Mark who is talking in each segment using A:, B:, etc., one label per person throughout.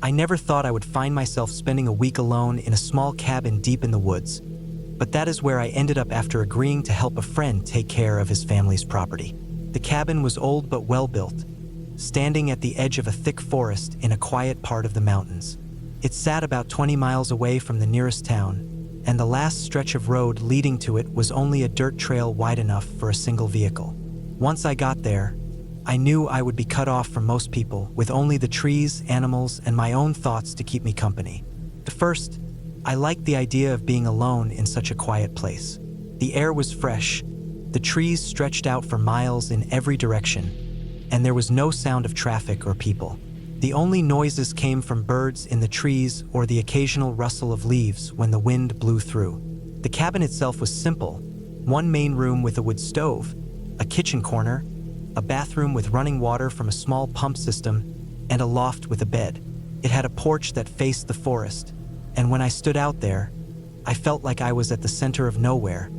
A: I never thought I would find myself spending a week alone in a small cabin deep in the woods, but that is where I ended up after agreeing to help a friend take care of his family's property. The cabin was old but well built, standing at the edge of a thick forest in a quiet part of the mountains. It sat about 20 miles away from the nearest town, and the last stretch of road leading to it was only a dirt trail wide enough for a single vehicle. Once I got there, I knew I would be cut off from most people, with only the trees, animals, and my own thoughts to keep me company. At first, I liked the idea of being alone in such a quiet place. The air was fresh, the trees stretched out for miles in every direction, and there was no sound of traffic or people. The only noises came from birds in the trees or the occasional rustle of leaves when the wind blew through. The cabin itself was simple: one main room with a wood stove, a kitchen corner, a bathroom with running water from a small pump system, and a loft with a bed. It had a porch that faced the forest, and when I stood out there, I felt like I was at the center of nowhere,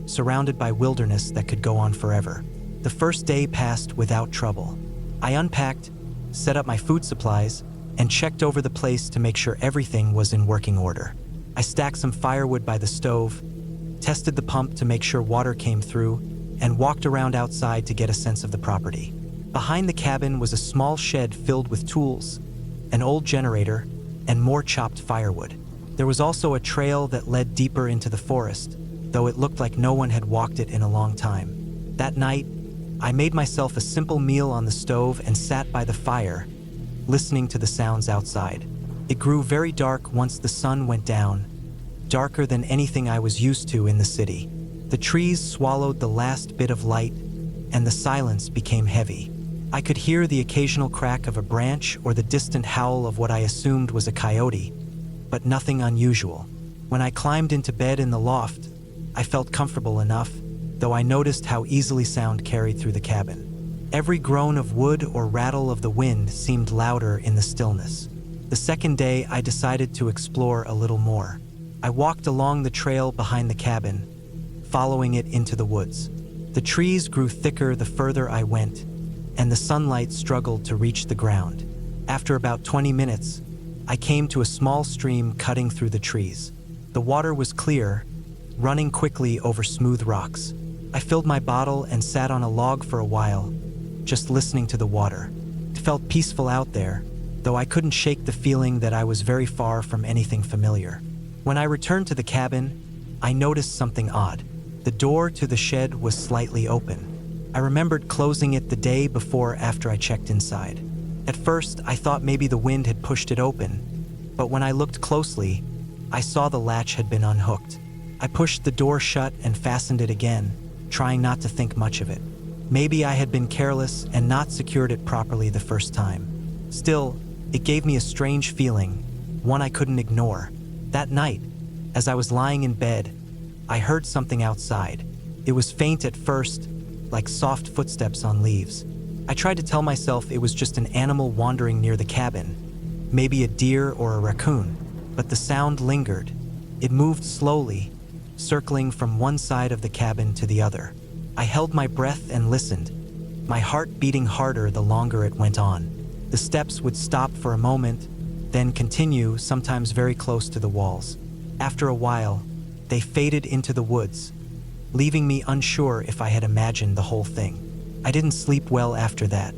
A: surrounded by wilderness that could go on forever. The first day passed without trouble. I unpacked, set up my food supplies, and checked over the place to make sure everything was in working order. I stacked some firewood by the stove, tested the pump to make sure water came through, and walked around outside to get a sense of the property. Behind the cabin was a small shed filled with tools, an old generator, and more chopped firewood. There was also a trail that led deeper into the forest, though it looked like no one had walked it in a long time. That night, I made myself a simple meal on the stove and sat by the fire, listening to the sounds outside. It grew very dark once the sun went down, darker than anything I was used to in the city. The trees swallowed the last bit of light, and the silence became heavy. I could hear the occasional crack of a branch or the distant howl of what I assumed was a coyote, but nothing unusual. When I climbed into bed in the loft, I felt comfortable enough, though I noticed how easily sound carried through the cabin. Every groan of wood or rattle of the wind seemed louder in the stillness. The second day, I decided to explore a little more. I walked along the trail behind the cabin, following it into the woods. The trees grew thicker the further I went, and the sunlight struggled to reach the ground. After about 20 minutes, I came to a small stream cutting through the trees. The water was clear, running quickly over smooth rocks. I filled my bottle and sat on a log for a while, just listening to the water. It felt peaceful out there, though I couldn't shake the feeling that I was very far from anything familiar. When I returned to the cabin, I noticed something odd. The door to the shed was slightly open. I remembered closing it the day before after I checked inside. At first, I thought maybe the wind had pushed it open, but when I looked closely, I saw the latch had been unhooked. I pushed the door shut and fastened it again, trying not to think much of it. Maybe I had been careless and not secured it properly the first time. Still, it gave me a strange feeling, one I couldn't ignore. That night, as I was lying in bed, I heard something outside. It was faint at first, like soft footsteps on leaves. I tried to tell myself it was just an animal wandering near the cabin, maybe a deer or a raccoon, but the sound lingered. It moved slowly, circling from one side of the cabin to the other. I held my breath and listened, my heart beating harder the longer it went on. The steps would stop for a moment, then continue, sometimes very close to the walls. After a while, they faded into the woods, leaving me unsure if I had imagined the whole thing. I didn't sleep well after that.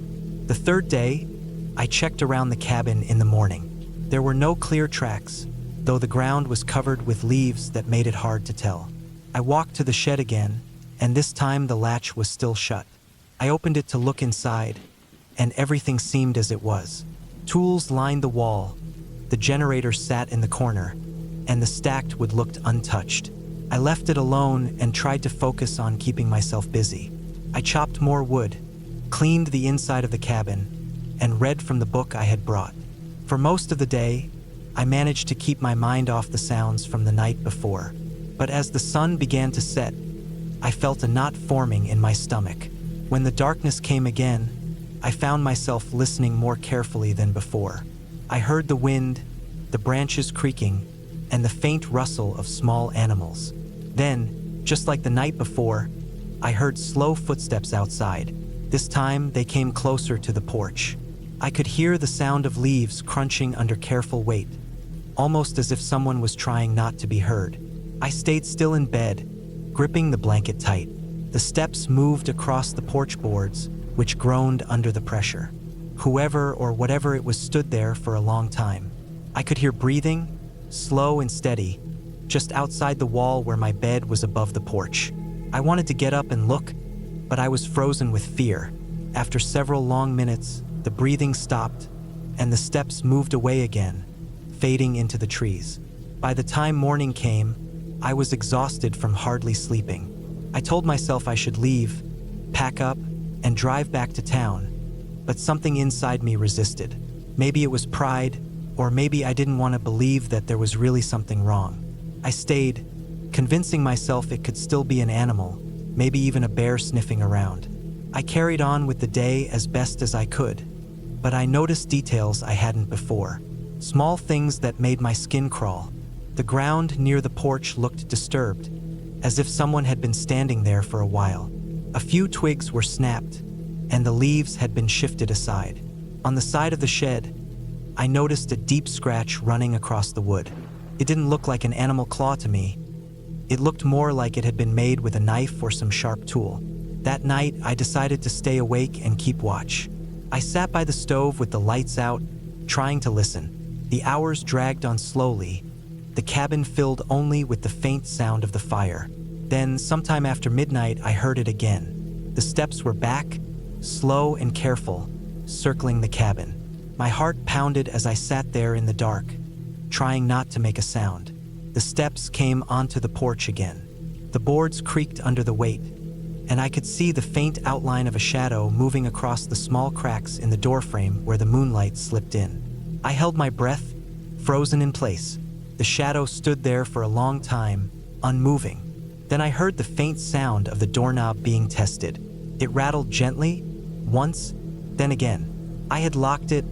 A: The third day, I checked around the cabin in the morning. There were no clear tracks, though the ground was covered with leaves that made it hard to tell. I walked to the shed again, and this time the latch was still shut. I opened it to look inside, and everything seemed as it was. Tools lined the wall, the generator sat in the corner, and the stacked wood looked untouched. I left it alone and tried to focus on keeping myself busy. I chopped more wood, cleaned the inside of the cabin, and read from the book I had brought. For most of the day, I managed to keep my mind off the sounds from the night before. But as the sun began to set, I felt a knot forming in my stomach. When the darkness came again, I found myself listening more carefully than before. I heard the wind, the branches creaking, and the faint rustle of small animals. Then, just like the night before, I heard slow footsteps outside. This time, they came closer to the porch. I could hear the sound of leaves crunching under careful weight, almost as if someone was trying not to be heard. I stayed still in bed, gripping the blanket tight. The steps moved across the porch boards, which groaned under the pressure. Whoever or whatever it was stood there for a long time. I could hear breathing, slow and steady, just outside the wall where my bed was above the porch. I wanted to get up and look, but I was frozen with fear. After several long minutes, the breathing stopped, and the steps moved away again, fading into the trees. By the time morning came, I was exhausted from hardly sleeping. I told myself I should leave, pack up, and drive back to town, but something inside me resisted. Maybe it was pride, or maybe I didn't want to believe that there was really something wrong. I stayed, convincing myself it could still be an animal, maybe even a bear sniffing around. I carried on with the day as best as I could, but I noticed details I hadn't before. Small things that made my skin crawl. The ground near the porch looked disturbed, as if someone had been standing there for a while. A few twigs were snapped, and the leaves had been shifted aside. On the side of the shed, I noticed a deep scratch running across the wood. It didn't look like an animal claw to me. It looked more like it had been made with a knife or some sharp tool. That night, I decided to stay awake and keep watch. I sat by the stove with the lights out, trying to listen. The hours dragged on slowly, the cabin filled only with the faint sound of the fire. Then, sometime after midnight, I heard it again. The steps were back, slow and careful, circling the cabin. My heart pounded as I sat there in the dark, trying not to make a sound. The steps came onto the porch again. The boards creaked under the weight, and I could see the faint outline of a shadow moving across the small cracks in the doorframe where the moonlight slipped in. I held my breath, frozen in place. The shadow stood there for a long time, unmoving. Then I heard the faint sound of the doorknob being tested. It rattled gently, once, then again. I had locked it,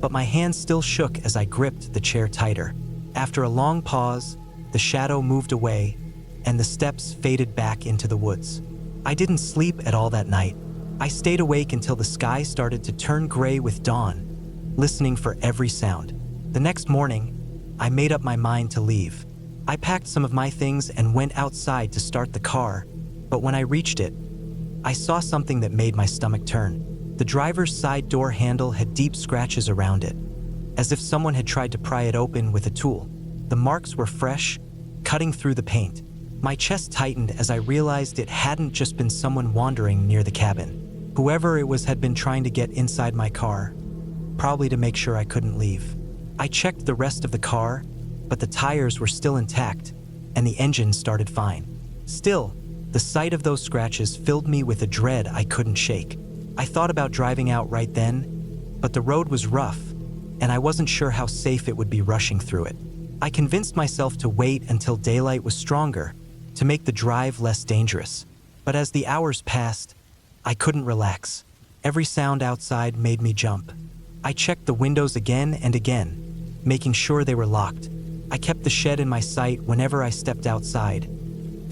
A: but my hand still shook as I gripped the chair tighter. After a long pause, the shadow moved away, and the steps faded back into the woods. I didn't sleep at all that night. I stayed awake until the sky started to turn gray with dawn, listening for every sound. The next morning, I made up my mind to leave. I packed some of my things and went outside to start the car, but when I reached it, I saw something that made my stomach turn. The driver's side door handle had deep scratches around it, as if someone had tried to pry it open with a tool. The marks were fresh, cutting through the paint. My chest tightened as I realized it hadn't just been someone wandering near the cabin. Whoever it was had been trying to get inside my car, probably to make sure I couldn't leave. I checked the rest of the car, but the tires were still intact, and the engine started fine. Still, the sight of those scratches filled me with a dread I couldn't shake. I thought about driving out right then, but the road was rough, and I wasn't sure how safe it would be rushing through it. I convinced myself to wait until daylight was stronger, to make the drive less dangerous. But as the hours passed, I couldn't relax. Every sound outside made me jump. I checked the windows again and again, making sure they were locked. I kept the shed in my sight whenever I stepped outside,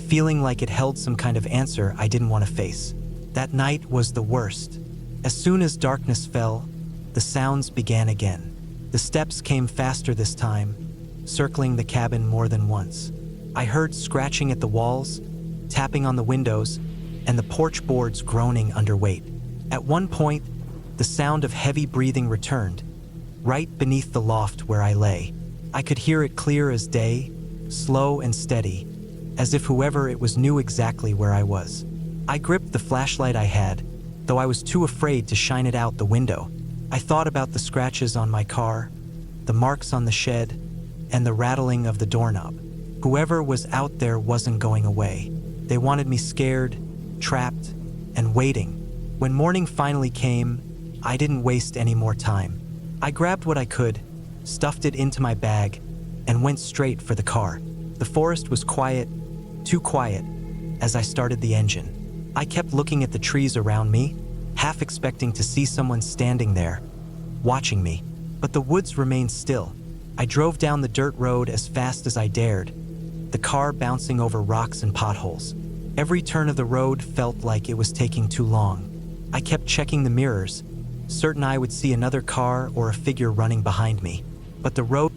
A: feeling like it held some kind of answer I didn't want to face. That night was the worst. As soon as darkness fell, the sounds began again. The steps came faster this time, circling the cabin more than once. I heard scratching at the walls, tapping on the windows, and the porch boards groaning under weight. At one point, the sound of heavy breathing returned, right beneath the loft where I lay. I could hear it clear as day, slow and steady, as if whoever it was knew exactly where I was. I gripped the flashlight I had, though I was too afraid to shine it out the window. I thought about the scratches on my car, the marks on the shed, and the rattling of the doorknob. Whoever was out there wasn't going away. They wanted me scared, trapped, and waiting. When morning finally came, I didn't waste any more time. I grabbed what I could, stuffed it into my bag, and went straight for the car. The forest was quiet, too quiet, as I started the engine. I kept looking at the trees around me, half expecting to see someone standing there, watching me. But the woods remained still. I drove down the dirt road as fast as I dared, the car bouncing over rocks and potholes. Every turn of the road felt like it was taking too long. I kept checking the mirrors, certain I would see another car or a figure running behind me. But the road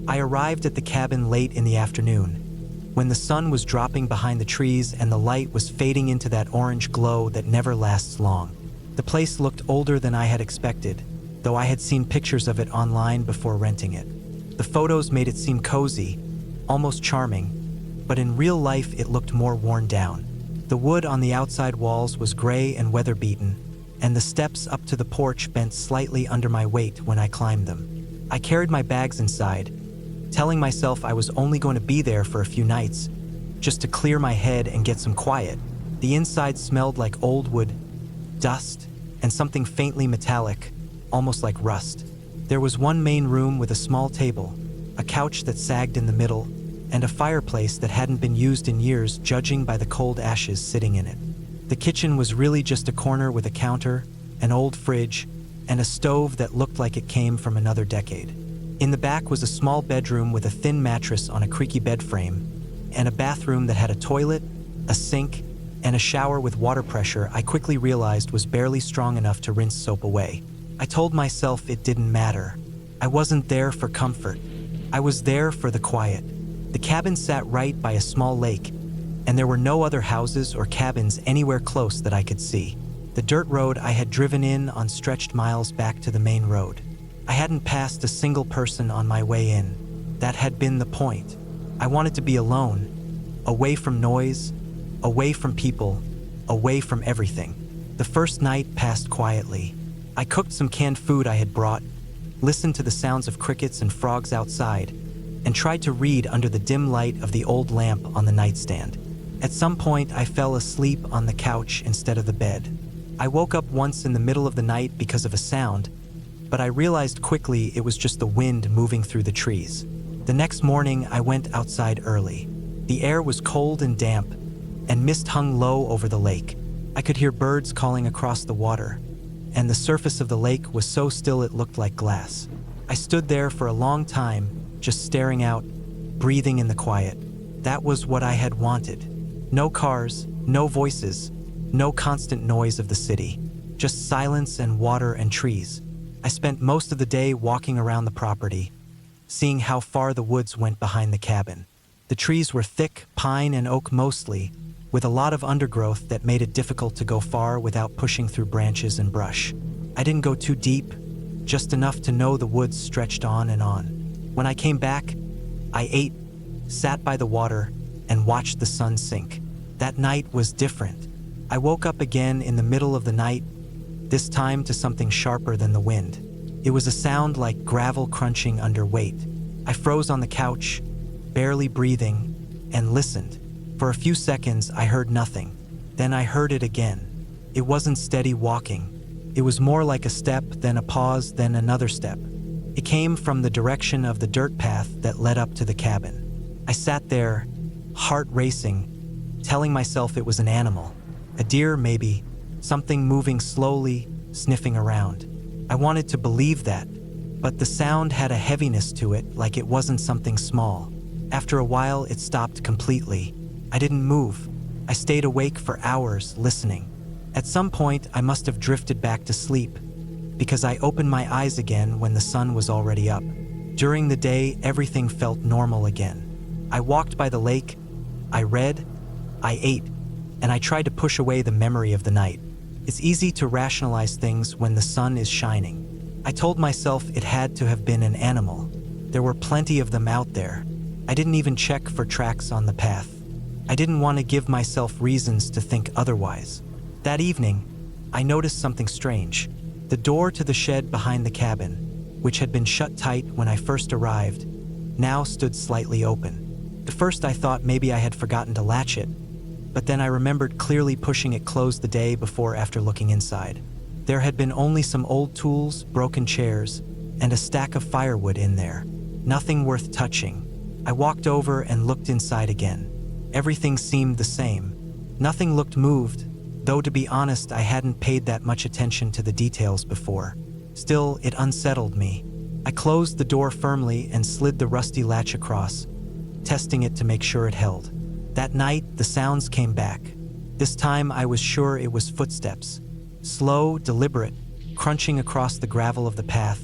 A: I arrived at the cabin late in the afternoon, when the sun was dropping behind the trees and the light was fading into that orange glow that never lasts long. The place looked older than I had expected, though I had seen pictures of it online before renting it. The photos made it seem cozy, almost charming, but in real life it looked more worn down. The wood on the outside walls was gray and weather-beaten, and the steps up to the porch bent slightly under my weight when I climbed them. I carried my bags inside, telling myself I was only going to be there for a few nights, just to clear my head and get some quiet. The inside smelled like old wood, dust, and something faintly metallic, almost like rust. There was one main room with a small table, a couch that sagged in the middle, and a fireplace that hadn't been used in years, judging by the cold ashes sitting in it. The kitchen was really just a corner with a counter, an old fridge, and a stove that looked like it came from another decade. In the back was a small bedroom with a thin mattress on a creaky bed frame, and a bathroom that had a toilet, a sink, and a shower with water pressure I quickly realized was barely strong enough to rinse soap away. I told myself it didn't matter. I wasn't there for comfort. I was there for the quiet. The cabin sat right by a small lake, and there were no other houses or cabins anywhere close that I could see. The dirt road I had driven in on stretched miles back to the main road. I hadn't passed a single person on my way in. That had been the point. I wanted to be alone, away from noise, away from people, away from everything. The first night passed quietly. I cooked some canned food I had brought, listened to the sounds of crickets and frogs outside, and tried to read under the dim light of the old lamp on the nightstand. At some point, I fell asleep on the couch instead of the bed. I woke up once in the middle of the night because of a sound, but I realized quickly it was just the wind moving through the trees. The next morning, I went outside early. The air was cold and damp, and mist hung low over the lake. I could hear birds calling across the water, and the surface of the lake was so still it looked like glass. I stood there for a long time, just staring out, breathing in the quiet. That was what I had wanted. No cars, no voices, no constant noise of the city, just silence and water and trees. I spent most of the day walking around the property, seeing how far the woods went behind the cabin. The trees were thick, pine and oak mostly, with a lot of undergrowth that made it difficult to go far without pushing through branches and brush. I didn't go too deep, just enough to know the woods stretched on and on. When I came back, I ate, sat by the water, and watched the sun sink. That night was different. I woke up again in the middle of the night, this time to something sharper than the wind. It was a sound like gravel crunching under weight. I froze on the couch, barely breathing, and listened. For a few seconds, I heard nothing. Then I heard it again. It wasn't steady walking. It was more like a step, then a pause, then another step. It came from the direction of the dirt path that led up to the cabin. I sat there, heart racing, telling myself it was an animal. A deer, maybe. Something moving slowly, sniffing around. I wanted to believe that, but the sound had a heaviness to it, like it wasn't something small. After a while, it stopped completely. I didn't move. I stayed awake for hours, listening. At some point, I must have drifted back to sleep, because I opened my eyes again when the sun was already up. During the day, everything felt normal again. I walked by the lake, I read, I ate, and I tried to push away the memory of the night. It's easy to rationalize things when the sun is shining. I told myself it had to have been an animal. There were plenty of them out there. I didn't even check for tracks on the path. I didn't want to give myself reasons to think otherwise. That evening, I noticed something strange. The door to the shed behind the cabin, which had been shut tight when I first arrived, now stood slightly open. At first I thought maybe I had forgotten to latch it, but then I remembered clearly pushing it closed the day before after looking inside. There had been only some old tools, broken chairs, and a stack of firewood in there. Nothing worth touching. I walked over and looked inside again. Everything seemed the same. Nothing looked moved, though to be honest, I hadn't paid that much attention to the details before. Still, it unsettled me. I closed the door firmly and slid the rusty latch across, testing it to make sure it held. That night, the sounds came back. This time I was sure it was footsteps. Slow, deliberate, crunching across the gravel of the path,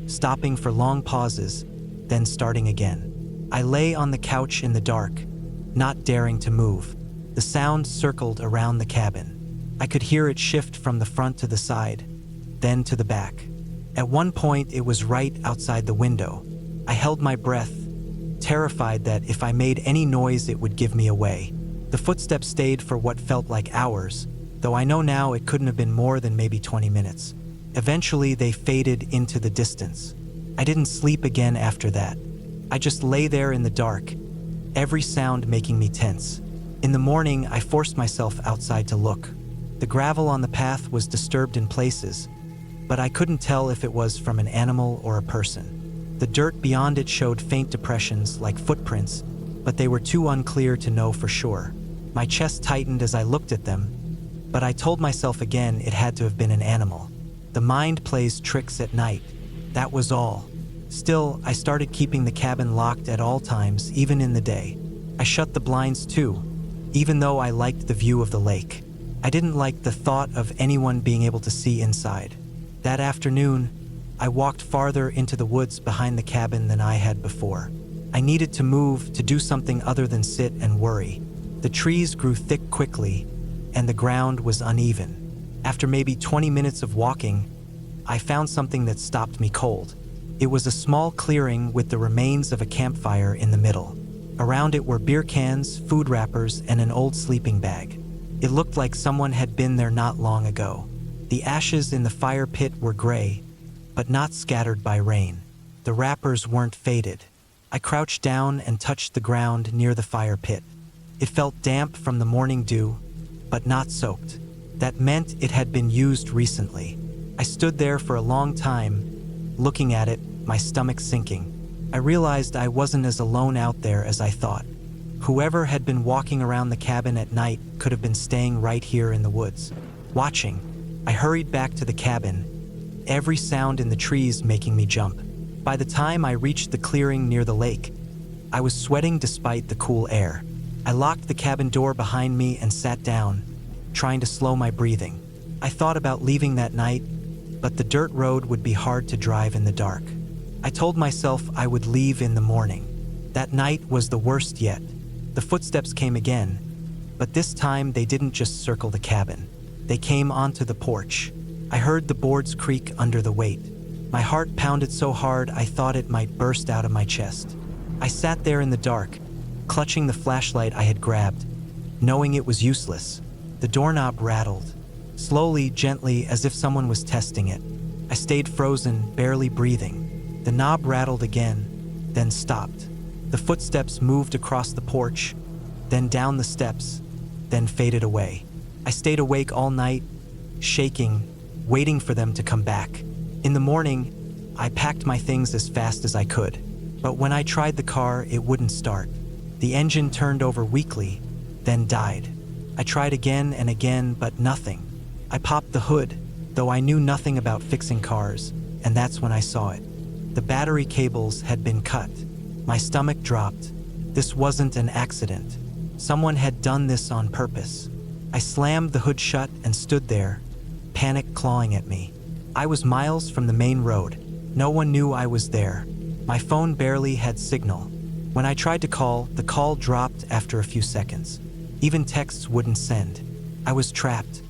A: stopping for long pauses, then starting again. I lay on the couch in the dark, not daring to move. The sound circled around the cabin. I could hear it shift from the front to the side, then to the back. At one point, it was right outside the window. I held my breath, terrified that if I made any noise, it would give me away. The footsteps stayed for what felt like hours, though I know now it couldn't have been more than maybe 20 minutes. Eventually, they faded into the distance. I didn't sleep again after that. I just lay there in the dark, every sound making me tense. In the morning, I forced myself outside to look. The gravel on the path was disturbed in places, but I couldn't tell if it was from an animal or a person. The dirt beyond it showed faint depressions like footprints, but they were too unclear to know for sure. My chest tightened as I looked at them, but I told myself again it had to have been an animal. The mind plays tricks at night. That was all. Still, I started keeping the cabin locked at all times, even in the day. I shut the blinds too, even though I liked the view of the lake. I didn't like the thought of anyone being able to see inside. That afternoon, I walked farther into the woods behind the cabin than I had before. I needed to move, to do something other than sit and worry. The trees grew thick quickly, and the ground was uneven. After maybe 20 minutes of walking, I found something that stopped me cold. It was a small clearing with the remains of a campfire in the middle. Around it were beer cans, food wrappers, and an old sleeping bag. It looked like someone had been there not long ago. The ashes in the fire pit were gray, but not scattered by rain. The wrappers weren't faded. I crouched down and touched the ground near the fire pit. It felt damp from the morning dew, but not soaked. That meant it had been used recently. I stood there for a long time, looking at it, my stomach sinking. I realized I wasn't as alone out there as I thought. Whoever had been walking around the cabin at night could have been staying right here in the woods, watching. I hurried back to the cabin, every sound in the trees making me jump. By the time I reached the clearing near the lake, I was sweating despite the cool air. I locked the cabin door behind me and sat down, trying to slow my breathing. I thought about leaving that night, but the dirt road would be hard to drive in the dark. I told myself I would leave in the morning. That night was the worst yet. The footsteps came again, but this time they didn't just circle the cabin. They came onto the porch. I heard the boards creak under the weight. My heart pounded so hard I thought it might burst out of my chest. I sat there in the dark, clutching the flashlight I had grabbed, knowing it was useless. The doorknob rattled, slowly, gently, as if someone was testing it. I stayed frozen, barely breathing. The knob rattled again, then stopped. The footsteps moved across the porch, then down the steps, then faded away. I stayed awake all night, shaking, waiting for them to come back. In the morning, I packed my things as fast as I could. But when I tried the car, it wouldn't start. The engine turned over weakly, then died. I tried again and again, but nothing. I popped the hood, though I knew nothing about fixing cars, and that's when I saw it. The battery cables had been cut. My stomach dropped. This wasn't an accident. Someone had done this on purpose. I slammed the hood shut and stood there, panic clawing at me. I was miles from the main road. No one knew I was there. My phone barely had signal. When I tried to call, the call dropped after a few seconds. Even texts wouldn't send. I was trapped.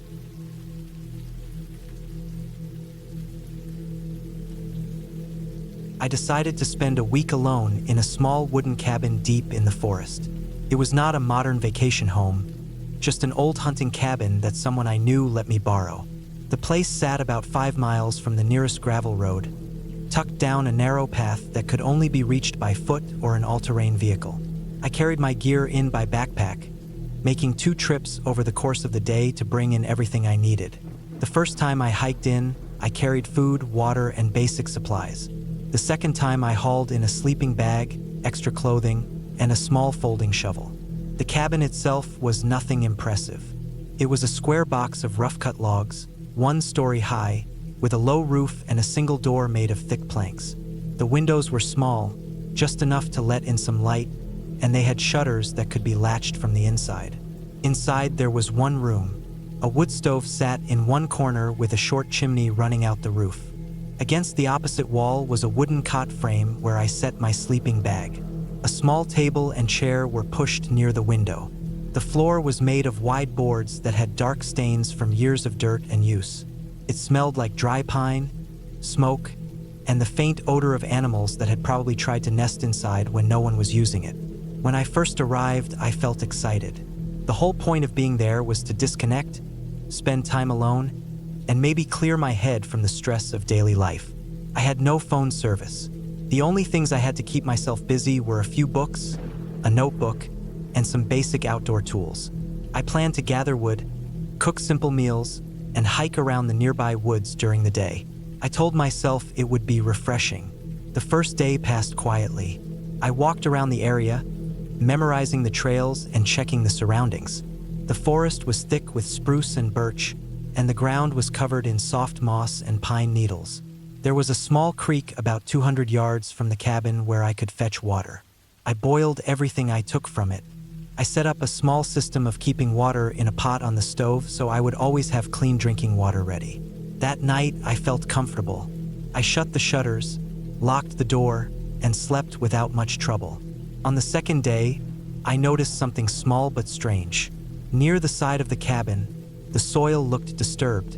A: I decided to spend a week alone in a small wooden cabin deep in the forest. It was not a modern vacation home, just an old hunting cabin that someone I knew let me borrow. The place sat about 5 miles from the nearest gravel road, tucked down a narrow path that could only be reached by foot or an all-terrain vehicle. I carried my gear in by backpack, making 2 trips over the course of the day to bring in everything I needed. The first time I hiked in, I carried food, water, and basic supplies. The second time I hauled in a sleeping bag, extra clothing, and a small folding shovel. The cabin itself was nothing impressive. It was a square box of rough-cut logs, 1 story high, with a low roof and a single door made of thick planks. The windows were small, just enough to let in some light, and they had shutters that could be latched from the inside. Inside, there was one room. A wood stove sat in one corner with a short chimney running out the roof. Against the opposite wall was a wooden cot frame where I set my sleeping bag. A small table and chair were pushed near the window. The floor was made of wide boards that had dark stains from years of dirt and use. It smelled like dry pine, smoke, and the faint odor of animals that had probably tried to nest inside when no one was using it. When I first arrived, I felt excited. The whole point of being there was to disconnect, spend time alone, and maybe clear my head from the stress of daily life. I had no phone service. The only things I had to keep myself busy were a few books, a notebook, and some basic outdoor tools. I planned to gather wood, cook simple meals, and hike around the nearby woods during the day. I told myself it would be refreshing. The first day passed quietly. I walked around the area, memorizing the trails and checking the surroundings. The forest was thick with spruce and birch, and the ground was covered in soft moss and pine needles. There was a small creek about 200 yards from the cabin where I could fetch water. I boiled everything I took from it. I set up a small system of keeping water in a pot on the stove so I would always have clean drinking water ready. That night, I felt comfortable. I shut the shutters, locked the door, and slept without much trouble. On the second day, I noticed something small but strange. Near the side of the cabin, the soil looked disturbed,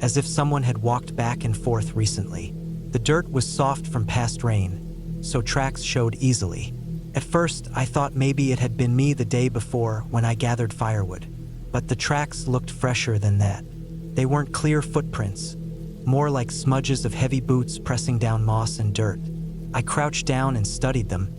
A: as if someone had walked back and forth recently. The dirt was soft from past rain, so tracks showed easily. At first, I thought maybe it had been me the day before when I gathered firewood, but the tracks looked fresher than that. They weren't clear footprints, more like smudges of heavy boots pressing down moss and dirt. I crouched down and studied them,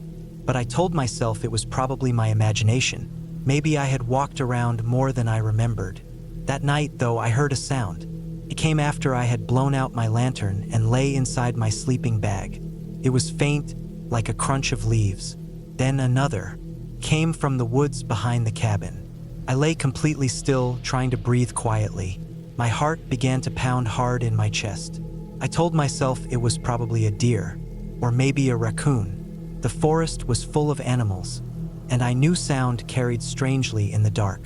A: but I told myself it was probably my imagination. Maybe I had walked around more than I remembered. That night, though, I heard a sound. It came after I had blown out my lantern and lay inside my sleeping bag. It was faint, like a crunch of leaves. Then another came from the woods behind the cabin. I lay completely still, trying to breathe quietly. My heart began to pound hard in my chest. I told myself it was probably a deer, or maybe a raccoon. The forest was full of animals, and I knew sound carried strangely in the dark.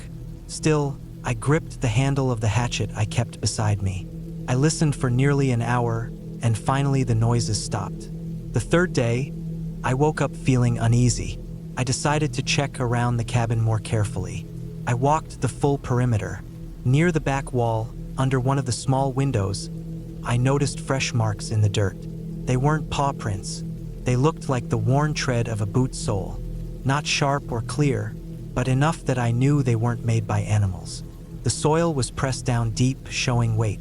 A: Still, I gripped the handle of the hatchet I kept beside me. I listened for nearly an hour, and finally the noises stopped. The third day, I woke up feeling uneasy. I decided to check around the cabin more carefully. I walked the full perimeter. Near the back wall, under one of the small windows, I noticed fresh marks in the dirt. They weren't paw prints. They looked like the worn tread of a boot sole. Not sharp or clear, but enough that I knew they weren't made by animals. The soil was pressed down deep, showing weight.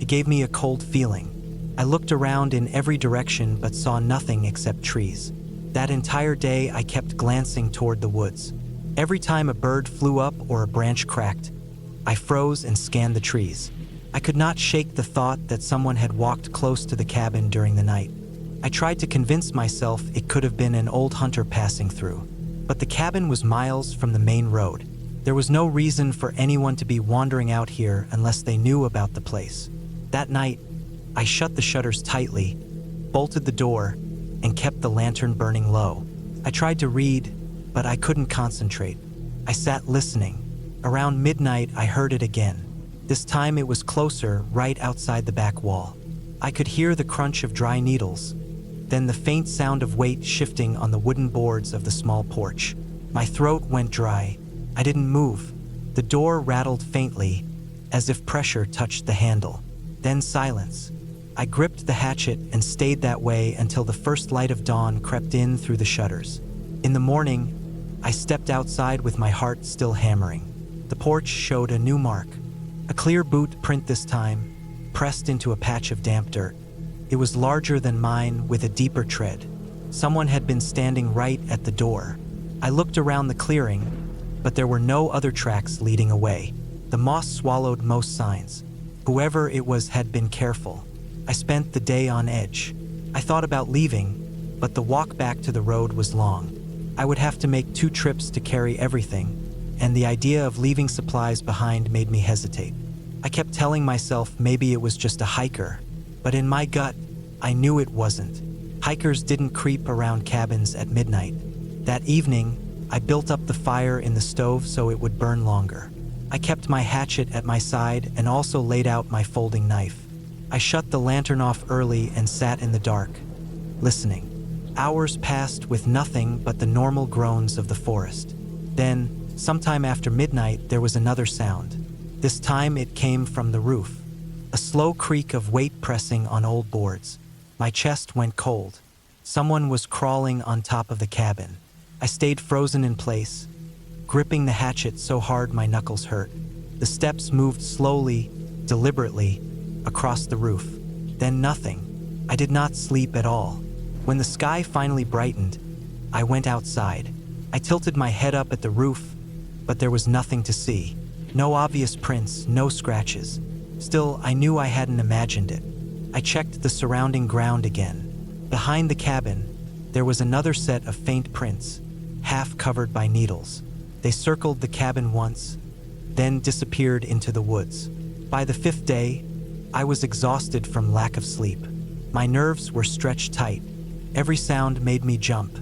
A: It gave me a cold feeling. I looked around in every direction but saw nothing except trees. That entire day, I kept glancing toward the woods. Every time a bird flew up or a branch cracked, I froze and scanned the trees. I could not shake the thought that someone had walked close to the cabin during the night. I tried to convince myself it could have been an old hunter passing through. But the cabin was miles from the main road. There was no reason for anyone to be wandering out here unless they knew about the place. That night, I shut the shutters tightly, bolted the door, and kept the lantern burning low. I tried to read, but I couldn't concentrate. I sat listening. Around midnight, I heard it again. This time it was closer, right outside the back wall. I could hear the crunch of dry needles, then the faint sound of weight shifting on the wooden boards of the small porch. My throat went dry. I didn't move. The door rattled faintly, as if pressure touched the handle. Then silence. I gripped the hatchet and stayed that way until the first light of dawn crept in through the shutters. In the morning, I stepped outside with my heart still hammering. The porch showed a new mark. A clear boot print this time, pressed into a patch of damp dirt. It was larger than mine with a deeper tread. Someone had been standing right at the door. I looked around the clearing, but there were no other tracks leading away. The moss swallowed most signs. Whoever it was had been careful. I spent the day on edge. I thought about leaving, but the walk back to the road was long. I would have to make 2 trips to carry everything, and the idea of leaving supplies behind made me hesitate. I kept telling myself maybe it was just a hiker, but in my gut, I knew it wasn't. Hikers didn't creep around cabins at midnight. That evening, I built up the fire in the stove so it would burn longer. I kept my hatchet at my side and also laid out my folding knife. I shut the lantern off early and sat in the dark, listening. Hours passed with nothing but the normal groans of the forest. Then, sometime after midnight, there was another sound. This time it came from the roof. A slow creak of weight pressing on old boards. My chest went cold. Someone was crawling on top of the cabin. I stayed frozen in place, gripping the hatchet so hard my knuckles hurt. The steps moved slowly, deliberately, across the roof. Then nothing. I did not sleep at all. When the sky finally brightened, I went outside. I tilted my head up at the roof, but there was nothing to see. No obvious prints, no scratches. Still, I knew I hadn't imagined it. I checked the surrounding ground again. Behind the cabin, there was another set of faint prints, half covered by needles. They circled the cabin once, then disappeared into the woods. By the fifth day, I was exhausted from lack of sleep. My nerves were stretched tight. Every sound made me jump.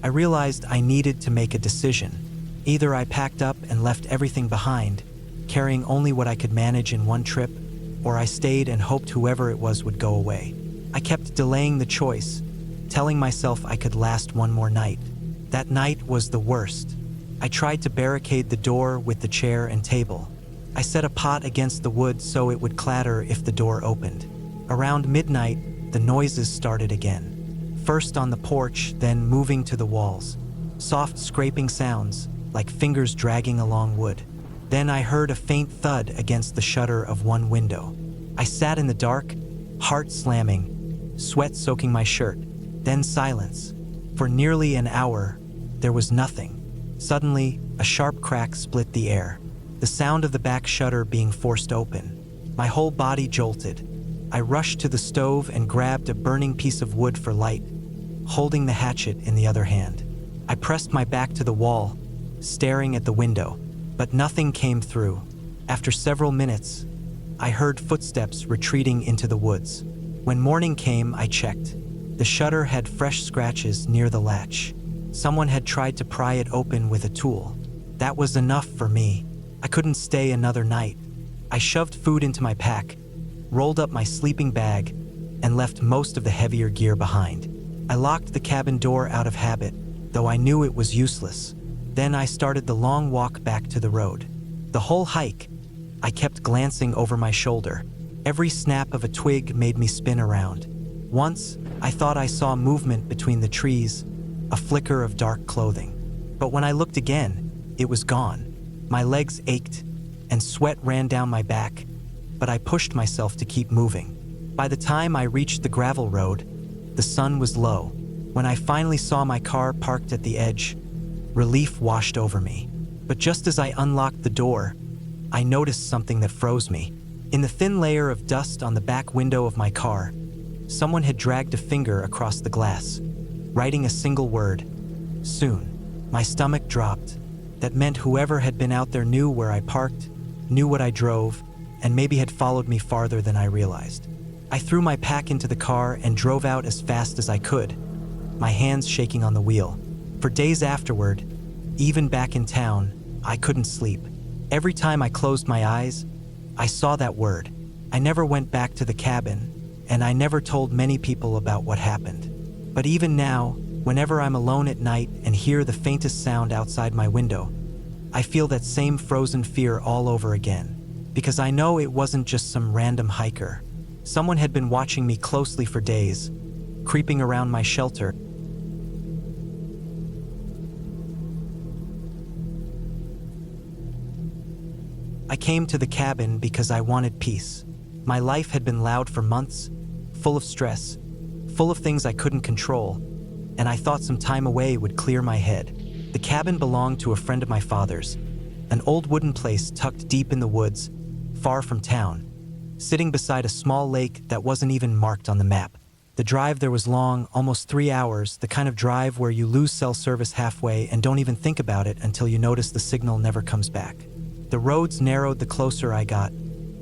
A: I realized I needed to make a decision. Either I packed up and left everything behind, carrying only what I could manage in one trip, or I stayed and hoped whoever it was would go away. I kept delaying the choice, telling myself I could last one more night. That night was the worst. I tried to barricade the door with the chair and table. I set a pot against the wood so it would clatter if the door opened. Around midnight, the noises started again. First on the porch, then moving to the walls. Soft scraping sounds, like fingers dragging along wood. Then I heard a faint thud against the shutter of one window. I sat in the dark, heart slamming, sweat soaking my shirt. Then silence. For nearly an hour, there was nothing. Suddenly, a sharp crack split the air. The sound of the back shutter being forced open. My whole body jolted. I rushed to the stove and grabbed a burning piece of wood for light, holding the hatchet in the other hand. I pressed my back to the wall, staring at the window, but nothing came through. After several minutes, I heard footsteps retreating into the woods. When morning came, I checked. The shutter had fresh scratches near the latch. Someone had tried to pry it open with a tool. That was enough for me. I couldn't stay another night. I shoved food into my pack, rolled up my sleeping bag, and left most of the heavier gear behind. I locked the cabin door out of habit, though I knew it was useless. Then I started the long walk back to the road. The whole hike, I kept glancing over my shoulder. Every snap of a twig made me spin around. Once, I thought I saw movement between the trees, a flicker of dark clothing. But when I looked again, it was gone. My legs ached, and sweat ran down my back, but I pushed myself to keep moving. By the time I reached the gravel road, the sun was low. When I finally saw my car parked at the edge, relief washed over me. But just as I unlocked the door, I noticed something that froze me. In the thin layer of dust on the back window of my car, someone had dragged a finger across the glass, writing a single word: soon. My stomach dropped. That meant whoever had been out there knew where I parked, knew what I drove, and maybe had followed me farther than I realized. I threw my pack into the car and drove out as fast as I could, my hands shaking on the wheel. For days afterward, even back in town, I couldn't sleep. Every time I closed my eyes, I saw that word. I never went back to the cabin, and I never told many people about what happened. But even now, whenever I'm alone at night and hear the faintest sound outside my window, I feel that same frozen fear all over again. Because I know it wasn't just some random hiker. Someone had been watching me closely for days, creeping around my shelter. I came to the cabin because I wanted peace. My life had been loud for months, full of stress, full of things I couldn't control, and I thought some time away would clear my head. The cabin belonged to a friend of my father's, an old wooden place tucked deep in the woods, far from town, sitting beside a small lake that wasn't even marked on the map. The drive there was long, almost 3 hours, the kind of drive where you lose cell service halfway and don't even think about it until you notice the signal never comes back. The roads narrowed the closer I got,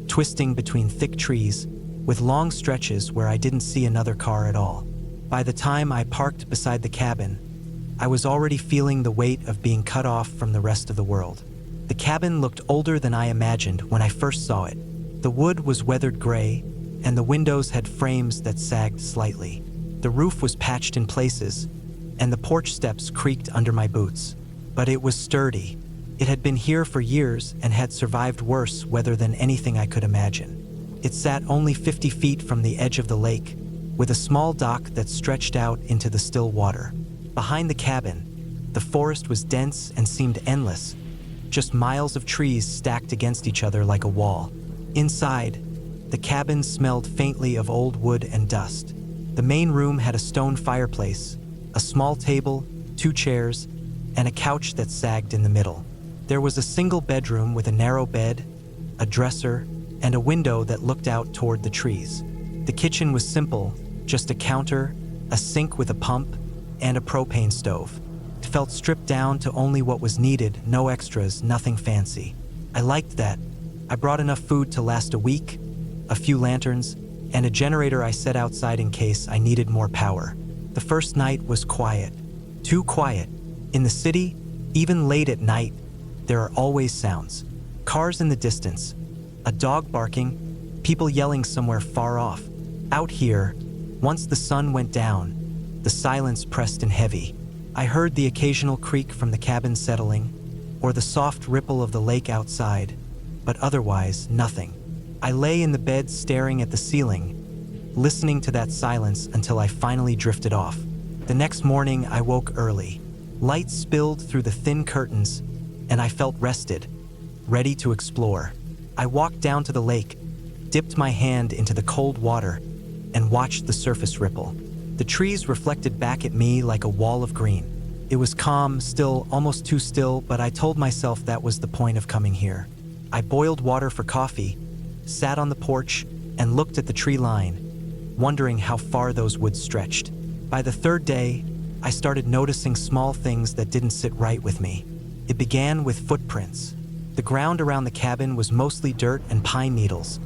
A: twisting between thick trees, with long stretches where I didn't see another car at all. By the time I parked beside the cabin, I was already feeling the weight of being cut off from the rest of the world. The cabin looked older than I imagined when I first saw it. The wood was weathered gray, and the windows had frames that sagged slightly. The roof was patched in places, and the porch steps creaked under my boots. But it was sturdy. It had been here for years and had survived worse weather than anything I could imagine. It sat only 50 feet from the edge of the lake, with a small dock that stretched out into the still water. Behind the cabin, the forest was dense and seemed endless, just miles of trees stacked against each other like a wall. Inside, the cabin smelled faintly of old wood and dust. The main room had a stone fireplace, a small table, 2 chairs, and a couch that sagged in the middle. There was a single bedroom with a narrow bed, a dresser, and a window that looked out toward the trees. The kitchen was simple, just a counter, a sink with a pump, and a propane stove. It felt stripped down to only what was needed, no extras, nothing fancy. I liked that. I brought enough food to last a week, a few lanterns, and a generator I set outside in case I needed more power. The first night was quiet. Too quiet. In the city, even late at night, there are always sounds. Cars in the distance, a dog barking, people yelling somewhere far off. Out here, once the sun went down, the silence pressed in heavy. I heard the occasional creak from the cabin settling, or the soft ripple of the lake outside, but otherwise, nothing. I lay in the bed staring at the ceiling, listening to that silence until I finally drifted off. The next morning, I woke early. Light spilled through the thin curtains, and I felt rested, ready to explore. I walked down to the lake, dipped my hand into the cold water, and watched the surface ripple. The trees reflected back at me like a wall of green. It was calm, still, almost too still, but I told myself that was the point of coming here. I boiled water for coffee, sat on the porch, and looked at the tree line, wondering how far those woods stretched. By the third day, I started noticing small things that didn't sit right with me. It began with footprints. The ground around the cabin was mostly dirt and pine needles,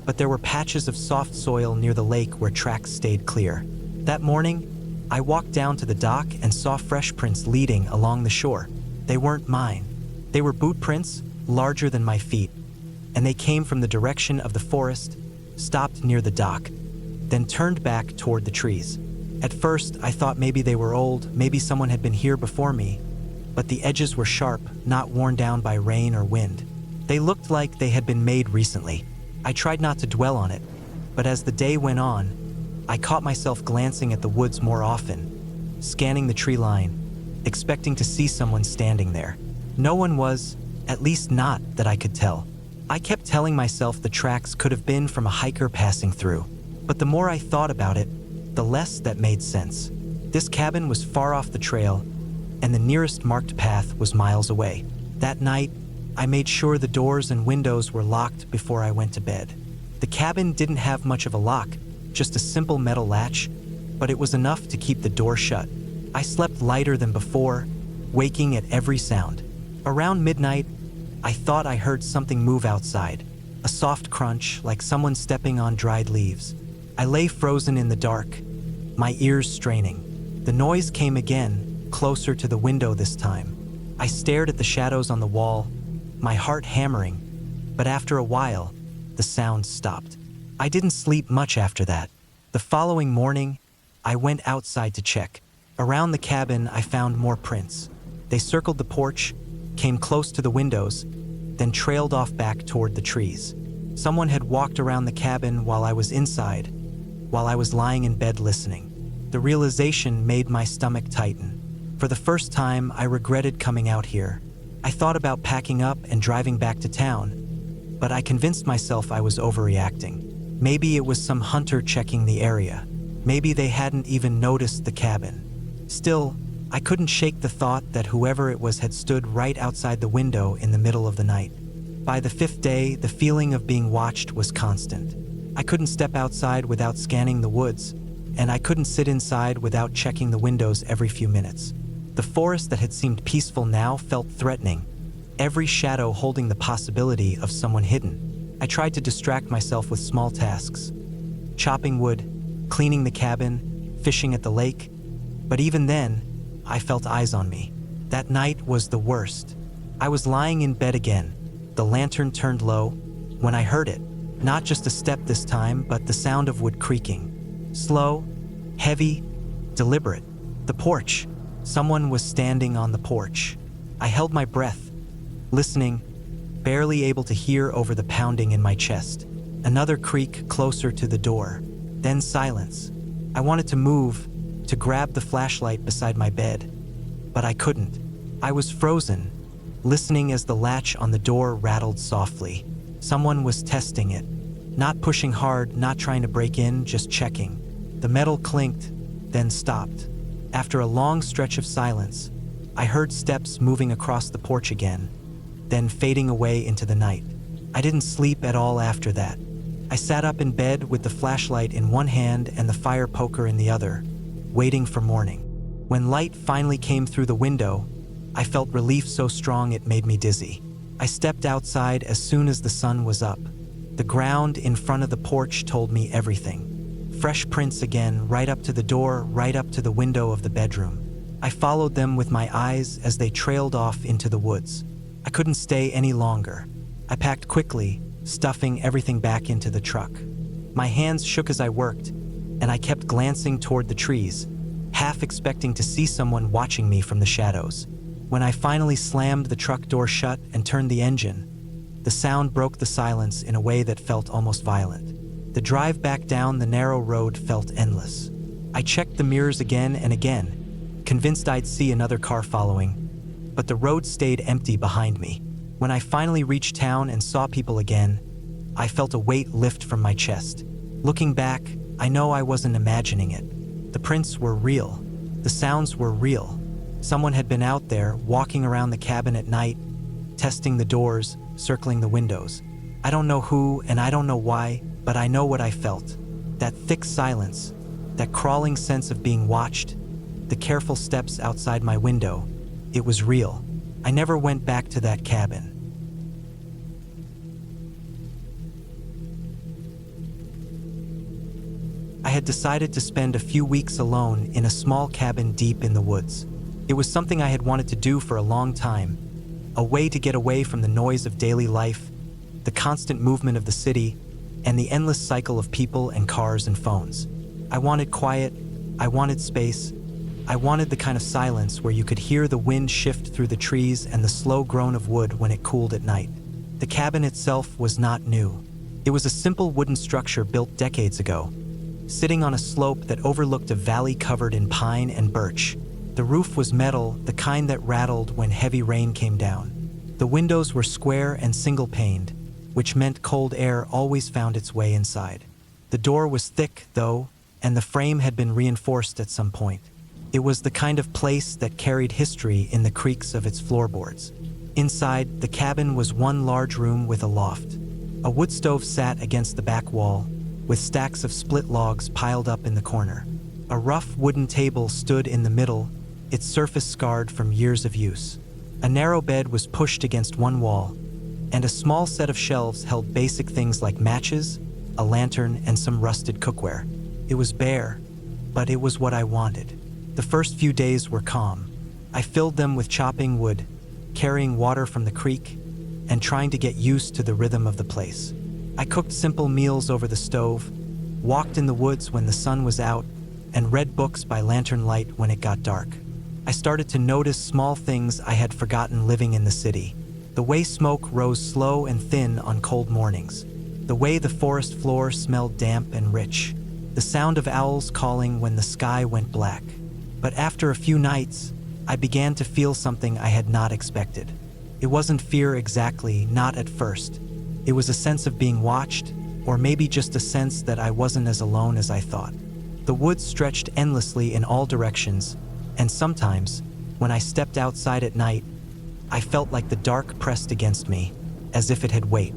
A: but there were patches of soft soil near the lake where tracks stayed clear. That morning, I walked down to the dock and saw fresh prints leading along the shore. They weren't mine. They were boot prints, larger than my feet, and they came from the direction of the forest, stopped near the dock, then turned back toward the trees. At first, I thought maybe they were old, maybe someone had been here before me, but the edges were sharp, not worn down by rain or wind. They looked like they had been made recently. I tried not to dwell on it, but as the day went on, I caught myself glancing at the woods more often, scanning the tree line, expecting to see someone standing there. No one was, at least not that I could tell. I kept telling myself the tracks could have been from a hiker passing through, but the more I thought about it, the less that made sense. This cabin was far off the trail, and the nearest marked path was miles away. That night, I made sure the doors and windows were locked before I went to bed. The cabin didn't have much of a lock, just a simple metal latch, but it was enough to keep the door shut. I slept lighter than before, waking at every sound. Around midnight, I thought I heard something move outside, a soft crunch like someone stepping on dried leaves. I lay frozen in the dark, my ears straining. The noise came again, closer to the window this time. I stared at the shadows on the wall, my heart hammering, but after a while, the sound stopped. I didn't sleep much after that. The following morning, I went outside to check. Around the cabin, I found more prints. They circled the porch, came close to the windows, then trailed off back toward the trees. Someone had walked around the cabin while I was inside, while I was lying in bed listening. The realization made my stomach tighten. For the first time, I regretted coming out here. I thought about packing up and driving back to town, but I convinced myself I was overreacting. Maybe it was some hunter checking the area. Maybe they hadn't even noticed the cabin. Still, I couldn't shake the thought that whoever it was had stood right outside the window in the middle of the night. By the 5th day, the feeling of being watched was constant. I couldn't step outside without scanning the woods, and I couldn't sit inside without checking the windows every few minutes. The forest that had seemed peaceful now felt threatening, every shadow holding the possibility of someone hidden. I tried to distract myself with small tasks, chopping wood, cleaning the cabin, fishing at the lake, but even then, I felt eyes on me. That night was the worst. I was lying in bed again, the lantern turned low, when I heard it. Not just a step this time, but the sound of wood creaking. Slow, heavy, deliberate. The porch. Someone was standing on the porch. I held my breath, listening, barely able to hear over the pounding in my chest. Another creak closer to the door. Then silence. I wanted to move, to grab the flashlight beside my bed, but I couldn't. I was frozen, listening as the latch on the door rattled softly. Someone was testing it. Not pushing hard, not trying to break in, just checking. The metal clinked, then stopped. After a long stretch of silence, I heard steps moving across the porch again, then fading away into the night. I didn't sleep at all after that. I sat up in bed with the flashlight in one hand and the fire poker in the other, waiting for morning. When light finally came through the window, I felt relief so strong it made me dizzy. I stepped outside as soon as the sun was up. The ground in front of the porch told me everything. Fresh prints again, right up to the door, right up to the window of the bedroom. I followed them with my eyes as they trailed off into the woods. I couldn't stay any longer. I packed quickly, stuffing everything back into the truck. My hands shook as I worked, and I kept glancing toward the trees, half expecting to see someone watching me from the shadows. When I finally slammed the truck door shut and turned the engine, the sound broke the silence in a way that felt almost violent. The drive back down the narrow road felt endless. I checked the mirrors again and again, convinced I'd see another car following, but the road stayed empty behind me. When I finally reached town and saw people again, I felt a weight lift from my chest. Looking back, I know I wasn't imagining it. The prints were real. The sounds were real. Someone had been out there, walking around the cabin at night, testing the doors, circling the windows. I don't know who and I don't know why, but I know what I felt. That thick silence, that crawling sense of being watched, the careful steps outside my window. It was real. I never went back to that cabin. I had decided to spend a few weeks alone in a small cabin deep in the woods. It was something I had wanted to do for a long time, a way to get away from the noise of daily life, the constant movement of the city, and the endless cycle of people and cars and phones. I wanted quiet, I wanted space, I wanted the kind of silence where you could hear the wind shift through the trees and the slow groan of wood when it cooled at night. The cabin itself was not new. It was a simple wooden structure built decades ago, sitting on a slope that overlooked a valley covered in pine and birch. The roof was metal, the kind that rattled when heavy rain came down. The windows were square and single-paned, which meant cold air always found its way inside. The door was thick, though, and the frame had been reinforced at some point. It was the kind of place that carried history in the creaks of its floorboards. Inside, the cabin was one large room with a loft. A wood stove sat against the back wall, with stacks of split logs piled up in the corner. A rough wooden table stood in the middle, its surface scarred from years of use. A narrow bed was pushed against one wall, and a small set of shelves held basic things like matches, a lantern, and some rusted cookware. It was bare, but it was what I wanted. The first few days were calm. I filled them with chopping wood, carrying water from the creek, and trying to get used to the rhythm of the place. I cooked simple meals over the stove, walked in the woods when the sun was out, and read books by lantern light when it got dark. I started to notice small things I had forgotten living in the city. The way smoke rose slow and thin on cold mornings. The way the forest floor smelled damp and rich. The sound of owls calling when the sky went black. But after a few nights, I began to feel something I had not expected. It wasn't fear exactly, not at first. It was a sense of being watched, or maybe just a sense that I wasn't as alone as I thought. The woods stretched endlessly in all directions, and sometimes, when I stepped outside at night, I felt like the dark pressed against me, as if it had weight.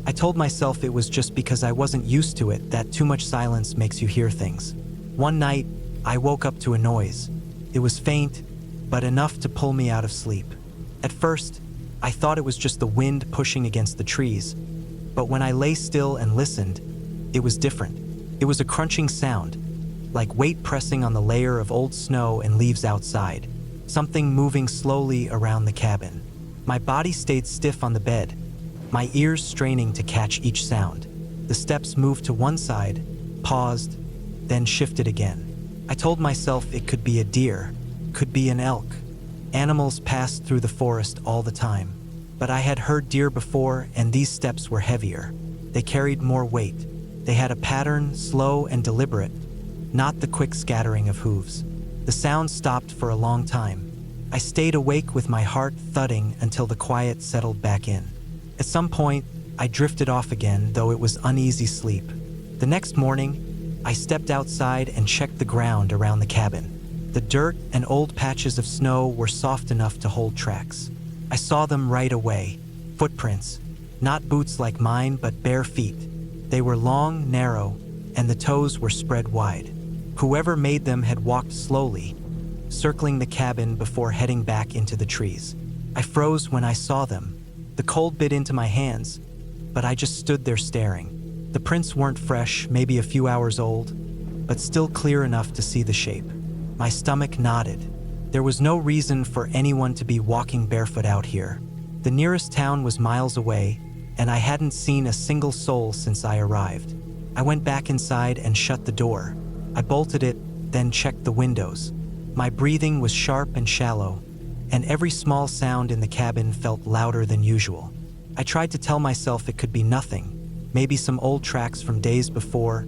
A: I told myself it was just because I wasn't used to it, that too much silence makes you hear things. One night, I woke up to a noise. It was faint, but enough to pull me out of sleep. At first, I thought it was just the wind pushing against the trees, but when I lay still and listened, it was different. It was a crunching sound, like weight pressing on the layer of old snow and leaves outside. something moving slowly around the cabin. My body stayed stiff on the bed, my ears straining to catch each sound. The steps moved to one side, paused, then shifted again. I told myself it could be a deer, could be an elk. Animals passed through the forest all the time. But I had heard deer before, and these steps were heavier. They carried more weight. They had a pattern, slow and deliberate, not the quick scattering of hooves. The sound stopped for a long time. I stayed awake with my heart thudding until the quiet settled back in. At some point, I drifted off again, though it was uneasy sleep. The next morning, I stepped outside and checked the ground around the cabin. The dirt and old patches of snow were soft enough to hold tracks. I saw them right away. Footprints. Not boots like mine, but bare feet. They were long, narrow, and the toes were spread wide. Whoever made them had walked slowly, circling the cabin before heading back into the trees. I froze when I saw them. The cold bit into my hands, but I just stood there staring. The prints weren't fresh, maybe a few hours old, but still clear enough to see the shape. My stomach nodded. There was no reason for anyone to be walking barefoot out here. The nearest town was miles away, and I hadn't seen a single soul since I arrived. I went back inside and shut the door. I bolted it, then checked the windows. My breathing was sharp and shallow, and every small sound in the cabin felt louder than usual. I tried to tell myself it could be nothing, maybe some old tracks from days before,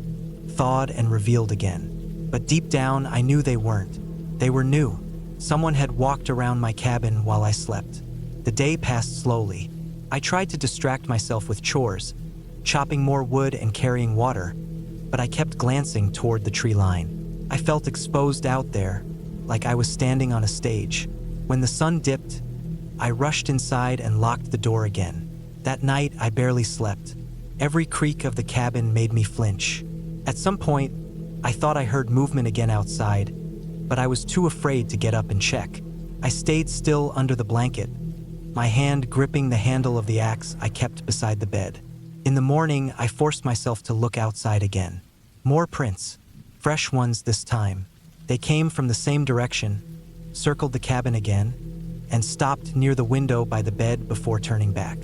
A: thawed and revealed again. But deep down, I knew they weren't. They were new. Someone had walked around my cabin while I slept. The day passed slowly. I tried to distract myself with chores, chopping more wood and carrying water, but I kept glancing toward the tree line. I felt exposed out there, like I was standing on a stage. When the sun dipped, I rushed inside and locked the door again. That night, I barely slept. Every creak of the cabin made me flinch. At some point, I thought I heard movement again outside, but I was too afraid to get up and check. I stayed still under the blanket, my hand gripping the handle of the axe I kept beside the bed. In the morning, I forced myself to look outside again. More prints, fresh ones this time. They came from the same direction, circled the cabin again, and stopped near the window by the bed before turning back.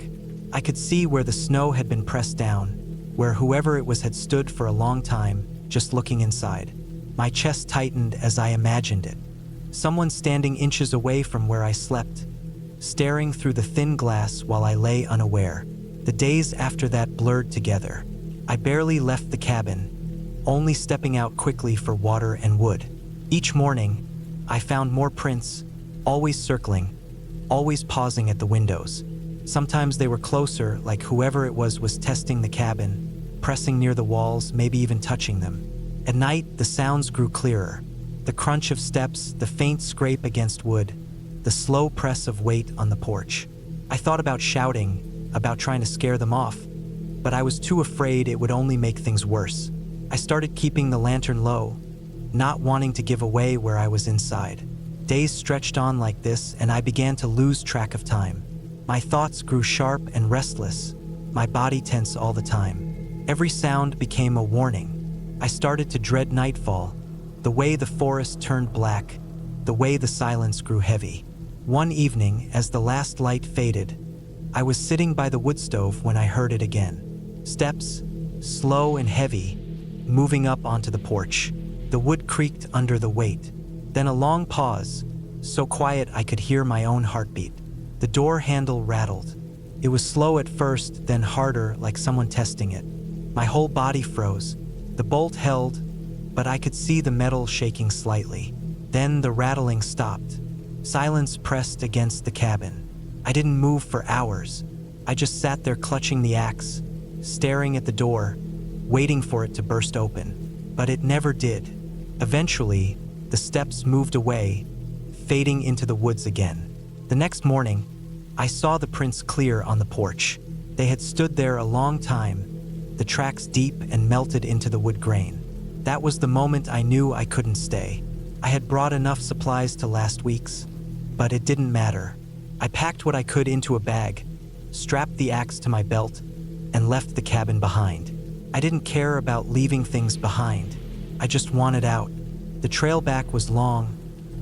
A: I could see where the snow had been pressed down, where whoever it was had stood for a long time, just looking inside. My chest tightened as I imagined it. Someone standing inches away from where I slept, staring through the thin glass while I lay unaware. The days after that blurred together. I barely left the cabin, only stepping out quickly for water and wood. Each morning, I found more prints, always circling, always pausing at the windows. Sometimes they were closer, like whoever it was testing the cabin, pressing near the walls, maybe even touching them. At night, the sounds grew clearer. The crunch of steps, the faint scrape against wood, the slow press of weight on the porch. I thought about shouting, about trying to scare them off, but I was too afraid it would only make things worse. I started keeping the lantern low, not wanting to give away where I was inside. Days stretched on like this, and I began to lose track of time. My thoughts grew sharp and restless, my body tense all the time. Every sound became a warning. I started to dread nightfall, the way the forest turned black, the way the silence grew heavy. One evening, as the last light faded, I was sitting by the wood stove when I heard it again. Steps, slow and heavy, moving up onto the porch. The wood creaked under the weight. Then a long pause, so quiet I could hear my own heartbeat. The door handle rattled. It was slow at first, then harder, like someone testing it. My whole body froze. The bolt held, but I could see the metal shaking slightly. Then the rattling stopped. Silence pressed against the cabin. I didn't move for hours. I just sat there clutching the axe, staring at the door, waiting for it to burst open. But it never did. Eventually, the steps moved away, fading into the woods again. The next morning, I saw the prints clear on the porch. They had stood there a long time, the tracks deep and melted into the wood grain. That was the moment I knew I couldn't stay. I had brought enough supplies to last week's, but it didn't matter. I packed what I could into a bag, strapped the axe to my belt, and left the cabin behind. I didn't care about leaving things behind. I just wanted out. The trail back was long,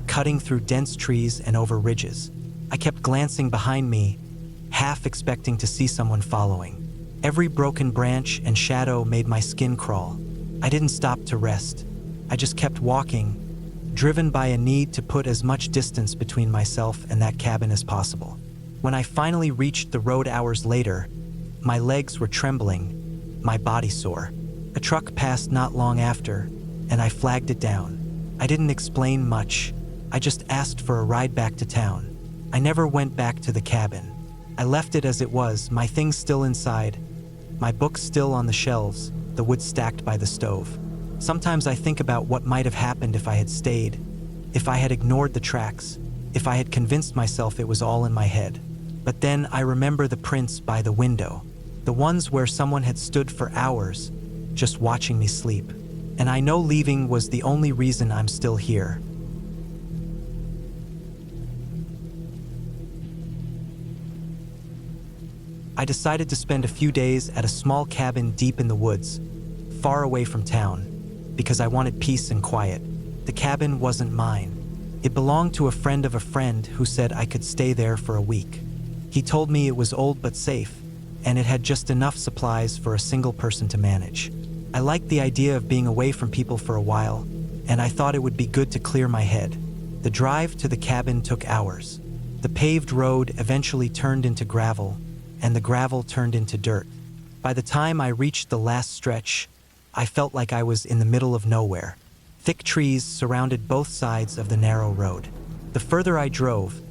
A: cutting through dense trees and over ridges. I kept glancing behind me, half expecting to see someone following. Every broken branch and shadow made my skin crawl. I didn't stop to rest. I just kept walking, driven by a need to put as much distance between myself and that cabin as possible. When I finally reached the road hours later, my legs were trembling, my body sore. A truck passed not long after, and I flagged it down. I didn't explain much. I just asked for a ride back to town. I never went back to the cabin. I left it as it was, my things still inside, my books still on the shelves, the wood stacked by the stove. Sometimes I think about what might have happened if I had stayed, if I had ignored the tracks, if I had convinced myself it was all in my head. But then I remember the prints by the window, the ones where someone had stood for hours, just watching me sleep. And I know leaving was the only reason I'm still here. I decided to spend a few days at a small cabin deep in the woods, far away from town, because I wanted peace and quiet. The cabin wasn't mine. It belonged to a friend of a friend who said I could stay there for a week. He told me it was old but safe, and it had just enough supplies for a single person to manage. I liked the idea of being away from people for a while, and I thought it would be good to clear my head. The drive to the cabin took hours. The paved road eventually turned into gravel, and the gravel turned into dirt. By the time I reached the last stretch, I felt like I was in the middle of nowhere. Thick trees surrounded both sides of the narrow road. The further I drove,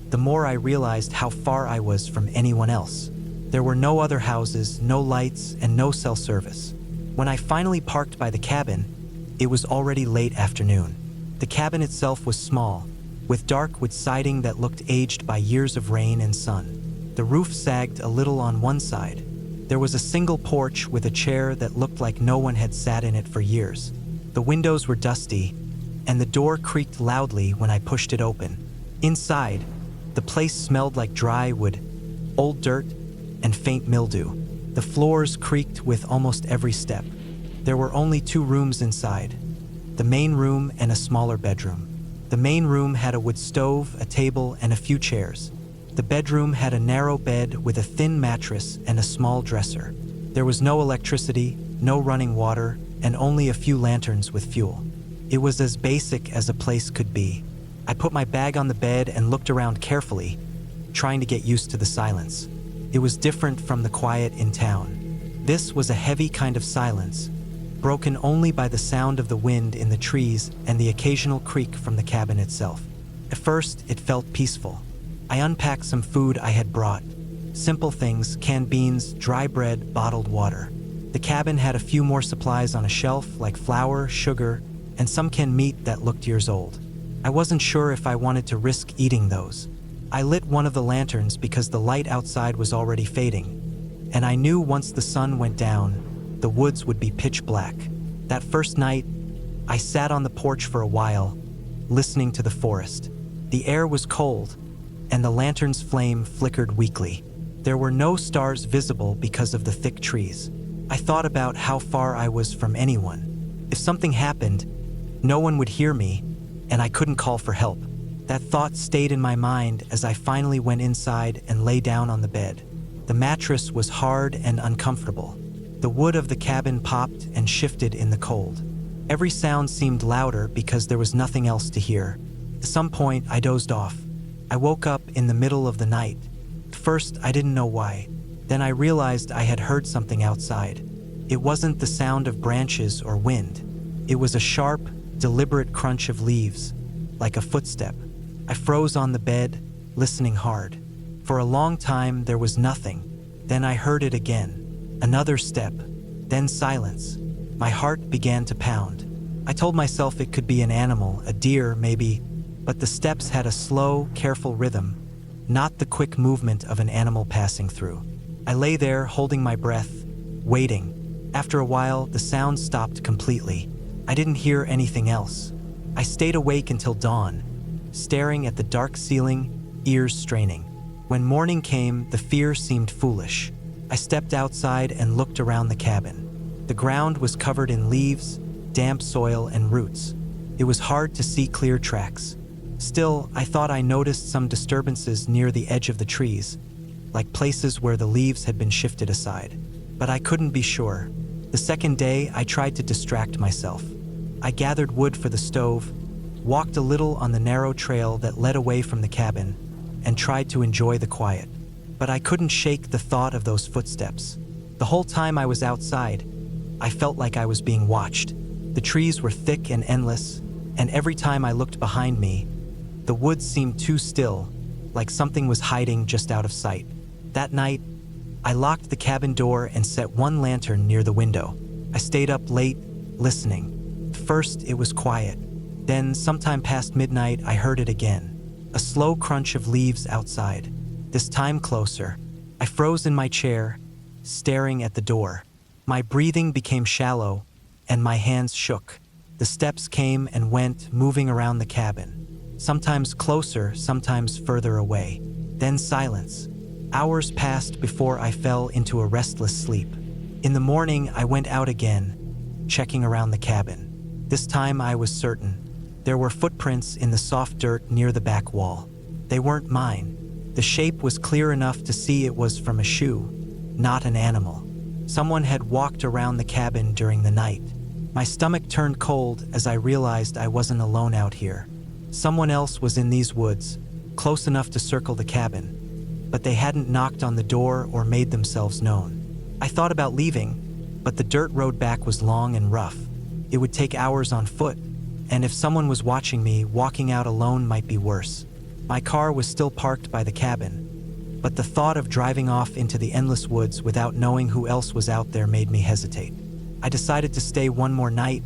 A: the more I realized how far I was from anyone else. There were no other houses, no lights, and no cell service. When I finally parked by the cabin, it was already late afternoon. The cabin itself was small, with dark wood siding that looked aged by years of rain and sun. The roof sagged a little on one side. There was a single porch with a chair that looked like no one had sat in it for years. The windows were dusty, and the door creaked loudly when I pushed it open. Inside, the place smelled like dry wood, old dirt, and faint mildew. The floors creaked with almost every step. There were only 2 rooms inside, the main room and a smaller bedroom. The main room had a wood stove, a table, and a few chairs. The bedroom had a narrow bed with a thin mattress and a small dresser. There was no electricity, no running water, and only a few lanterns with fuel. It was as basic as a place could be. I put my bag on the bed and looked around carefully, trying to get used to the silence. It was different from the quiet in town. This was a heavy kind of silence, broken only by the sound of the wind in the trees and the occasional creak from the cabin itself. At first, it felt peaceful. I unpacked some food I had brought. Simple things, canned beans, dry bread, bottled water. The cabin had a few more supplies on a shelf, like flour, sugar, and some canned meat that looked years old. I wasn't sure if I wanted to risk eating those. I lit one of the lanterns because the light outside was already fading, and I knew once the sun went down, the woods would be pitch black. That first night, I sat on the porch for a while, listening to the forest. The air was cold, and the lantern's flame flickered weakly. There were no stars visible because of the thick trees. I thought about how far I was from anyone. If something happened, no one would hear me, and I couldn't call for help. That thought stayed in my mind as I finally went inside and lay down on the bed. The mattress was hard and uncomfortable. The wood of the cabin popped and shifted in the cold. Every sound seemed louder because there was nothing else to hear. At some point, I dozed off. I woke up in the middle of the night. At first, I didn't know why. Then I realized I had heard something outside. It wasn't the sound of branches or wind. It was a sharp, deliberate crunch of leaves, like a footstep. I froze on the bed, listening hard. For a long time, there was nothing. Then I heard it again. Another step, then silence. My heart began to pound. I told myself it could be an animal, a deer maybe, but the steps had a slow, careful rhythm, not the quick movement of an animal passing through. I lay there, holding my breath, waiting. After a while, the sound stopped completely. I didn't hear anything else. I stayed awake until dawn, staring at the dark ceiling, ears straining. When morning came, the fear seemed foolish. I stepped outside and looked around the cabin. The ground was covered in leaves, damp soil, and roots. It was hard to see clear tracks. Still, I thought I noticed some disturbances near the edge of the trees, like places where the leaves had been shifted aside. But I couldn't be sure. The second day, I tried to distract myself. I gathered wood for the stove, walked a little on the narrow trail that led away from the cabin, and tried to enjoy the quiet. But I couldn't shake the thought of those footsteps. The whole time I was outside, I felt like I was being watched. The trees were thick and endless, and every time I looked behind me, the woods seemed too still, like something was hiding just out of sight. That night, I locked the cabin door and set one lantern near the window. I stayed up late, listening. First, it was quiet. Then, sometime past midnight, I heard it again. A slow crunch of leaves outside. This time closer. I froze in my chair, staring at the door. My breathing became shallow, and my hands shook. The steps came and went, moving around the cabin. Sometimes closer, sometimes further away. Then silence. Hours passed before I fell into a restless sleep. In the morning, I went out again, checking around the cabin. This time I was certain. There were footprints in the soft dirt near the back wall. They weren't mine. The shape was clear enough to see it was from a shoe, not an animal. Someone had walked around the cabin during the night. My stomach turned cold as I realized I wasn't alone out here. Someone else was in these woods, close enough to circle the cabin, but they hadn't knocked on the door or made themselves known. I thought about leaving, but the dirt road back was long and rough. It would take hours on foot, and if someone was watching me, walking out alone might be worse. My car was still parked by the cabin, but the thought of driving off into the endless woods without knowing who else was out there made me hesitate. I decided to stay one more night,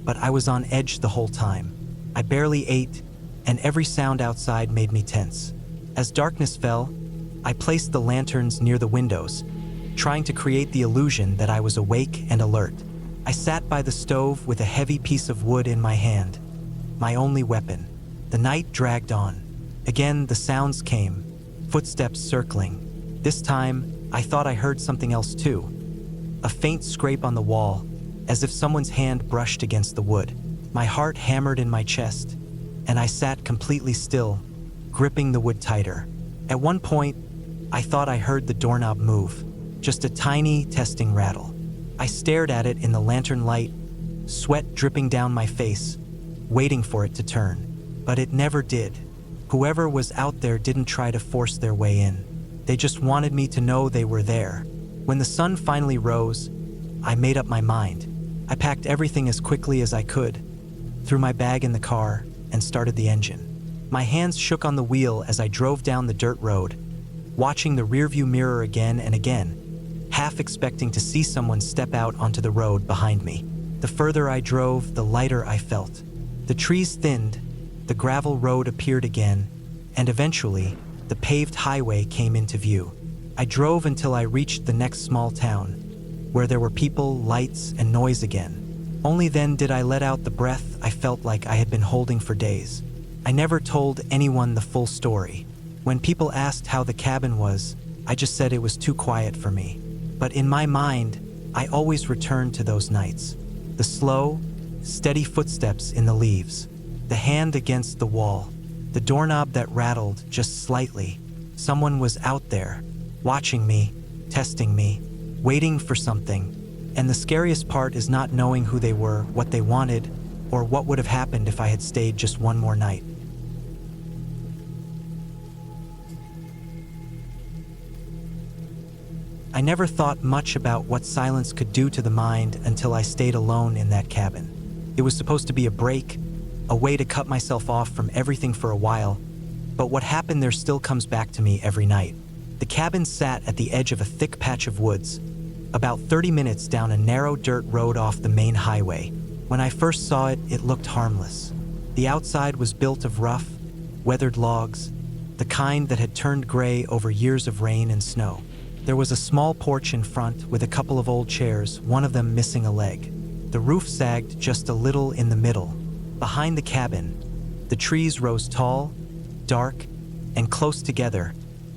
A: but I was on edge the whole time. I barely ate, and every sound outside made me tense. As darkness fell, I placed the lanterns near the windows, trying to create the illusion that I was awake and alert. I sat by the stove with a heavy piece of wood in my hand, my only weapon. The night dragged on. Again, the sounds came, footsteps circling. This time, I thought I heard something else too. A faint scrape on the wall, as if someone's hand brushed against the wood. My heart hammered in my chest, and I sat completely still, gripping the wood tighter. At one point, I thought I heard the doorknob move, just a tiny, testing rattle. I stared at it in the lantern light, sweat dripping down my face, waiting for it to turn. But it never did. Whoever was out there didn't try to force their way in. They just wanted me to know they were there. When the sun finally rose, I made up my mind. I packed everything as quickly as I could, threw my bag in the car, and started the engine. My hands shook on the wheel as I drove down the dirt road, watching the rearview mirror again and again, half expecting to see someone step out onto the road behind me. The further I drove, the lighter I felt. The trees thinned, the gravel road appeared again, and eventually, the paved highway came into view. I drove until I reached the next small town, where there were people, lights, and noise again. Only then did I let out the breath I felt like I had been holding for days. I never told anyone the full story. When people asked how the cabin was, I just said it was too quiet for me. But in my mind, I always returned to those nights. The slow, steady footsteps in the leaves, the hand against the wall, the doorknob that rattled just slightly. Someone was out there, watching me, testing me, waiting for something. And the scariest part is not knowing who they were, what they wanted, or what would have happened if I had stayed just one more night. I never thought much about what silence could do to the mind until I stayed alone in that cabin. It was supposed to be a break, a way to cut myself off from everything for a while, but what happened there still comes back to me every night. The cabin sat at the edge of a thick patch of woods, about 30 minutes down a narrow dirt road off the main highway. When I first saw it, it looked harmless. The outside was built of rough, weathered logs, the kind that had turned gray over years of rain and snow. There was a small porch in front with a couple of old chairs, one of them missing a leg. The roof sagged just a little in the middle. Behind the cabin, the trees rose tall, dark, and close together,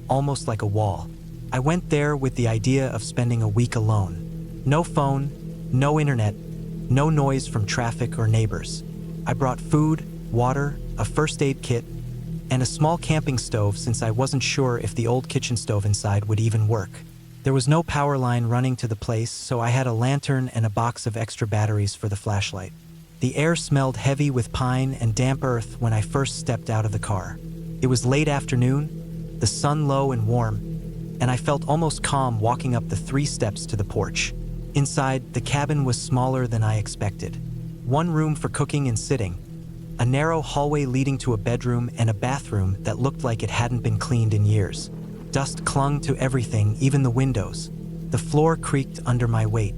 A: almost like a wall. I went there with the idea of spending a week alone. No phone, no internet, no noise from traffic or neighbors. I brought food, water, a first aid kit, and a small camping stove since I wasn't sure if the old kitchen stove inside would even work. There was no power line running to the place, so I had a lantern and a box of extra batteries for the flashlight. The air smelled heavy with pine and damp earth when I first stepped out of the car. It was late afternoon, the sun low and warm, and I felt almost calm walking up the 3 steps to the porch. Inside, the cabin was smaller than I expected. 1 room for cooking and sitting, a narrow hallway leading to a bedroom, and a bathroom that looked like it hadn't been cleaned in years. Dust clung to everything, even the windows. The floor creaked under my weight.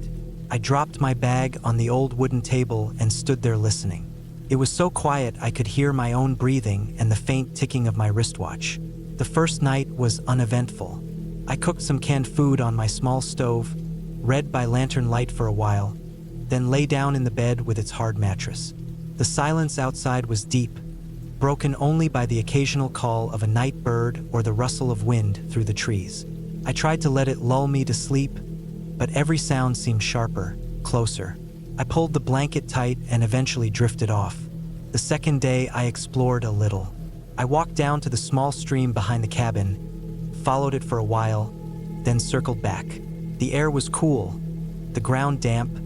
A: I dropped my bag on the old wooden table and stood there listening. It was so quiet I could hear my own breathing and the faint ticking of my wristwatch. The first night was uneventful. I cooked some canned food on my small stove, read by lantern light for a while, then lay down in the bed with its hard mattress. The silence outside was deep, broken only by the occasional call of a night bird or the rustle of wind through the trees. I tried to let it lull me to sleep, but every sound seemed sharper, closer. I pulled the blanket tight and eventually drifted off. The second day, I explored a little. I walked down to the small stream behind the cabin, followed it for a while, then circled back. The air was cool, the ground damp,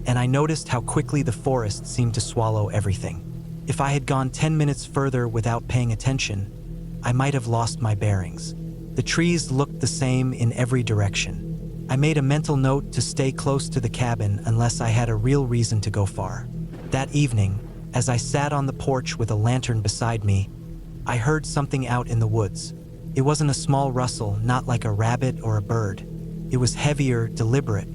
A: and I noticed how quickly the forest seemed to swallow everything. If I had gone 10 minutes further without paying attention, I might have lost my bearings. The trees looked the same in every direction. I made a mental note to stay close to the cabin unless I had a real reason to go far. That evening, as I sat on the porch with a lantern beside me, I heard something out in the woods. It wasn't a small rustle, not like a rabbit or a bird. It was heavier, deliberate.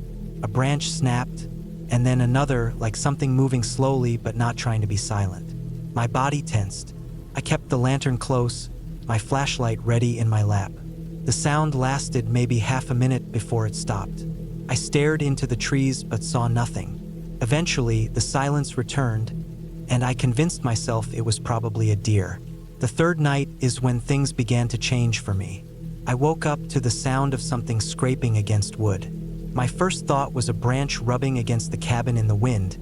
A: A branch snapped, and then another, like something moving slowly but not trying to be silent. My body tensed. I kept the lantern close, my flashlight ready in my lap. The sound lasted maybe half a minute before it stopped. I stared into the trees but saw nothing. Eventually, the silence returned, and I convinced myself it was probably a deer. The third night is when things began to change for me. I woke up to the sound of something scraping against wood. My first thought was a branch rubbing against the cabin in the wind,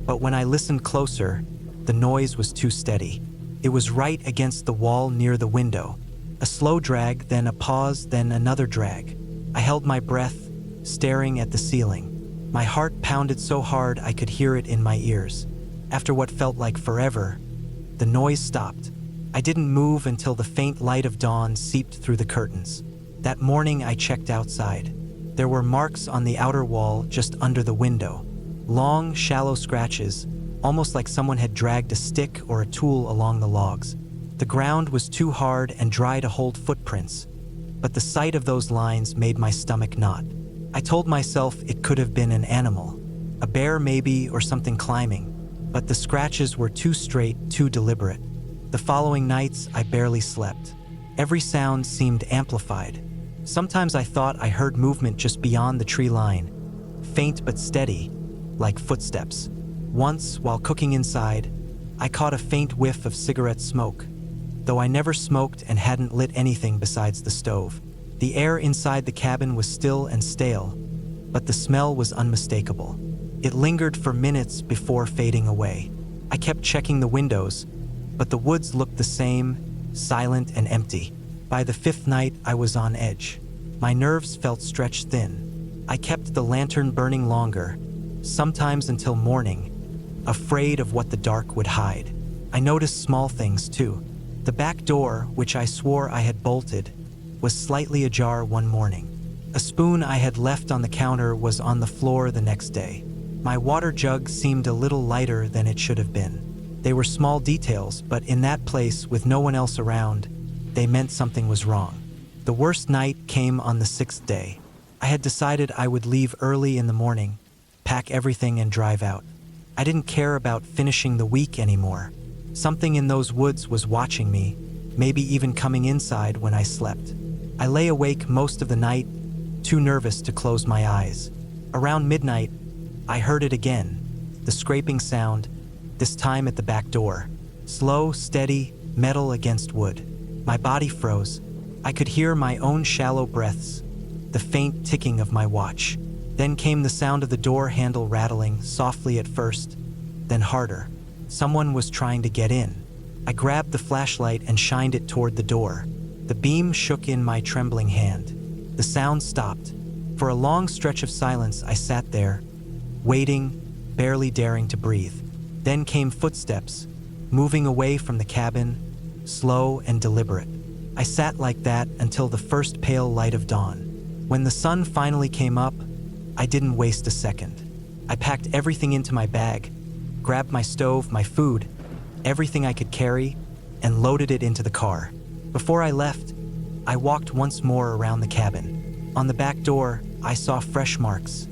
A: but when I listened closer, the noise was too steady. It was right against the wall near the window. A slow drag, then a pause, then another drag. I held my breath, staring at the ceiling. My heart pounded so hard I could hear it in my ears. After what felt like forever, the noise stopped. I didn't move until the faint light of dawn seeped through the curtains. That morning I checked outside. There were marks on the outer wall just under the window. Long, shallow scratches, almost like someone had dragged a stick or a tool along the logs. The ground was too hard and dry to hold footprints, but the sight of those lines made my stomach knot. I told myself it could have been an animal, a bear maybe, or something climbing, but the scratches were too straight, too deliberate. The following nights, I barely slept. Every sound seemed amplified. Sometimes I thought I heard movement just beyond the tree line, faint but steady, like footsteps. Once, while cooking inside, I caught a faint whiff of cigarette smoke, though I never smoked and hadn't lit anything besides the stove. The air inside the cabin was still and stale, but the smell was unmistakable. It lingered for minutes before fading away. I kept checking the windows, but the woods looked the same, silent and empty. By the 5th night, I was on edge. My nerves felt stretched thin. I kept the lantern burning longer, sometimes until morning, afraid of what the dark would hide. I noticed small things too. The back door, which I swore I had bolted, was slightly ajar one morning. A spoon I had left on the counter was on the floor the next day. My water jug seemed a little lighter than it should have been. They were small details, but in that place, with no one else around, they meant something was wrong. The worst night came on the 6th day. I had decided I would leave early in the morning, pack everything and drive out. I didn't care about finishing the week anymore. Something in those woods was watching me, maybe even coming inside when I slept. I lay awake most of the night, too nervous to close my eyes. Around midnight, I heard it again, the scraping sound, this time at the back door. Slow, steady, metal against wood. My body froze. I could hear my own shallow breaths, the faint ticking of my watch. Then came the sound of the door handle rattling, softly at first, then harder. Someone was trying to get in. I grabbed the flashlight and shined it toward the door. The beam shook in my trembling hand. The sound stopped. For a long stretch of silence, I sat there, waiting, barely daring to breathe. Then came footsteps, moving away from the cabin, slow and deliberate. I sat like that until the first pale light of dawn. When the sun finally came up, I didn't waste a second. I packed everything into my bag, grabbed my stove, my food, everything I could carry, and loaded it into the car. Before I left, I walked once more around the cabin. On the back door, I saw fresh marks.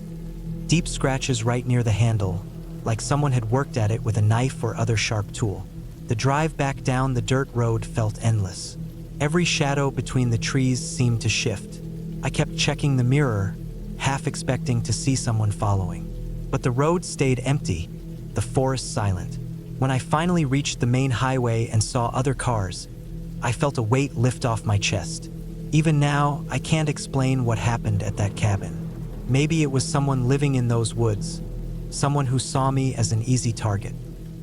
A: Deep scratches right near the handle, like someone had worked at it with a knife or other sharp tool. The drive back down the dirt road felt endless. Every shadow between the trees seemed to shift. I kept checking the mirror, half expecting to see someone following. But the road stayed empty, the forest silent. When I finally reached the main highway and saw other cars, I felt a weight lift off my chest. Even now, I can't explain what happened at that cabin. Maybe it was someone living in those woods, someone who saw me as an easy target.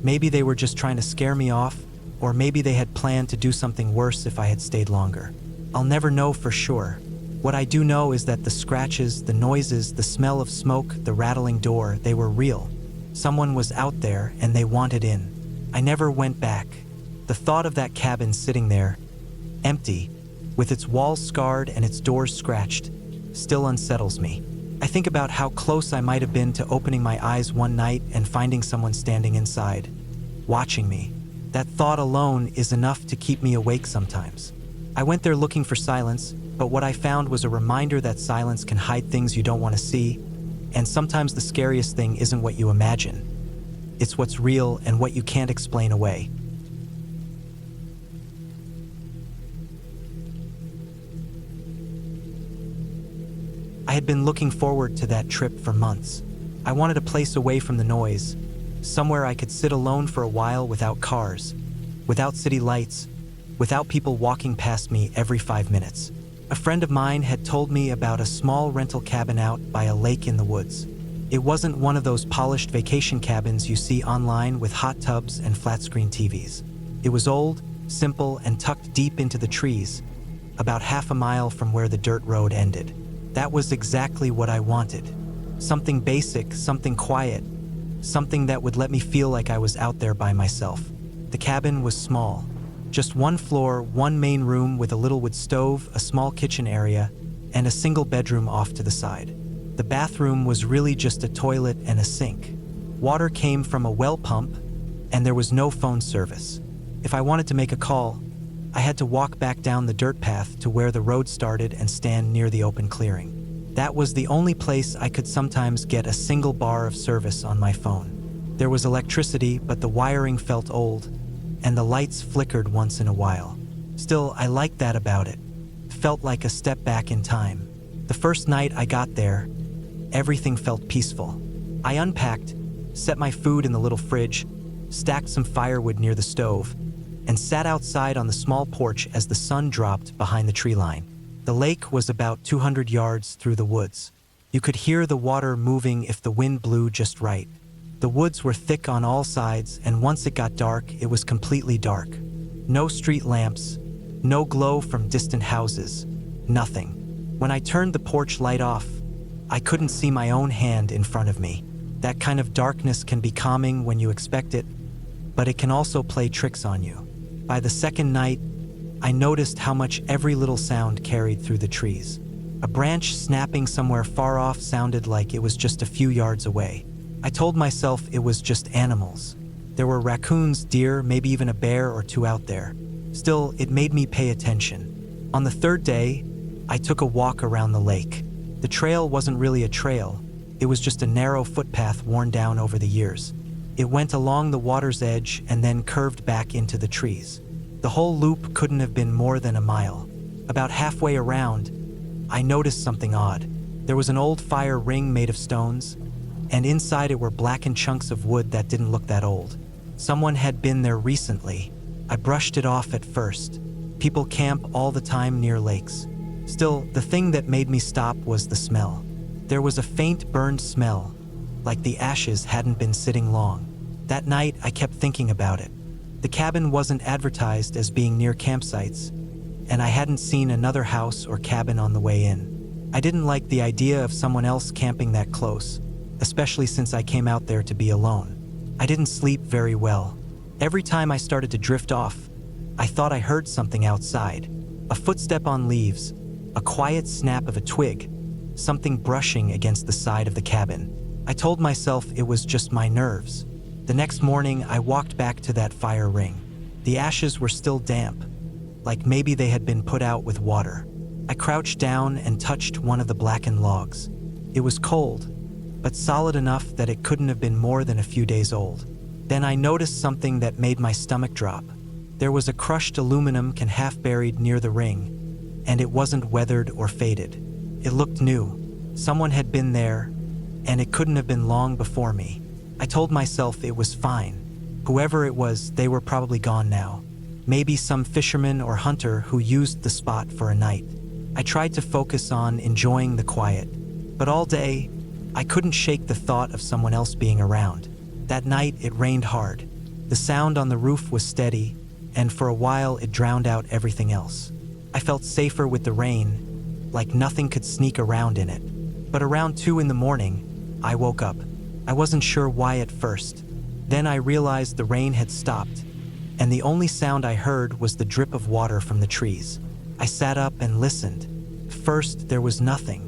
A: Maybe they were just trying to scare me off, or maybe they had planned to do something worse if I had stayed longer. I'll never know for sure. What I do know is that the scratches, the noises, the smell of smoke, the rattling door, they were real. Someone was out there and they wanted in. I never went back. The thought of that cabin sitting there, empty, with its walls scarred and its doors scratched, still unsettles me. I think about how close I might have been to opening my eyes one night and finding someone standing inside, watching me. That thought alone is enough to keep me awake sometimes. I went there looking for silence, but what I found was a reminder that silence can hide things you don't want to see, and sometimes the scariest thing isn't what you imagine. It's what's real and what you can't explain away. I had been looking forward to that trip for months. I wanted a place away from the noise, somewhere I could sit alone for a while without cars, without city lights, without people walking past me every 5 minutes. A friend of mine had told me about a small rental cabin out by a lake in the woods. It wasn't one of those polished vacation cabins you see online with hot tubs and flat-screen TVs. It was old, simple, and tucked deep into the trees, about half a mile from where the dirt road ended. That was exactly what I wanted. Something basic, something quiet, something that would let me feel like I was out there by myself. The cabin was small. Just one floor, one main room with a little wood stove, a small kitchen area, and a single bedroom off to the side. The bathroom was really just a toilet and a sink. Water came from a well pump, and there was no phone service. If I wanted to make a call, I had to walk back down the dirt path to where the road started and stand near the open clearing. That was the only place I could sometimes get a single bar of service on my phone. There was electricity, but the wiring felt old, and the lights flickered once in a while. Still, I liked that about it. Felt like a step back in time. The first night I got there, everything felt peaceful. I unpacked, set my food in the little fridge, stacked some firewood near the stove, and sat outside on the small porch as the sun dropped behind the tree line. The lake was about 200 yards through the woods. You could hear the water moving if the wind blew just right. The woods were thick on all sides, and once it got dark, it was completely dark. No street lamps, no glow from distant houses, nothing. When I turned the porch light off, I couldn't see my own hand in front of me. That kind of darkness can be calming when you expect it, but it can also play tricks on you. By the second night, I noticed how much every little sound carried through the trees. A branch snapping somewhere far off sounded like it was just a few yards away. I told myself it was just animals. There were raccoons, deer, maybe even a bear or two out there. Still, it made me pay attention. On the third day, I took a walk around the lake. The trail wasn't really a trail. It was just a narrow footpath worn down over the years. It went along the water's edge and then curved back into the trees. The whole loop couldn't have been more than a mile. About halfway around, I noticed something odd. There was an old fire ring made of stones, and inside it were blackened chunks of wood that didn't look that old. Someone had been there recently. I brushed it off at first. People camp all the time near lakes. Still, the thing that made me stop was the smell. There was a faint burned smell, like the ashes hadn't been sitting long. That night, I kept thinking about it. The cabin wasn't advertised as being near campsites, and I hadn't seen another house or cabin on the way in. I didn't like the idea of someone else camping that close, especially since I came out there to be alone. I didn't sleep very well. Every time I started to drift off, I thought I heard something outside. A footstep on leaves, a quiet snap of a twig, something brushing against the side of the cabin. I told myself it was just my nerves. The next morning, I walked back to that fire ring. The ashes were still damp, like maybe they had been put out with water. I crouched down and touched one of the blackened logs. It was cold, but solid enough that it couldn't have been more than a few days old. Then I noticed something that made my stomach drop. There was a crushed aluminum can half buried near the ring, and it wasn't weathered or faded. It looked new. Someone had been there, and it couldn't have been long before me. I told myself it was fine. Whoever it was, they were probably gone now. Maybe some fisherman or hunter who used the spot for a night. I tried to focus on enjoying the quiet, but all day, I couldn't shake the thought of someone else being around. That night, it rained hard. The sound on the roof was steady, and for a while, it drowned out everything else. I felt safer with the rain, like nothing could sneak around in it. But around 2 in the morning, I woke up. I wasn't sure why at first. Then I realized the rain had stopped, and the only sound I heard was the drip of water from the trees. I sat up and listened. First, there was nothing.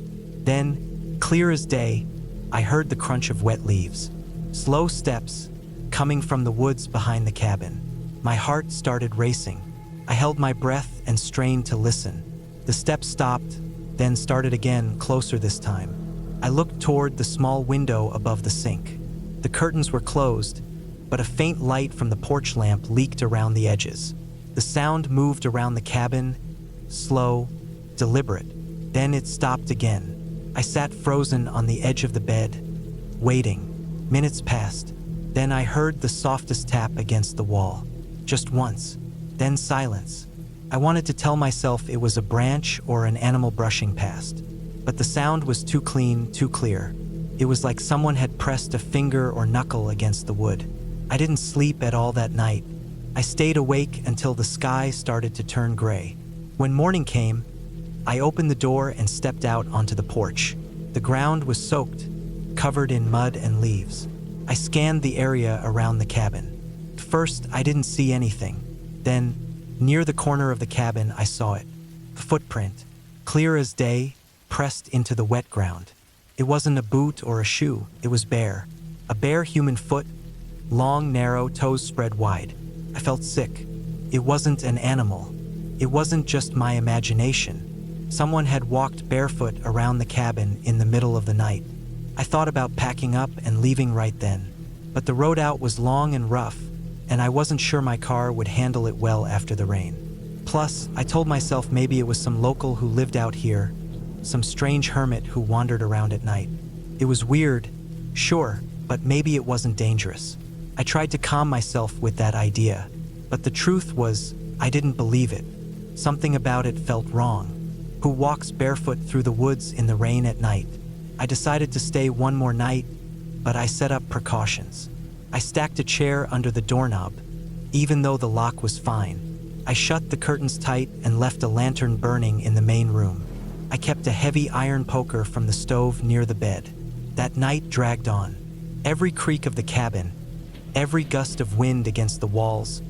A: Then, clear as day, I heard the crunch of wet leaves. Slow steps, coming from the woods behind the cabin. My heart started racing. I held my breath and strained to listen. The steps stopped, then started again, closer this time. I looked toward the small window above the sink. The curtains were closed, but a faint light from the porch lamp leaked around the edges. The sound moved around the cabin, slow, deliberate. Then it stopped again. I sat frozen on the edge of the bed, waiting. Minutes passed. Then I heard the softest tap against the wall. Just once. Then silence. I wanted to tell myself it was a branch or an animal brushing past. But the sound was too clean, too clear. It was like someone had pressed a finger or knuckle against the wood. I didn't sleep at all that night. I stayed awake until the sky started to turn gray. When morning came, I opened the door and stepped out onto the porch. The ground was soaked, covered in mud and leaves. I scanned the area around the cabin. First, I didn't see anything. Then, near the corner of the cabin, I saw it. A footprint, clear as day, pressed into the wet ground. It wasn't a boot or a shoe, it was bare. A bare human foot, long, narrow, toes spread wide. I felt sick. It wasn't an animal. It wasn't just my imagination. Someone had walked barefoot around the cabin in the middle of the night. I thought about packing up and leaving right then. But the road out was long and rough, and I wasn't sure my car would handle it well after the rain. Plus, I told myself maybe it was some local who lived out here, some strange hermit who wandered around at night. It was weird, sure, but maybe it wasn't dangerous. I tried to calm myself with that idea, but the truth was, I didn't believe it. Something about it felt wrong. Who walks barefoot through the woods in the rain at night? I decided to stay one more night, but I set up precautions. I stacked a chair under the doorknob, even though the lock was fine. I shut the curtains tight and left a lantern burning in the main room. I kept a heavy iron poker from the stove near the bed. That night dragged on. Every creak of the cabin, every gust of wind against the walls,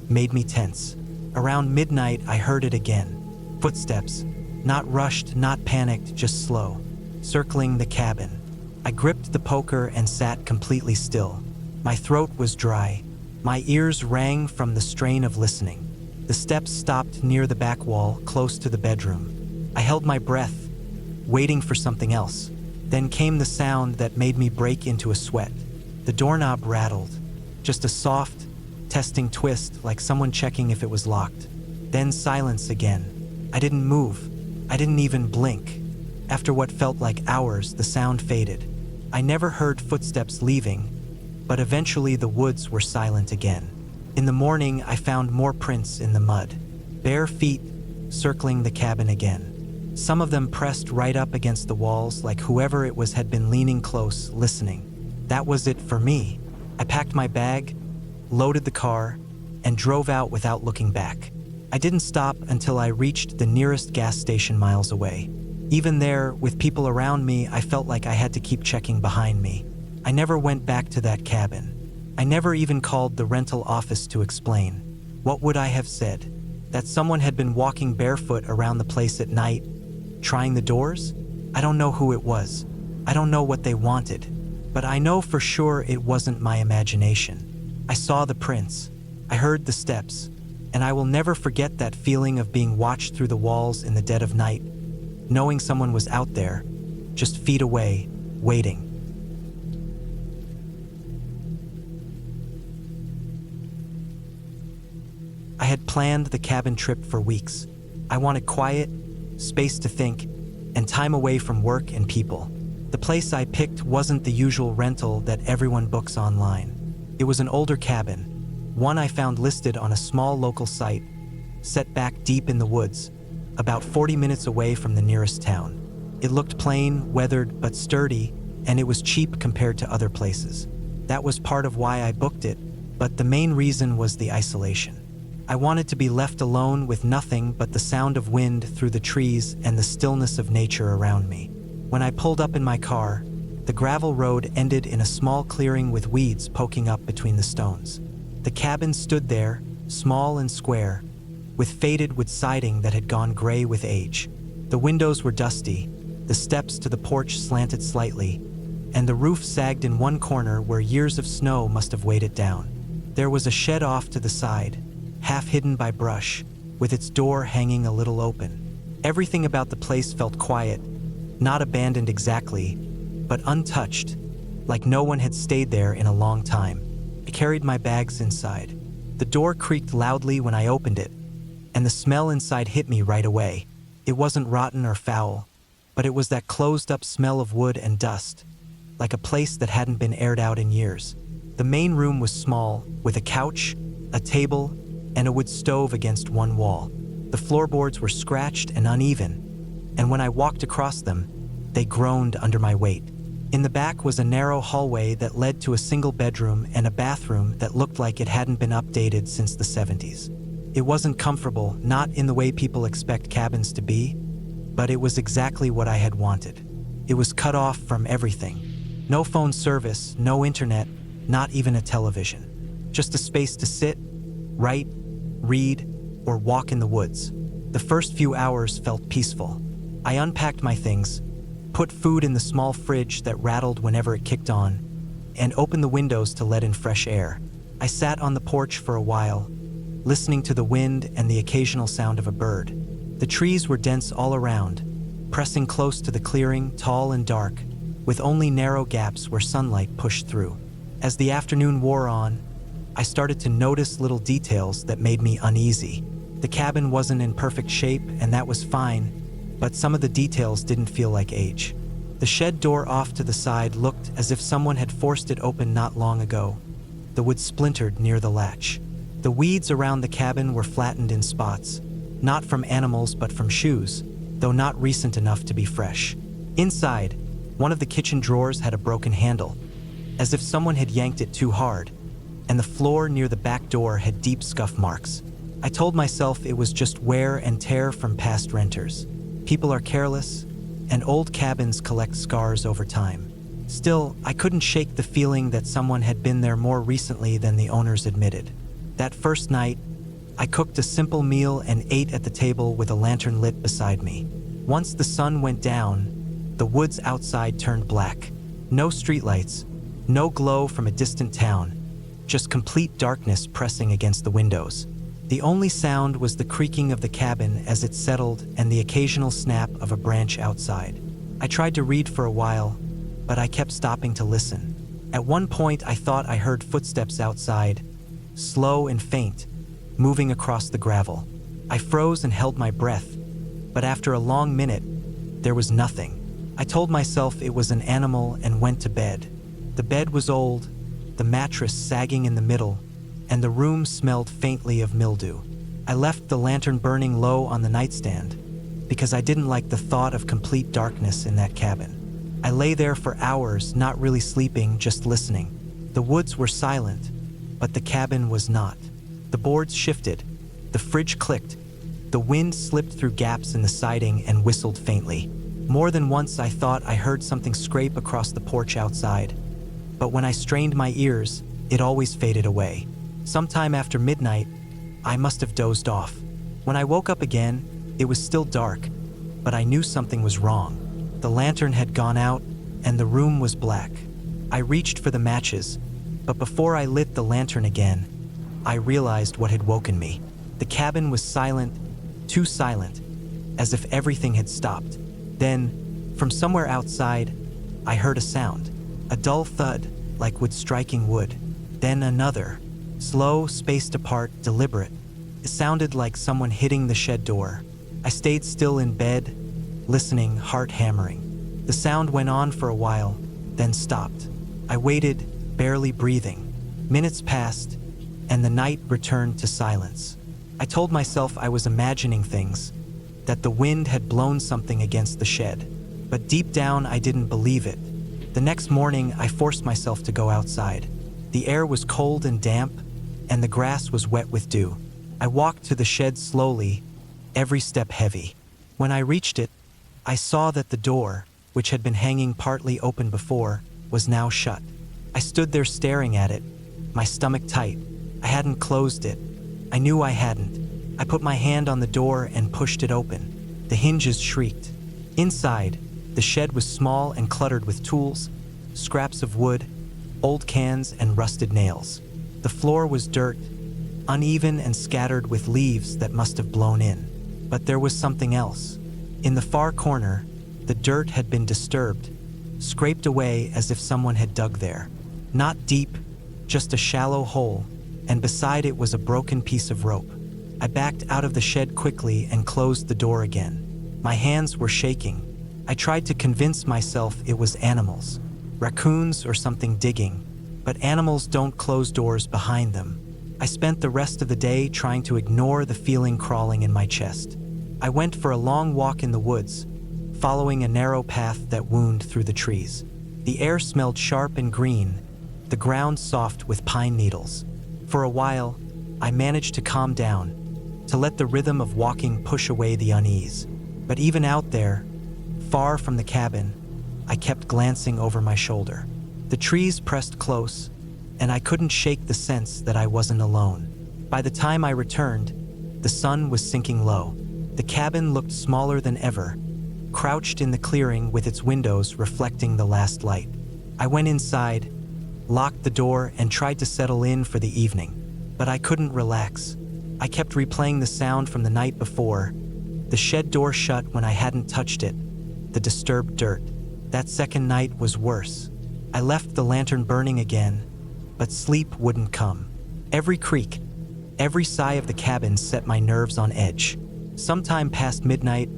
A: made me tense. Around midnight, I heard it again. Footsteps, not rushed, not panicked, just slow, circling the cabin. I gripped the poker and sat completely still. My throat was dry. My ears rang from the strain of listening. The steps stopped near the back wall, close to the bedroom. I held my breath, waiting for something else. Then came the sound that made me break into a sweat. The doorknob rattled. Just a soft, testing twist, like someone checking if it was locked. Then silence again. I didn't move. I didn't even blink. After what felt like hours, the sound faded. I never heard footsteps leaving, but eventually the woods were silent again. In the morning, I found more prints in the mud. Bare feet circling the cabin again. Some of them pressed right up against the walls, like whoever it was had been leaning close, listening. That was it for me. I packed my bag, loaded the car, and drove out without looking back. I didn't stop until I reached the nearest gas station miles away. Even there, with people around me, I felt like I had to keep checking behind me. I never went back to that cabin. I never even called the rental office to explain. What would I have said? That someone had been walking barefoot around the place at night, trying the doors? I don't know who it was. I don't know what they wanted. But I know for sure it wasn't my imagination. I saw the prints. I heard the steps. And I will never forget that feeling of being watched through the walls in the dead of night, knowing someone was out there, just feet away, waiting. I had planned the cabin trip for weeks. I wanted quiet, space to think, and time away from work and people. The place I picked wasn't the usual rental that everyone books online. It was an older cabin, one I found listed on a small local site, set back deep in the woods, about 40 minutes away from the nearest town. It looked plain, weathered, but sturdy, and it was cheap compared to other places. That was part of why I booked it, but the main reason was the isolation. I wanted to be left alone with nothing but the sound of wind through the trees and the stillness of nature around me. When I pulled up in my car, the gravel road ended in a small clearing with weeds poking up between the stones. The cabin stood there, small and square, with faded wood siding that had gone gray with age. The windows were dusty, the steps to the porch slanted slightly, and the roof sagged in one corner where years of snow must have weighed it down. There was a shed off to the side, half hidden by brush, with its door hanging a little open. Everything about the place felt quiet, not abandoned exactly, but untouched, like no one had stayed there in a long time. I carried my bags inside. The door creaked loudly when I opened it, and the smell inside hit me right away. It wasn't rotten or foul, but it was that closed-up smell of wood and dust, like a place that hadn't been aired out in years. The main room was small, with a couch, a table, and a wood stove against one wall. The floorboards were scratched and uneven, and when I walked across them, they groaned under my weight. In the back was a narrow hallway that led to a single bedroom and a bathroom that looked like it hadn't been updated since the 70s. It wasn't comfortable, not in the way people expect cabins to be, but it was exactly what I had wanted. It was cut off from everything. No phone service, no internet, not even a television. Just a space to sit, write, read, or walk in the woods. The first few hours felt peaceful. I unpacked my things, put food in the small fridge that rattled whenever it kicked on, and opened the windows to let in fresh air. I sat on the porch for a while, listening to the wind and the occasional sound of a bird. The trees were dense all around, pressing close to the clearing, tall and dark, with only narrow gaps where sunlight pushed through. As the afternoon wore on, I started to notice little details that made me uneasy. The cabin wasn't in perfect shape, and that was fine, but some of the details didn't feel like age. The shed door off to the side looked as if someone had forced it open not long ago. The wood splintered near the latch. The weeds around the cabin were flattened in spots, not from animals but from shoes, though not recent enough to be fresh. Inside, one of the kitchen drawers had a broken handle, as if someone had yanked it too hard, and the floor near the back door had deep scuff marks. I told myself it was just wear and tear from past renters. People are careless, and old cabins collect scars over time. Still, I couldn't shake the feeling that someone had been there more recently than the owners admitted. That first night, I cooked a simple meal and ate at the table with a lantern lit beside me. Once the sun went down, the woods outside turned black. No streetlights, no glow from a distant town, just complete darkness pressing against the windows. The only sound was the creaking of the cabin as it settled and the occasional snap of a branch outside. I tried to read for a while, but I kept stopping to listen. At one point, I thought I heard footsteps outside, slow and faint, moving across the gravel. I froze and held my breath, but after a long minute, there was nothing. I told myself it was an animal and went to bed. The bed was old, the mattress sagging in the middle, and the room smelled faintly of mildew. I left the lantern burning low on the nightstand because I didn't like the thought of complete darkness in that cabin. I lay there for hours, not really sleeping, just listening. The woods were silent, but the cabin was not. The boards shifted, the fridge clicked, the wind slipped through gaps in the siding and whistled faintly. More than once I thought I heard something scrape across the porch outside, but when I strained my ears, it always faded away. Sometime after midnight, I must have dozed off. When I woke up again, it was still dark, but I knew something was wrong. The lantern had gone out, and the room was black. I reached for the matches, but before I lit the lantern again, I realized what had woken me. The cabin was silent, too silent, as if everything had stopped. Then, from somewhere outside, I heard a sound, a dull thud, like wood striking wood. Then another, slow, spaced apart, deliberate. It sounded like someone hitting the shed door. I stayed still in bed, listening, heart hammering. The sound went on for a while, then stopped. I waited, barely breathing. Minutes passed, and the night returned to silence. I told myself I was imagining things, that the wind had blown something against the shed. But deep down, I didn't believe it. The next morning, I forced myself to go outside. The air was cold and damp, and the grass was wet with dew. I walked to the shed slowly, every step heavy. When I reached it, I saw that the door, which had been hanging partly open before, was now shut. I stood there staring at it, my stomach tight. I hadn't closed it. I knew I hadn't. I put my hand on the door and pushed it open. The hinges shrieked. Inside, the shed was small and cluttered with tools, scraps of wood, old cans, and rusted nails. The floor was dirt, uneven and scattered with leaves that must have blown in. But there was something else. In the far corner, the dirt had been disturbed, scraped away as if someone had dug there. Not deep, just a shallow hole, and beside it was a broken piece of rope. I backed out of the shed quickly and closed the door again. My hands were shaking. I tried to convince myself it was animals, raccoons or something digging, but animals don't close doors behind them. I spent the rest of the day trying to ignore the feeling crawling in my chest. I went for a long walk in the woods, following a narrow path that wound through the trees. The air smelled sharp and green, the ground soft with pine needles. For a while, I managed to calm down, to let the rhythm of walking push away the unease. But even out there, far from the cabin, I kept glancing over my shoulder. The trees pressed close, and I couldn't shake the sense that I wasn't alone. By the time I returned, the sun was sinking low. The cabin looked smaller than ever, crouched in the clearing with its windows reflecting the last light. I went inside, locked the door, and tried to settle in for the evening. But I couldn't relax. I kept replaying the sound from the night before, the shed door shut when I hadn't touched it, the disturbed dirt. That second night was worse. I left the lantern burning again, but sleep wouldn't come. Every creak, every sigh of the cabin set my nerves on edge. Sometime past midnight,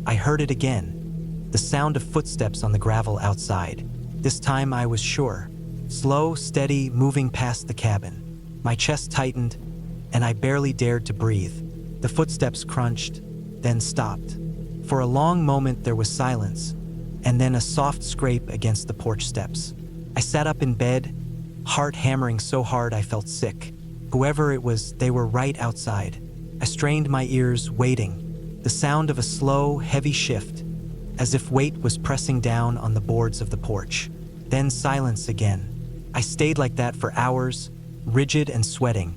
A: I heard it again, the sound of footsteps on the gravel outside. This time I was sure. Slow, steady, moving past the cabin. My chest tightened, and I barely dared to breathe. The footsteps crunched, then stopped. For a long moment there was silence, and then a soft scrape against the porch steps. I sat up in bed, heart hammering so hard I felt sick. Whoever it was, they were right outside. I strained my ears, waiting. The sound of a slow, heavy shift, as if weight was pressing down on the boards of the porch. Then silence again. I stayed like that for hours, rigid and sweating,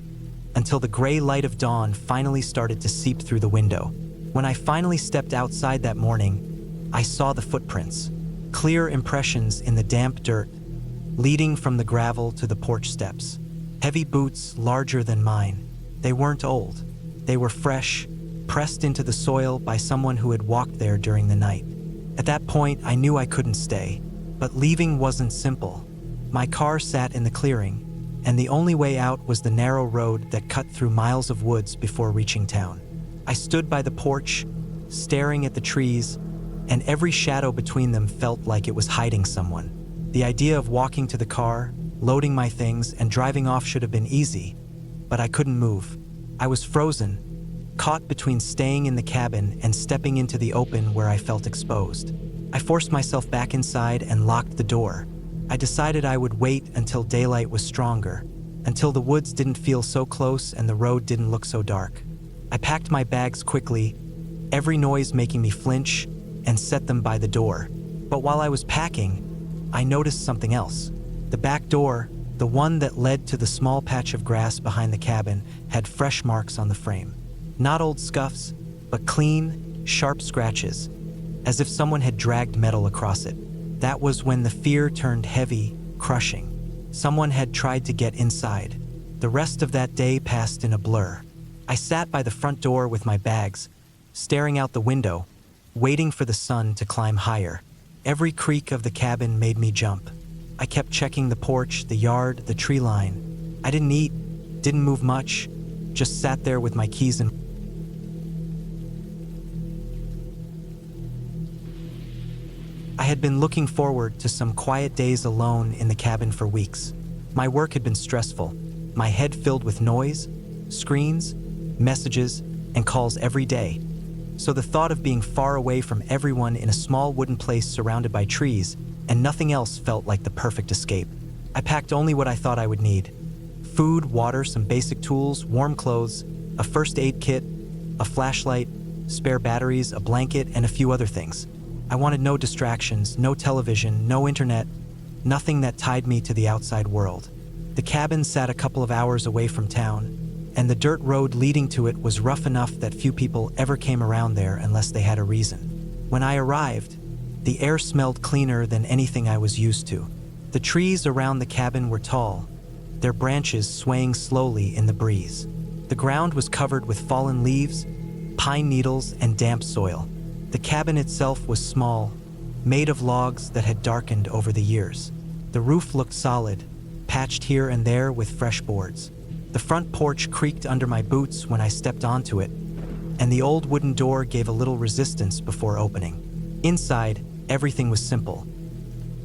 A: until the gray light of dawn finally started to seep through the window. When I finally stepped outside that morning, I saw the footprints, clear impressions in the damp dirt, leading from the gravel to the porch steps. Heavy boots larger than mine. They weren't old. They were fresh, pressed into the soil by someone who had walked there during the night. At that point, I knew I couldn't stay, but leaving wasn't simple. My car sat in the clearing, and the only way out was the narrow road that cut through miles of woods before reaching town. I stood by the porch, staring at the trees, and every shadow between them felt like it was hiding someone. The idea of walking to the car, loading my things, and driving off should have been easy, but I couldn't move. I was frozen, caught between staying in the cabin and stepping into the open where I felt exposed. I forced myself back inside and locked the door. I decided I would wait until daylight was stronger, until the woods didn't feel so close and the road didn't look so dark. I packed my bags quickly, every noise making me flinch, and set them by the door. But while I was packing, I noticed something else. The back door, the one that led to the small patch of grass behind the cabin, had fresh marks on the frame. Not old scuffs, but clean, sharp scratches, as if someone had dragged metal across it. That was when the fear turned heavy, crushing. Someone had tried to get inside. The rest of that day passed in a blur. I sat by the front door with my bags, staring out the window, waiting for the sun to climb higher. Every creak of the cabin made me jump. I kept checking the porch, the yard, the tree line. I didn't eat, didn't move much, just sat there with my keys and I had been looking forward to some quiet days alone in the cabin for weeks. My work had been stressful, my head filled with noise, screens, messages, and calls every day. So the thought of being far away from everyone in a small wooden place surrounded by trees and nothing else felt like the perfect escape. I packed only what I thought I would need: food, water, some basic tools, warm clothes, a first aid kit, a flashlight, spare batteries, a blanket, and a few other things. I wanted no distractions, no television, no internet, nothing that tied me to the outside world. The cabin sat a couple of hours away from town, and the dirt road leading to it was rough enough that few people ever came around there unless they had a reason. When I arrived, the air smelled cleaner than anything I was used to. The trees around the cabin were tall, their branches swaying slowly in the breeze. The ground was covered with fallen leaves, pine needles, and damp soil. The cabin itself was small, made of logs that had darkened over the years. The roof looked solid, patched here and there with fresh boards. The front porch creaked under my boots when I stepped onto it, and the old wooden door gave a little resistance before opening. Inside, everything was simple.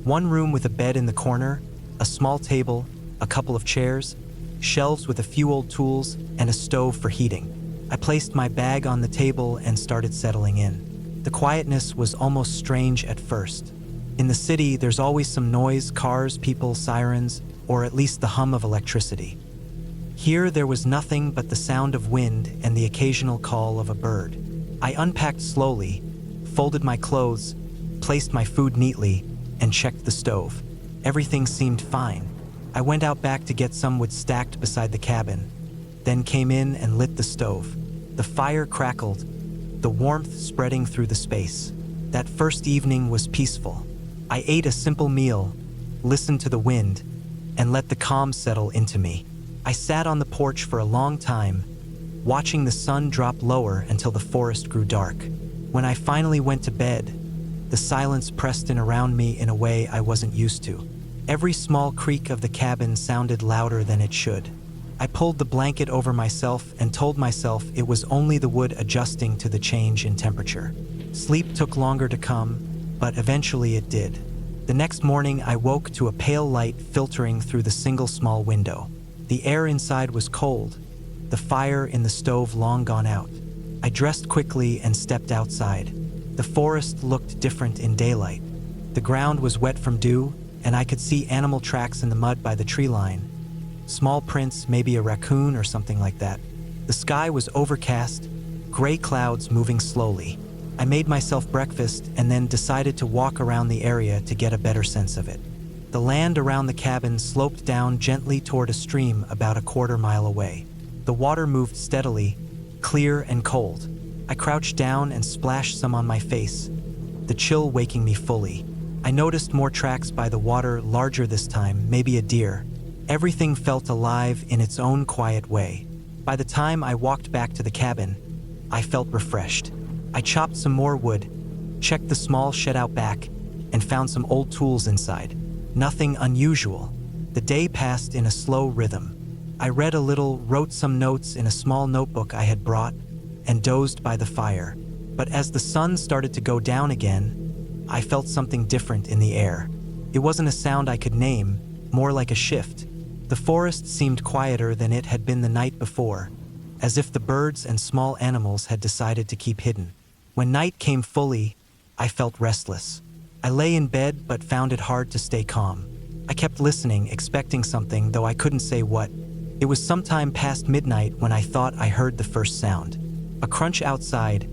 A: One room with a bed in the corner, a small table, a couple of chairs, shelves with a few old tools, and a stove for heating. I placed my bag on the table and started settling in. The quietness was almost strange at first. In the city, there's always some noise, cars, people, sirens, or at least the hum of electricity. Here, there was nothing but the sound of wind and the occasional call of a bird. I unpacked slowly, folded my clothes, placed my food neatly, and checked the stove. Everything seemed fine. I went out back to get some wood stacked beside the cabin, then came in and lit the stove. The fire crackled, the warmth spreading through the space. That first evening was peaceful. I ate a simple meal, listened to the wind, and let the calm settle into me. I sat on the porch for a long time, watching the sun drop lower until the forest grew dark. When I finally went to bed, the silence pressed in around me in a way I wasn't used to. Every small creak of the cabin sounded louder than it should. I pulled the blanket over myself and told myself it was only the wood adjusting to the change in temperature. Sleep took longer to come, but eventually it did. The next morning, I woke to a pale light filtering through the single small window. The air inside was cold, the fire in the stove long gone out. I dressed quickly and stepped outside. The forest looked different in daylight. The ground was wet from dew, and I could see animal tracks in the mud by the tree line. Small prints, maybe a raccoon or something like that. The sky was overcast, gray clouds moving slowly. I made myself breakfast and then decided to walk around the area to get a better sense of it. The land around the cabin sloped down gently toward a stream about a quarter-mile away. The water moved steadily, clear and cold. I crouched down and splashed some on my face, the chill waking me fully. I noticed more tracks by the water, larger this time, maybe a deer. Everything felt alive in its own quiet way. By the time I walked back to the cabin, I felt refreshed. I chopped some more wood, checked the small shed out back, and found some old tools inside. Nothing unusual. The day passed in a slow rhythm. I read a little, wrote some notes in a small notebook I had brought, and dozed by the fire. But as the sun started to go down again, I felt something different in the air. It wasn't a sound I could name, more like a shift. The forest seemed quieter than it had been the night before, as if the birds and small animals had decided to keep hidden. When night came fully, I felt restless. I lay in bed but found it hard to stay calm. I kept listening, expecting something, though I couldn't say what. It was sometime past midnight when I thought I heard the first sound. A crunch outside,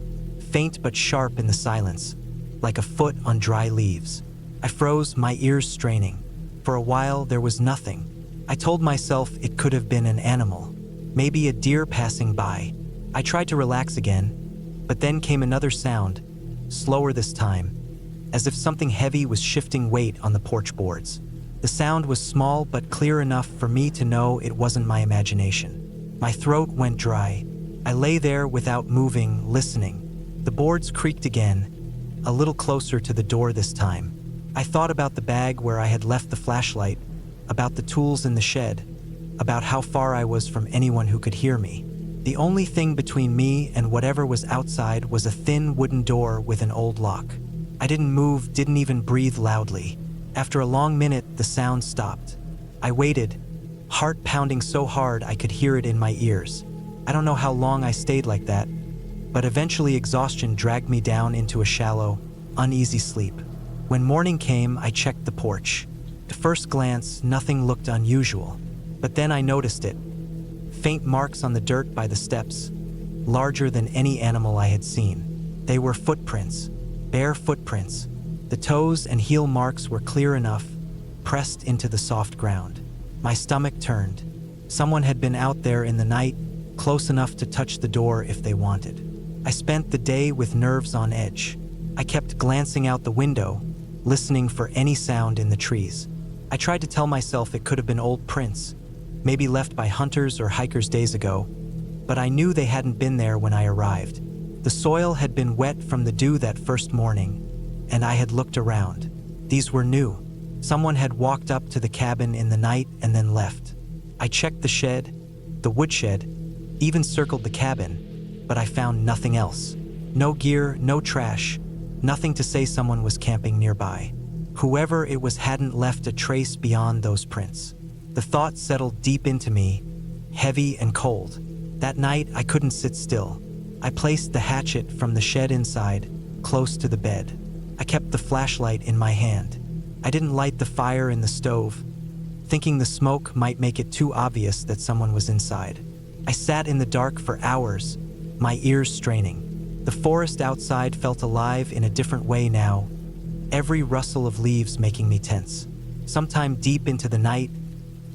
A: faint but sharp in the silence, like a foot on dry leaves. I froze, my ears straining. For a while, there was nothing. I told myself it could have been an animal, maybe a deer passing by. I tried to relax again, but then came another sound, slower this time, as if something heavy was shifting weight on the porch boards. The sound was small but clear enough for me to know it wasn't my imagination. My throat went dry. I lay there without moving, listening. The boards creaked again, a little closer to the door this time. I thought about the bag where I had left the flashlight, about the tools in the shed, about how far I was from anyone who could hear me. The only thing between me and whatever was outside was a thin wooden door with an old lock. I didn't move, didn't even breathe loudly. After a long minute, the sound stopped. I waited, heart pounding so hard I could hear it in my ears. I don't know how long I stayed like that, but eventually exhaustion dragged me down into a shallow, uneasy sleep. When morning came, I checked the porch. At first glance, nothing looked unusual, but then I noticed it. Faint marks on the dirt by the steps, larger than any animal I had seen. They were footprints, bare footprints. The toes and heel marks were clear enough, pressed into the soft ground. My stomach turned. Someone had been out there in the night, close enough to touch the door if they wanted. I spent the day with nerves on edge. I kept glancing out the window, listening for any sound in the trees. I tried to tell myself it could have been old prints, maybe left by hunters or hikers days ago, but I knew they hadn't been there when I arrived. The soil had been wet from the dew that first morning, and I had looked around. These were new. Someone had walked up to the cabin in the night and then left. I checked the shed, the woodshed, even circled the cabin, but I found nothing else. No gear, no trash, nothing to say someone was camping nearby. Whoever it was hadn't left a trace beyond those prints. The thought settled deep into me, heavy and cold. That night, I couldn't sit still. I placed the hatchet from the shed inside, close to the bed. I kept the flashlight in my hand. I didn't light the fire in the stove, thinking the smoke might make it too obvious that someone was inside. I sat in the dark for hours, my ears straining. The forest outside felt alive in a different way now, every rustle of leaves making me tense. Sometime deep into the night,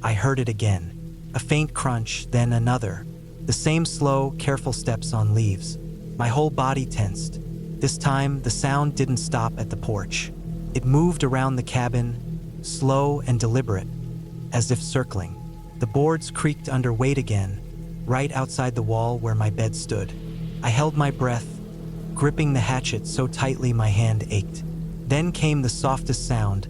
A: I heard it again. A faint crunch, then another. The same slow, careful steps on leaves. My whole body tensed. This time, the sound didn't stop at the porch. It moved around the cabin, slow and deliberate, as if circling. The boards creaked under weight again, right outside the wall where my bed stood. I held my breath, gripping the hatchet so tightly my hand ached. Then came the softest sound,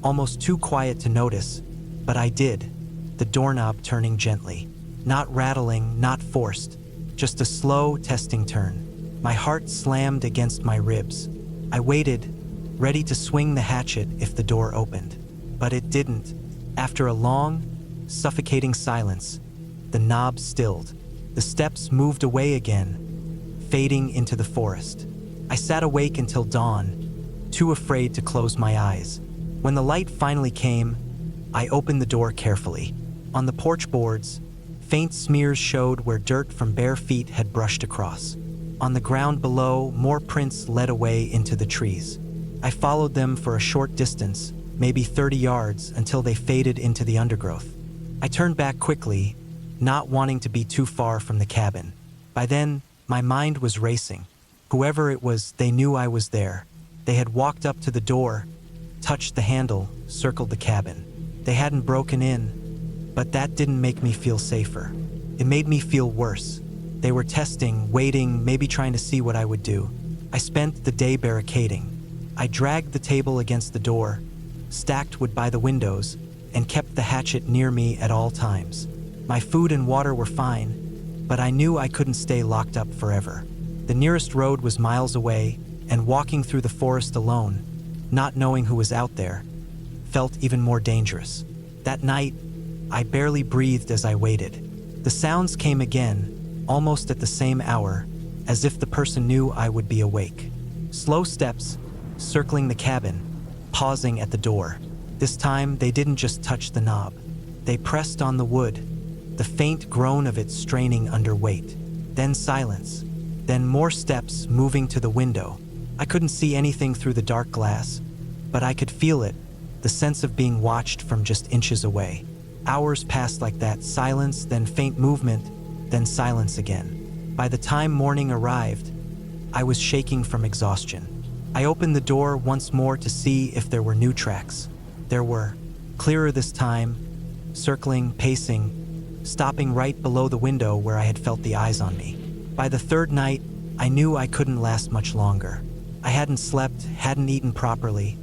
A: almost too quiet to notice, but I did. The doorknob turning gently. Not rattling, not forced, just a slow, testing turn. My heart slammed against my ribs. I waited, ready to swing the hatchet if the door opened. But it didn't. After a long, suffocating silence, the knob stilled. The steps moved away again, fading into the forest. I sat awake until dawn, too afraid to close my eyes. When the light finally came, I opened the door carefully. On the porch boards, faint smears showed where dirt from bare feet had brushed across. On the ground below, more prints led away into the trees. I followed them for a short distance, maybe 30 yards, until they faded into the undergrowth. I turned back quickly, not wanting to be too far from the cabin. By then, my mind was racing. Whoever it was, they knew I was there. They had walked up to the door, touched the handle, circled the cabin. They hadn't broken in, but that didn't make me feel safer. It made me feel worse. They were testing, waiting, maybe trying to see what I would do. I spent the day barricading. I dragged the table against the door, stacked wood by the windows, and kept the hatchet near me at all times. My food and water were fine, but I knew I couldn't stay locked up forever. The nearest road was miles away, and walking through the forest alone, not knowing who was out there, felt even more dangerous. That night, I barely breathed as I waited. The sounds came again, almost at the same hour, as if the person knew I would be awake. Slow steps, circling the cabin, pausing at the door. This time, they didn't just touch the knob. They pressed on the wood, the faint groan of it straining under weight. Then silence. Then more steps moving to the window. I couldn't see anything through the dark glass, but I could feel it, the sense of being watched from just inches away. Hours passed like that, silence, then faint movement, then silence again. By the time morning arrived, I was shaking from exhaustion. I opened the door once more to see if there were new tracks. There were, clearer this time, circling, pacing, stopping right below the window where I had felt the eyes on me. By the third night, I knew I couldn't last much longer. I hadn't slept, hadn't eaten properly,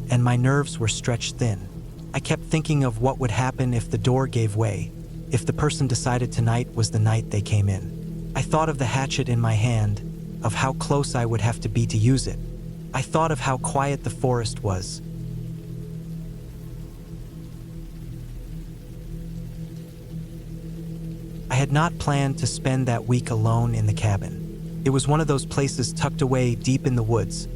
A: and my nerves were stretched thin. I kept thinking of what would happen if the door gave way, if the person decided tonight was the night they came in. I thought of the hatchet in my hand, of how close I would have to be to use it. I thought of how quiet the forest was. I had not planned to spend that week alone in the cabin. It was one of those places tucked away deep in the woods,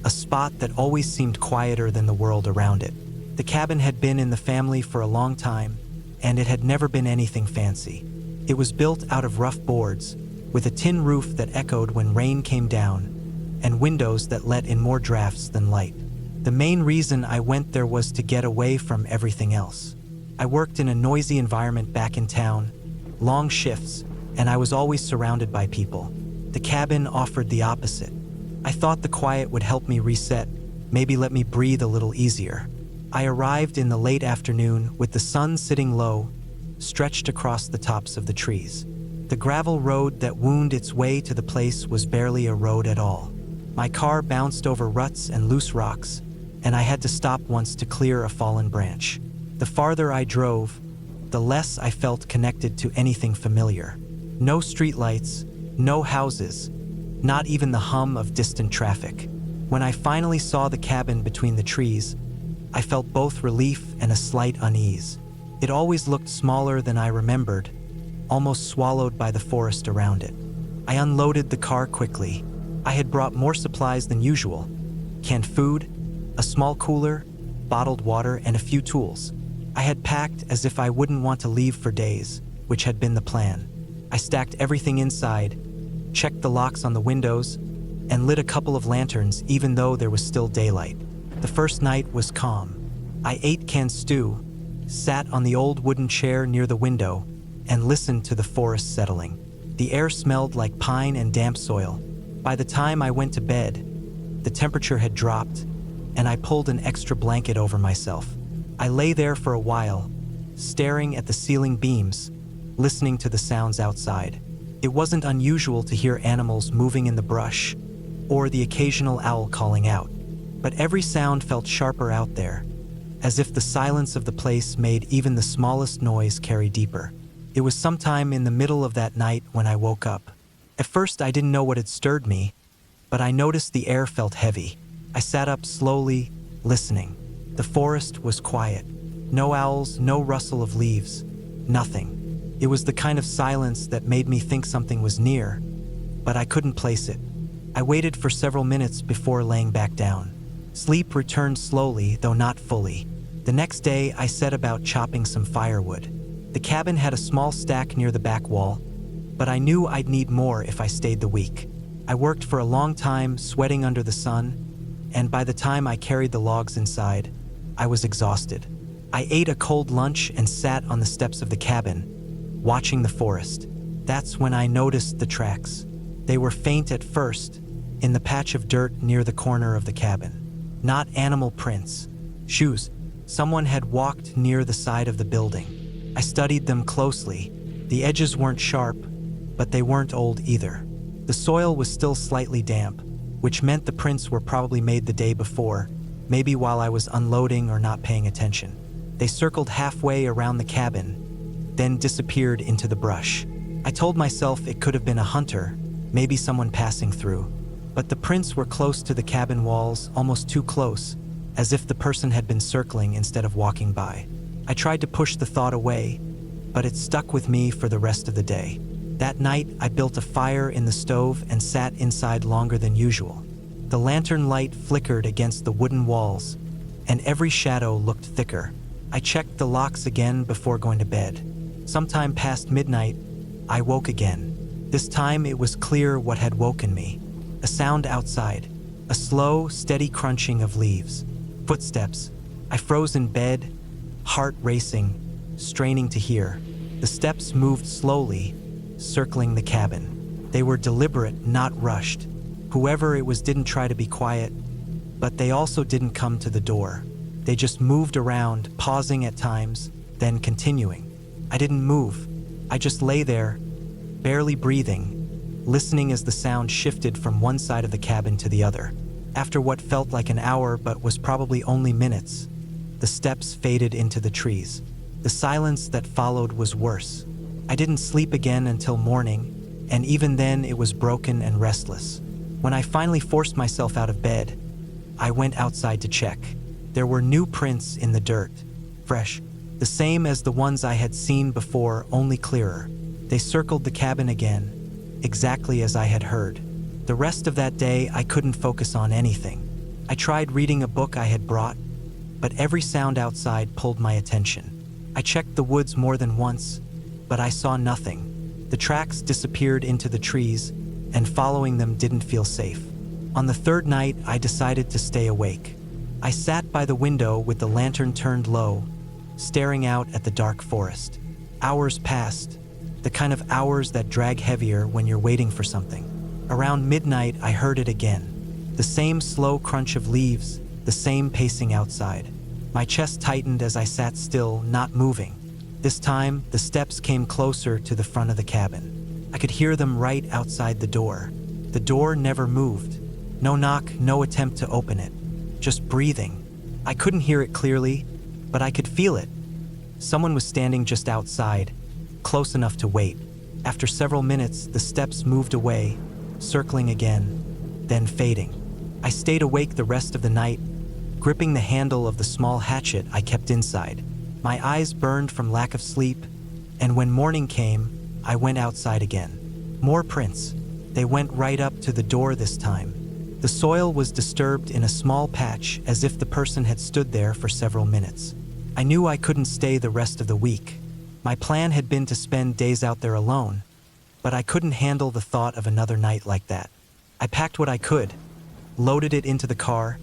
A: a spot that always seemed quieter than the world around it. The cabin had been in the family for a long time, and it had never been anything fancy. It was built out of rough boards, with a tin roof that echoed when rain came down, and windows that let in more drafts than light. The main reason I went there was to get away from everything else. I worked in a noisy environment back in town, long shifts, and I was always surrounded by people. The cabin offered the opposite. I thought the quiet would help me reset, maybe let me breathe a little easier. I arrived in the late afternoon with the sun sitting low, stretched across the tops of the trees. The gravel road that wound its way to the place was barely a road at all. My car bounced over ruts and loose rocks, and I had to stop once to clear a fallen branch. The farther I drove, the less I felt connected to anything familiar. No streetlights, no houses, not even the hum of distant traffic. When I finally saw the cabin between the trees, I felt both relief and a slight unease. It always looked smaller than I remembered, almost swallowed by the forest around it. I unloaded the car quickly. I had brought more supplies than usual: canned food, a small cooler, bottled water, and a few tools. I had packed as if I wouldn't want to leave for days, which had been the plan. I stacked everything inside, checked the locks on the windows, and lit a couple of lanterns even though there was still daylight. The first night was calm. I ate canned stew, sat on the old wooden chair near the window, and listened to the forest settling. The air smelled like pine and damp soil. By the time I went to bed, the temperature had dropped, and I pulled an extra blanket over myself. I lay there for a while, staring at the ceiling beams, listening to the sounds outside. It wasn't unusual to hear animals moving in the brush, or the occasional owl calling out. But every sound felt sharper out there, as if the silence of the place made even the smallest noise carry deeper. It was sometime in the middle of that night when I woke up. At first I didn't know what had stirred me, but I noticed the air felt heavy. I sat up slowly, listening. The forest was quiet. No owls, no rustle of leaves, nothing. It was the kind of silence that made me think something was near, but I couldn't place it. I waited for several minutes before laying back down. Sleep returned slowly, though not fully. The next day, I set about chopping some firewood. The cabin had a small stack near the back wall, but I knew I'd need more if I stayed the week. I worked for a long time, sweating under the sun, and by the time I carried the logs inside, I was exhausted. I ate a cold lunch and sat on the steps of the cabin, watching the forest. That's when I noticed the tracks. They were faint at first, in the patch of dirt near the corner of the cabin. Not animal prints. Shoes. Someone had walked near the side of the building. I studied them closely. The edges weren't sharp, but they weren't old either. The soil was still slightly damp, which meant the prints were probably made the day before, maybe while I was unloading or not paying attention. They circled halfway around the cabin, then disappeared into the brush. I told myself it could have been a hunter, maybe someone passing through. But the prints were close to the cabin walls, almost too close, as if the person had been circling instead of walking by. I tried to push the thought away, but it stuck with me for the rest of the day. That night, I built a fire in the stove and sat inside longer than usual. The lantern light flickered against the wooden walls, and every shadow looked thicker. I checked the locks again before going to bed. Sometime past midnight, I woke again. This time it was clear what had woken me. A sound outside, a slow, steady crunching of leaves. Footsteps. I froze in bed, heart racing, straining to hear. The steps moved slowly, circling the cabin. They were deliberate, not rushed. Whoever it was didn't try to be quiet, but they also didn't come to the door. They just moved around, pausing at times, then continuing. I didn't move. I just lay there, barely breathing, listening as the sound shifted from one side of the cabin to the other. After what felt like an hour but was probably only minutes, the steps faded into the trees. The silence that followed was worse. I didn't sleep again until morning, and even then it was broken and restless. When I finally forced myself out of bed, I went outside to check. There were new prints in the dirt, fresh, the same as the ones I had seen before, only clearer. They circled the cabin again, exactly as I had heard. The rest of that day, I couldn't focus on anything. I tried reading a book I had brought, but every sound outside pulled my attention. I checked the woods more than once, but I saw nothing. The tracks disappeared into the trees, and following them didn't feel safe. On the third night, I decided to stay awake. I sat by the window with the lantern turned low, staring out at the dark forest. Hours passed, the kind of hours that drag heavier when you're waiting for something. Around midnight, I heard it again. The same slow crunch of leaves, the same pacing outside. My chest tightened as I sat still, not moving. This time, the steps came closer to the front of the cabin. I could hear them right outside the door. The door never moved. No knock, no attempt to open it. Just breathing. I couldn't hear it clearly, but I could feel it. Someone was standing just outside, close enough to wait. After several minutes, the steps moved away, circling again, then fading. I stayed awake the rest of the night, gripping the handle of the small hatchet I kept inside. My eyes burned from lack of sleep, and when morning came, I went outside again. More prints. They went right up to the door this time. The soil was disturbed in a small patch, as if the person had stood there for several minutes. I knew I couldn't stay the rest of the week. My plan had been to spend days out there alone, but I couldn't handle the thought of another night like that. I packed what I could, loaded it into the car,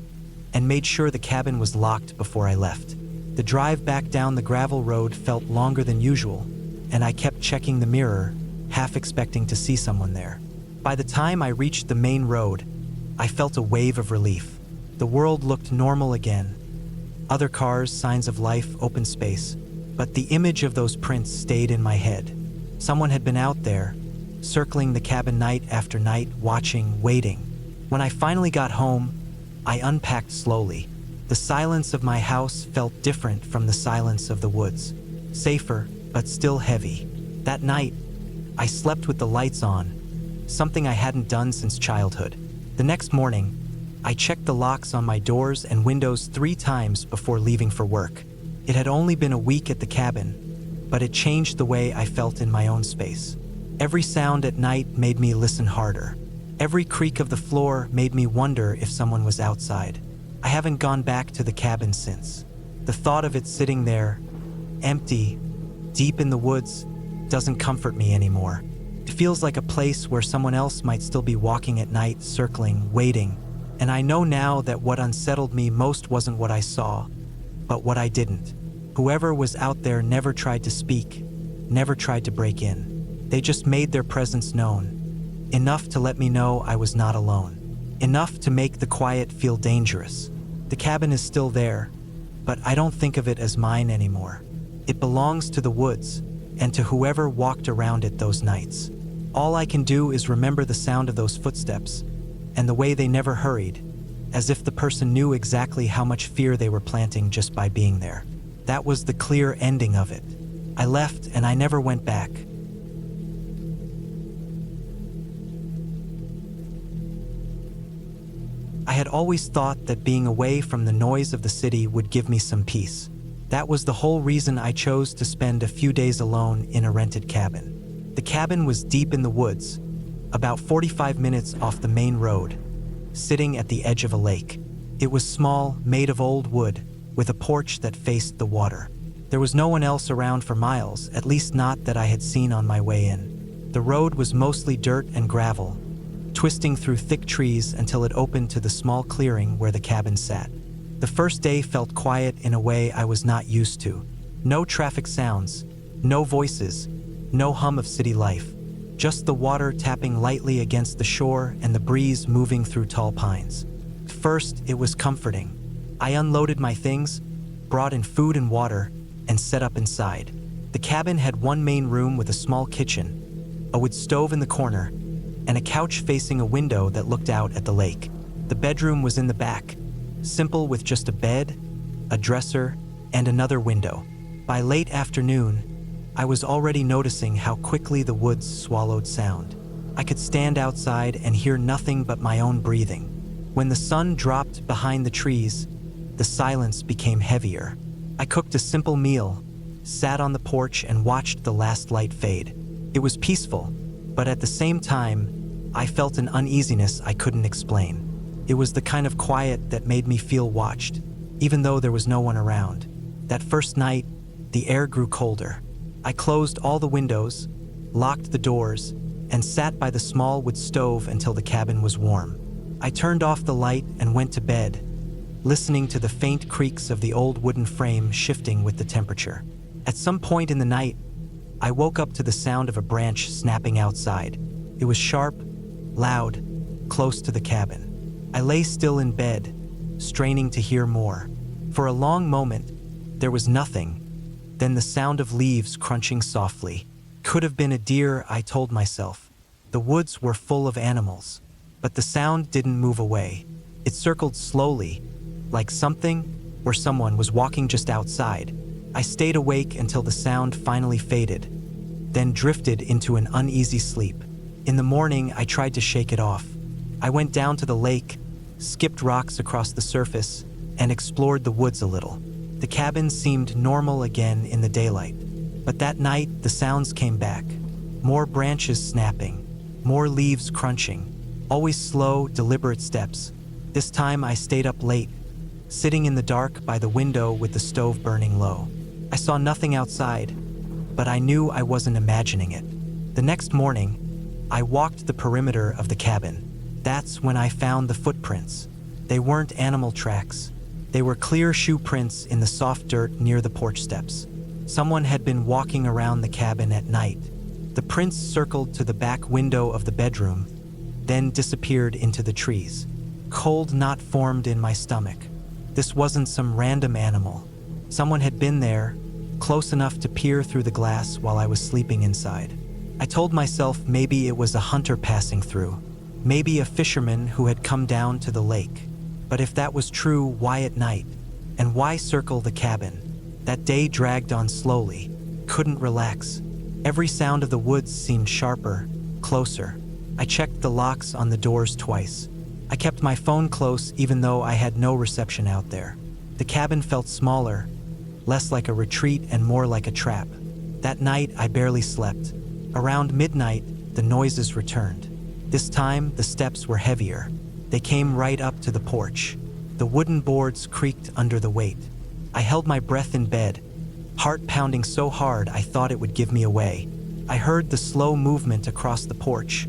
A: and made sure the cabin was locked before I left. The drive back down the gravel road felt longer than usual, and I kept checking the mirror, half expecting to see someone there. By the time I reached the main road, I felt a wave of relief. The world looked normal again. Other cars, signs of life, open space. But the image of those prints stayed in my head. Someone had been out there, circling the cabin night after night, watching, waiting. When I finally got home, I unpacked slowly. The silence of my house felt different from the silence of the woods. Safer, but still heavy. That night, I slept with the lights on, something I hadn't done since childhood. The next morning, I checked the locks on my doors and windows 3 times before leaving for work. It had only been a week at the cabin, but it changed the way I felt in my own space. Every sound at night made me listen harder. Every creak of the floor made me wonder if someone was outside. I haven't gone back to the cabin since. The thought of it sitting there, empty, deep in the woods, doesn't comfort me anymore. It feels like a place where someone else might still be walking at night, circling, waiting. And I know now that what unsettled me most wasn't what I saw, but what I didn't. Whoever was out there never tried to speak, never tried to break in. They just made their presence known, enough to let me know I was not alone, enough to make the quiet feel dangerous. The cabin is still there, but I don't think of it as mine anymore. It belongs to the woods, and to whoever walked around it those nights. All I can do is remember the sound of those footsteps, and the way they never hurried, as if the person knew exactly how much fear they were planting just by being there. That was the clear ending of it. I left and I never went back. I had always thought that being away from the noise of the city would give me some peace. That was the whole reason I chose to spend a few days alone in a rented cabin. The cabin was deep in the woods, about 45 minutes off the main road, sitting at the edge of a lake. It was small, made of old wood, with a porch that faced the water. There was no one else around for miles, at least not that I had seen on my way in. The road was mostly dirt and gravel, twisting through thick trees until it opened to the small clearing where the cabin sat. The first day felt quiet in a way I was not used to. No traffic sounds, no voices, no hum of city life. Just the water tapping lightly against the shore and the breeze moving through tall pines. First, it was comforting. I unloaded my things, brought in food and water, and set up inside. The cabin had one main room with a small kitchen, a wood stove in the corner, and a couch facing a window that looked out at the lake. The bedroom was in the back, simple with just a bed, a dresser, and another window. By late afternoon, I was already noticing how quickly the woods swallowed sound. I could stand outside and hear nothing but my own breathing. When the sun dropped behind the trees, the silence became heavier. I cooked a simple meal, sat on the porch and watched the last light fade. It was peaceful, but at the same time, I felt an uneasiness I couldn't explain. It was the kind of quiet that made me feel watched, even though there was no one around. That first night, the air grew colder. I closed all the windows, locked the doors, and sat by the small wood stove until the cabin was warm. I turned off the light and went to bed, listening to the faint creaks of the old wooden frame shifting with the temperature. At some point in the night, I woke up to the sound of a branch snapping outside. It was sharp, loud, close to the cabin. I lay still in bed, straining to hear more. For a long moment, there was nothing. Then the sound of leaves crunching softly. Could have been a deer, I told myself. The woods were full of animals, but the sound didn't move away. It circled slowly, like something or someone was walking just outside. I stayed awake until the sound finally faded, then drifted into an uneasy sleep. In the morning, I tried to shake it off. I went down to the lake, skipped rocks across the surface, and explored the woods a little. The cabin seemed normal again in the daylight. But that night, the sounds came back. More branches snapping, more leaves crunching, always slow, deliberate steps. This time I stayed up late, sitting in the dark by the window with the stove burning low. I saw nothing outside, but I knew I wasn't imagining it. The next morning, I walked the perimeter of the cabin. That's when I found the footprints. They weren't animal tracks. They were clear shoe prints in the soft dirt near the porch steps. Someone had been walking around the cabin at night. The prints circled to the back window of the bedroom, then disappeared into the trees. Cold knot formed in my stomach. This wasn't some random animal. Someone had been there, close enough to peer through the glass while I was sleeping inside. I told myself maybe it was a hunter passing through, maybe a fisherman who had come down to the lake. But if that was true, why at night? And why circle the cabin? That day dragged on slowly, couldn't relax. Every sound of the woods seemed sharper, closer. I checked the locks on the doors twice. I kept my phone close even though I had no reception out there. The cabin felt smaller, less like a retreat and more like a trap. That night, I barely slept. Around midnight, the noises returned. This time, the steps were heavier. They came right up to the porch. The wooden boards creaked under the weight. I held my breath in bed, heart pounding so hard I thought it would give me away. I heard the slow movement across the porch,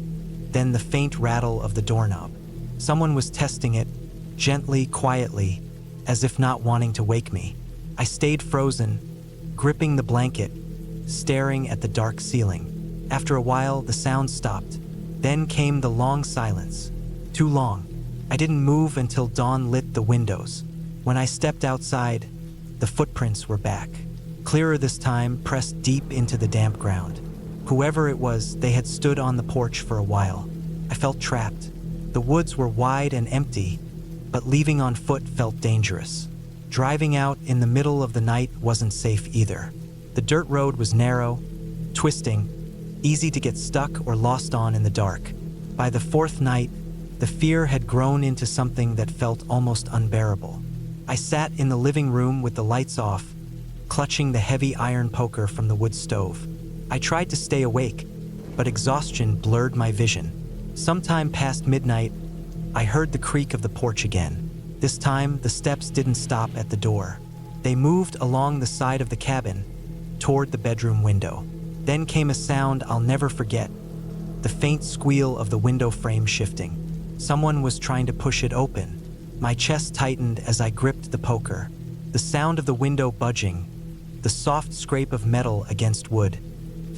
A: then the faint rattle of the doorknob. Someone was testing it, gently, quietly, as if not wanting to wake me. I stayed frozen, gripping the blanket, staring at the dark ceiling. After a while, the sound stopped. Then came the long silence. Too long. I didn't move until dawn lit the windows. When I stepped outside, the footprints were back. Clearer this time, pressed deep into the damp ground. Whoever it was, they had stood on the porch for a while. I felt trapped. The woods were wide and empty, but leaving on foot felt dangerous. Driving out in the middle of the night wasn't safe either. The dirt road was narrow, twisting, easy to get stuck or lost on in the dark. By the fourth night, the fear had grown into something that felt almost unbearable. I sat in the living room with the lights off, clutching the heavy iron poker from the wood stove. I tried to stay awake, but exhaustion blurred my vision. Sometime past midnight, I heard the creak of the porch again. This time, the steps didn't stop at the door. They moved along the side of the cabin, toward the bedroom window. Then came a sound I'll never forget, the faint squeal of the window frame shifting. Someone was trying to push it open. My chest tightened as I gripped the poker. The sound of the window budging, the soft scrape of metal against wood,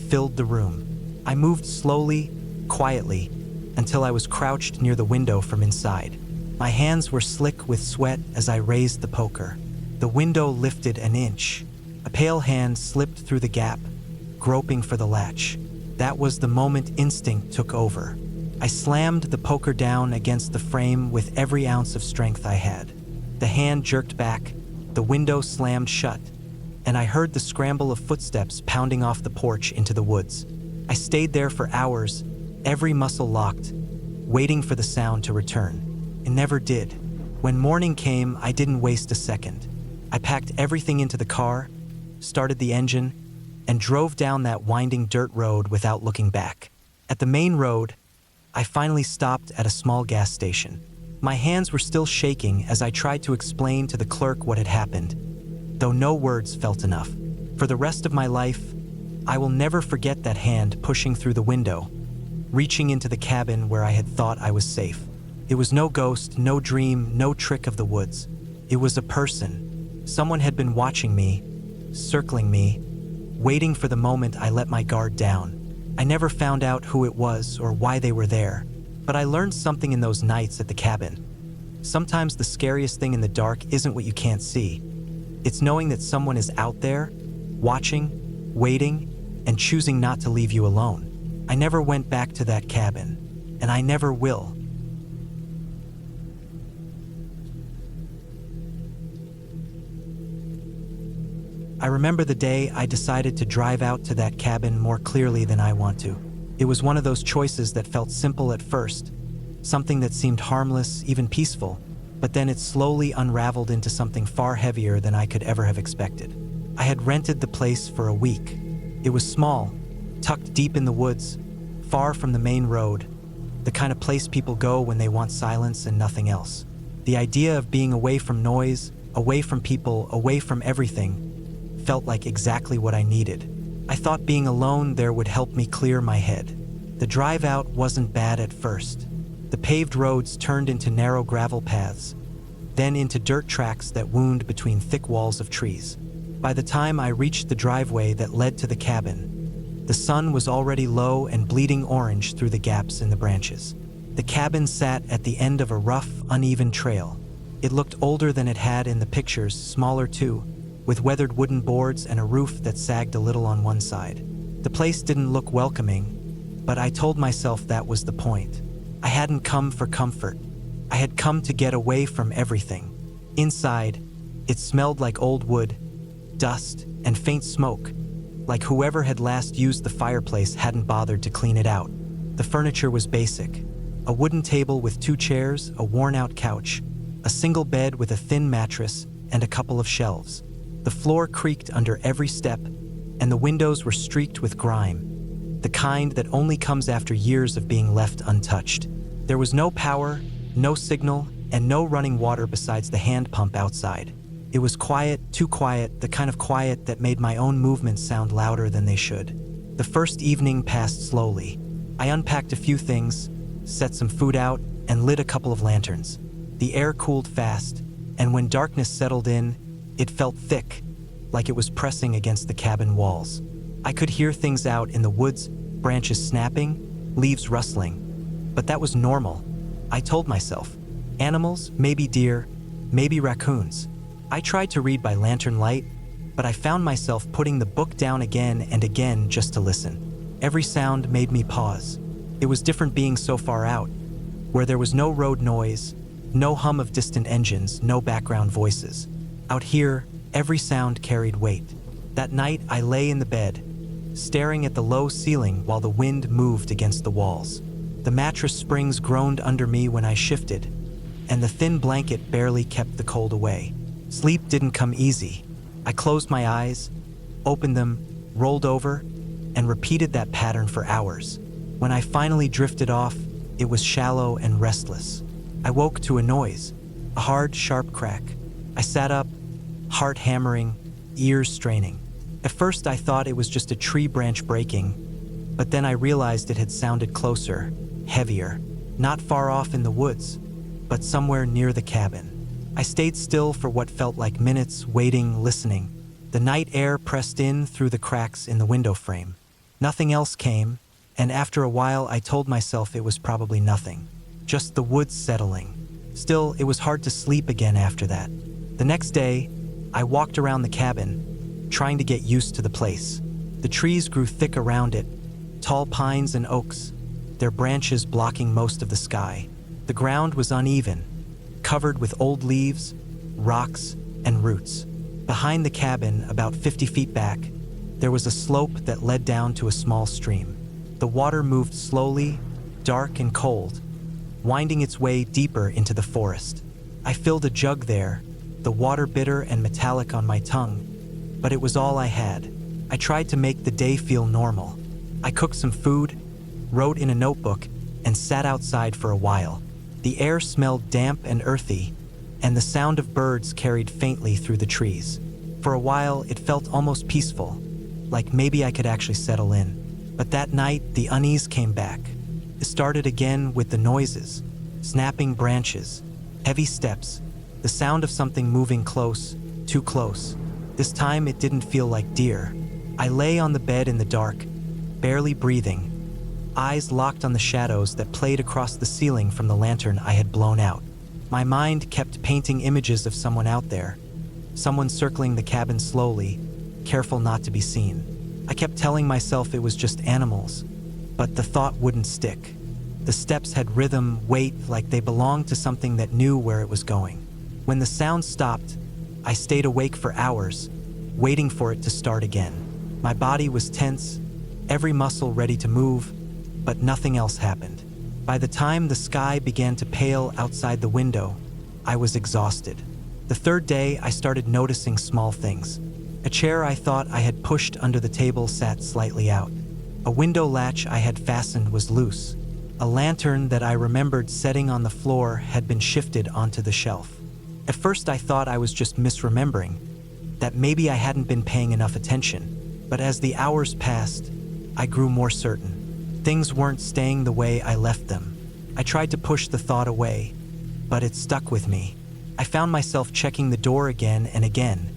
A: filled the room. I moved slowly, quietly, until I was crouched near the window from inside. My hands were slick with sweat as I raised the poker. The window lifted an inch. A pale hand slipped through the gap, groping for the latch. That was the moment instinct took over. I slammed the poker down against the frame with every ounce of strength I had. The hand jerked back, the window slammed shut, and I heard the scramble of footsteps pounding off the porch into the woods. I stayed there for hours, every muscle locked, waiting for the sound to return. It never did. When morning came, I didn't waste a second. I packed everything into the car, started the engine, and drove down that winding dirt road without looking back. At the main road, I finally stopped at a small gas station. My hands were still shaking as I tried to explain to the clerk what had happened, though no words felt enough. For the rest of my life, I will never forget that hand pushing through the window, reaching into the cabin where I had thought I was safe. It was no ghost, no dream, no trick of the woods. It was a person. Someone had been watching me, circling me, waiting for the moment I let my guard down. I never found out who it was or why they were there, but I learned something in those nights at the cabin. Sometimes the scariest thing in the dark isn't what you can't see. It's knowing that someone is out there, watching, waiting, and choosing not to leave you alone. I never went back to that cabin, and I never will. I remember the day I decided to drive out to that cabin more clearly than I want to. It was one of those choices that felt simple at first, something that seemed harmless, even peaceful, but then it slowly unraveled into something far heavier than I could ever have expected. I had rented the place for a week. It was small, tucked deep in the woods, far from the main road, the kind of place people go when they want silence and nothing else. The idea of being away from noise, away from people, away from everything, felt like exactly what I needed. I thought being alone there would help me clear my head. The drive out wasn't bad at first. The paved roads turned into narrow gravel paths, then into dirt tracks that wound between thick walls of trees. By the time I reached the driveway that led to the cabin, the sun was already low and bleeding orange through the gaps in the branches. The cabin sat at the end of a rough, uneven trail. It looked older than it had in the pictures, smaller too, with weathered wooden boards and a roof that sagged a little on one side. The place didn't look welcoming, but I told myself that was the point. I hadn't come for comfort. I had come to get away from everything. Inside, it smelled like old wood, dust, and faint smoke, like whoever had last used the fireplace hadn't bothered to clean it out. The furniture was basic. A wooden table with 2 chairs, a worn-out couch, a single bed with a thin mattress, and a couple of shelves. The floor creaked under every step, and the windows were streaked with grime, the kind that only comes after years of being left untouched. There was no power, no signal, and no running water besides the hand pump outside. It was quiet, too quiet, the kind of quiet that made my own movements sound louder than they should. The first evening passed slowly. I unpacked a few things, set some food out, and lit a couple of lanterns. The air cooled fast, and when darkness settled in, it felt thick, like it was pressing against the cabin walls. I could hear things out in the woods, branches snapping, leaves rustling. But that was normal, I told myself. Animals, maybe deer, maybe raccoons. I tried to read by lantern light, but I found myself putting the book down again and again just to listen. Every sound made me pause. It was different being so far out, where there was no road noise, no hum of distant engines, no background voices. Out here, every sound carried weight. That night, I lay in the bed, staring at the low ceiling while the wind moved against the walls. The mattress springs groaned under me when I shifted, and the thin blanket barely kept the cold away. Sleep didn't come easy. I closed my eyes, opened them, rolled over, and repeated that pattern for hours. When I finally drifted off, it was shallow and restless. I woke to a noise, a hard, sharp crack. I sat up, heart hammering, ears straining. At first I thought it was just a tree branch breaking, but then I realized it had sounded closer, heavier, not far off in the woods, but somewhere near the cabin. I stayed still for what felt like minutes, waiting, listening. The night air pressed in through the cracks in the window frame. Nothing else came, and after a while I told myself it was probably nothing. Just the woods settling. Still, it was hard to sleep again after that. The next day, I walked around the cabin, trying to get used to the place. The trees grew thick around it, tall pines and oaks, their branches blocking most of the sky. The ground was uneven, covered with old leaves, rocks, and roots. Behind the cabin, about 50 feet back, there was a slope that led down to a small stream. The water moved slowly, dark and cold, winding its way deeper into the forest. I filled a jug there, the water bitter and metallic on my tongue, but it was all I had. I tried to make the day feel normal. I cooked some food, wrote in a notebook, and sat outside for a while. The air smelled damp and earthy, and the sound of birds carried faintly through the trees. For a while, it felt almost peaceful, like maybe I could actually settle in. But that night, the unease came back. It started again with the noises, snapping branches, heavy steps, the sound of something moving close, too close. This time, it didn't feel like deer. I lay on the bed in the dark, barely breathing, eyes locked on the shadows that played across the ceiling from the lantern I had blown out. My mind kept painting images of someone out there, someone circling the cabin slowly, careful not to be seen. I kept telling myself it was just animals, but the thought wouldn't stick. The steps had rhythm, weight, like they belonged to something that knew where it was going. When the sound stopped, I stayed awake for hours, waiting for it to start again. My body was tense, every muscle ready to move, but nothing else happened. By the time the sky began to pale outside the window, I was exhausted. The third day, I started noticing small things. A chair I thought I had pushed under the table sat slightly out. A window latch I had fastened was loose. A lantern that I remembered setting on the floor had been shifted onto the shelf. At first I thought I was just misremembering, that maybe I hadn't been paying enough attention. But as the hours passed, I grew more certain. Things weren't staying the way I left them. I tried to push the thought away, but it stuck with me. I found myself checking the door again and again,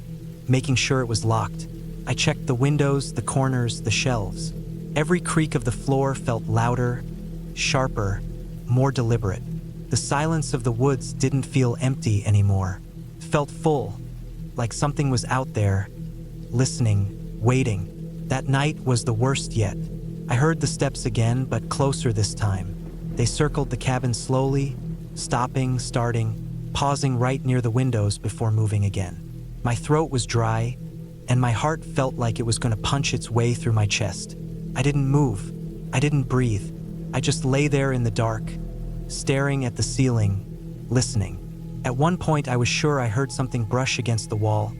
A: making sure it was locked. I checked the windows, the corners, the shelves. Every creak of the floor felt louder, sharper, more deliberate. The silence of the woods didn't feel empty anymore. It felt full, like something was out there, listening, waiting. That night was the worst yet. I heard the steps again, but closer this time. They circled the cabin slowly, stopping, starting, pausing right near the windows before moving again. My throat was dry, and my heart felt like it was going to punch its way through my chest. I didn't move. I didn't breathe. I just lay there in the dark, staring at the ceiling, listening. At one point, I was sure I heard something brush against the wall,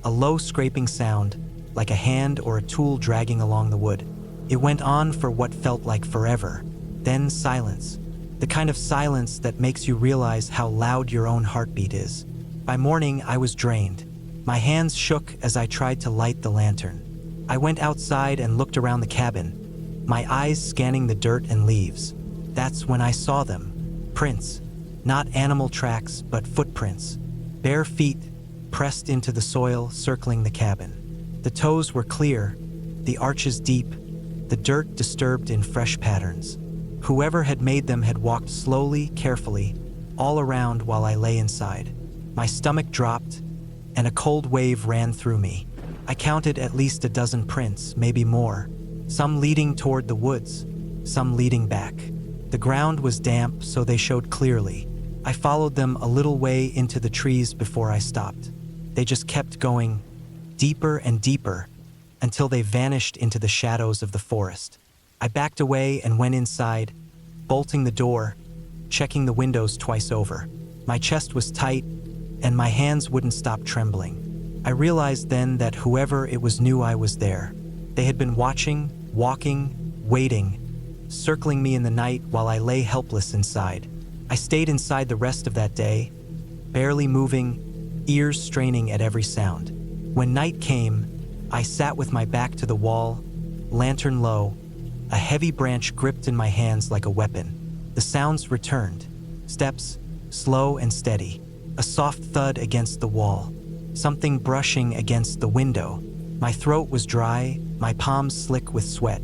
A: a low scraping sound, like a hand or a tool dragging along the wood. It went on for what felt like forever. Then silence. The kind of silence that makes you realize how loud your own heartbeat is. By morning, I was drained. My hands shook as I tried to light the lantern. I went outside and looked around the cabin, my eyes scanning the dirt and leaves. That's when I saw them. Prints. Not animal tracks, but footprints. Bare feet, pressed into the soil, circling the cabin. The toes were clear, the arches deep, the dirt disturbed in fresh patterns. Whoever had made them had walked slowly, carefully, all around while I lay inside. My stomach dropped, and a cold wave ran through me. I counted at least a dozen prints, maybe more, some leading toward the woods, some leading back. The ground was damp, so they showed clearly. I followed them a little way into the trees before I stopped. They just kept going, deeper and deeper, until they vanished into the shadows of the forest. I backed away and went inside, bolting the door, checking the windows twice over. My chest was tight, and my hands wouldn't stop trembling. I realized then that whoever it was knew I was there. They had been watching, walking, waiting, circling me in the night while I lay helpless inside. I stayed inside the rest of that day, barely moving, ears straining at every sound. When night came, I sat with my back to the wall, lantern low, a heavy branch gripped in my hands like a weapon. The sounds returned. Steps, slow and steady. A soft thud against the wall. Something brushing against the window. My throat was dry, my palms slick with sweat.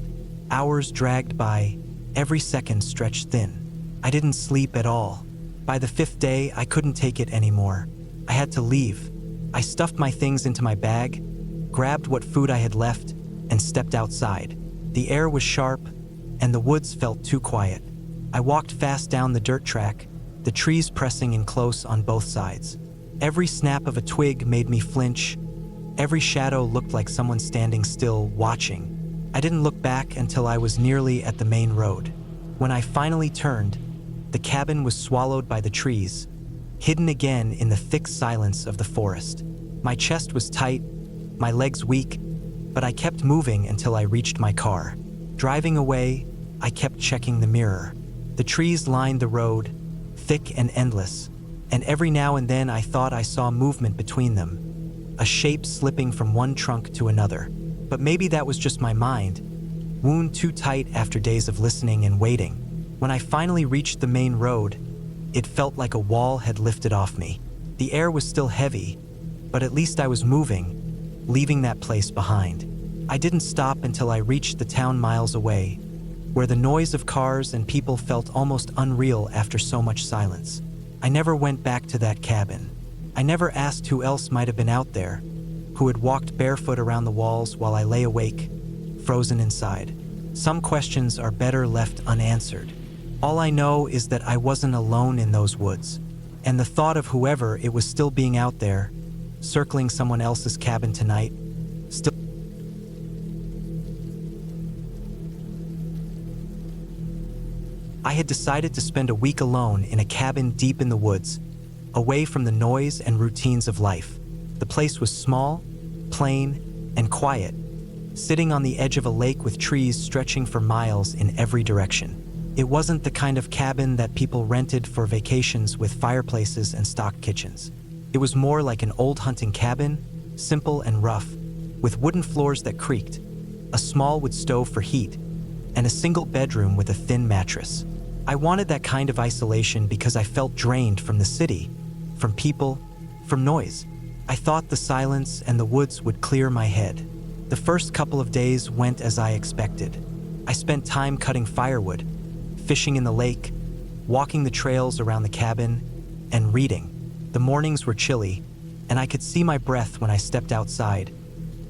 A: Hours dragged by, every second stretched thin. I didn't sleep at all. By the 5th day, I couldn't take it anymore. I had to leave. I stuffed my things into my bag, grabbed what food I had left, and stepped outside. The air was sharp, and the woods felt too quiet. I walked fast down the dirt track, the trees pressing in close on both sides. Every snap of a twig made me flinch. Every shadow looked like someone standing still, watching. I didn't look back until I was nearly at the main road. When I finally turned, the cabin was swallowed by the trees, hidden again in the thick silence of the forest. My chest was tight, my legs weak, but I kept moving until I reached my car. Driving away, I kept checking the mirror. The trees lined the road, thick and endless, and every now and then I thought I saw movement between them, a shape slipping from one trunk to another. But maybe that was just my mind, wound too tight after days of listening and waiting. When I finally reached the main road, it felt like a wall had lifted off me. The air was still heavy, but at least I was moving, leaving that place behind. I didn't stop until I reached the town miles away, where the noise of cars and people felt almost unreal after so much silence. I never went back to that cabin. I never asked who else might have been out there, who had walked barefoot around the walls while I lay awake, frozen inside. Some questions are better left unanswered. All I know is that I wasn't alone in those woods, and the thought of whoever it was still being out there, circling someone else's cabin tonight, still. I had decided to spend a week alone in a cabin deep in the woods, away from the noise and routines of life. The place was small, plain, and quiet, sitting on the edge of a lake with trees stretching for miles in every direction. It wasn't the kind of cabin that people rented for vacations with fireplaces and stock kitchens. It was more like an old hunting cabin, simple and rough, with wooden floors that creaked, a small wood stove for heat, and a single bedroom with a thin mattress. I wanted that kind of isolation because I felt drained from the city, from people, from noise. I thought the silence and the woods would clear my head. The first couple of days went as I expected. I spent time cutting firewood, fishing in the lake, walking the trails around the cabin, and reading. The mornings were chilly, and I could see my breath when I stepped outside,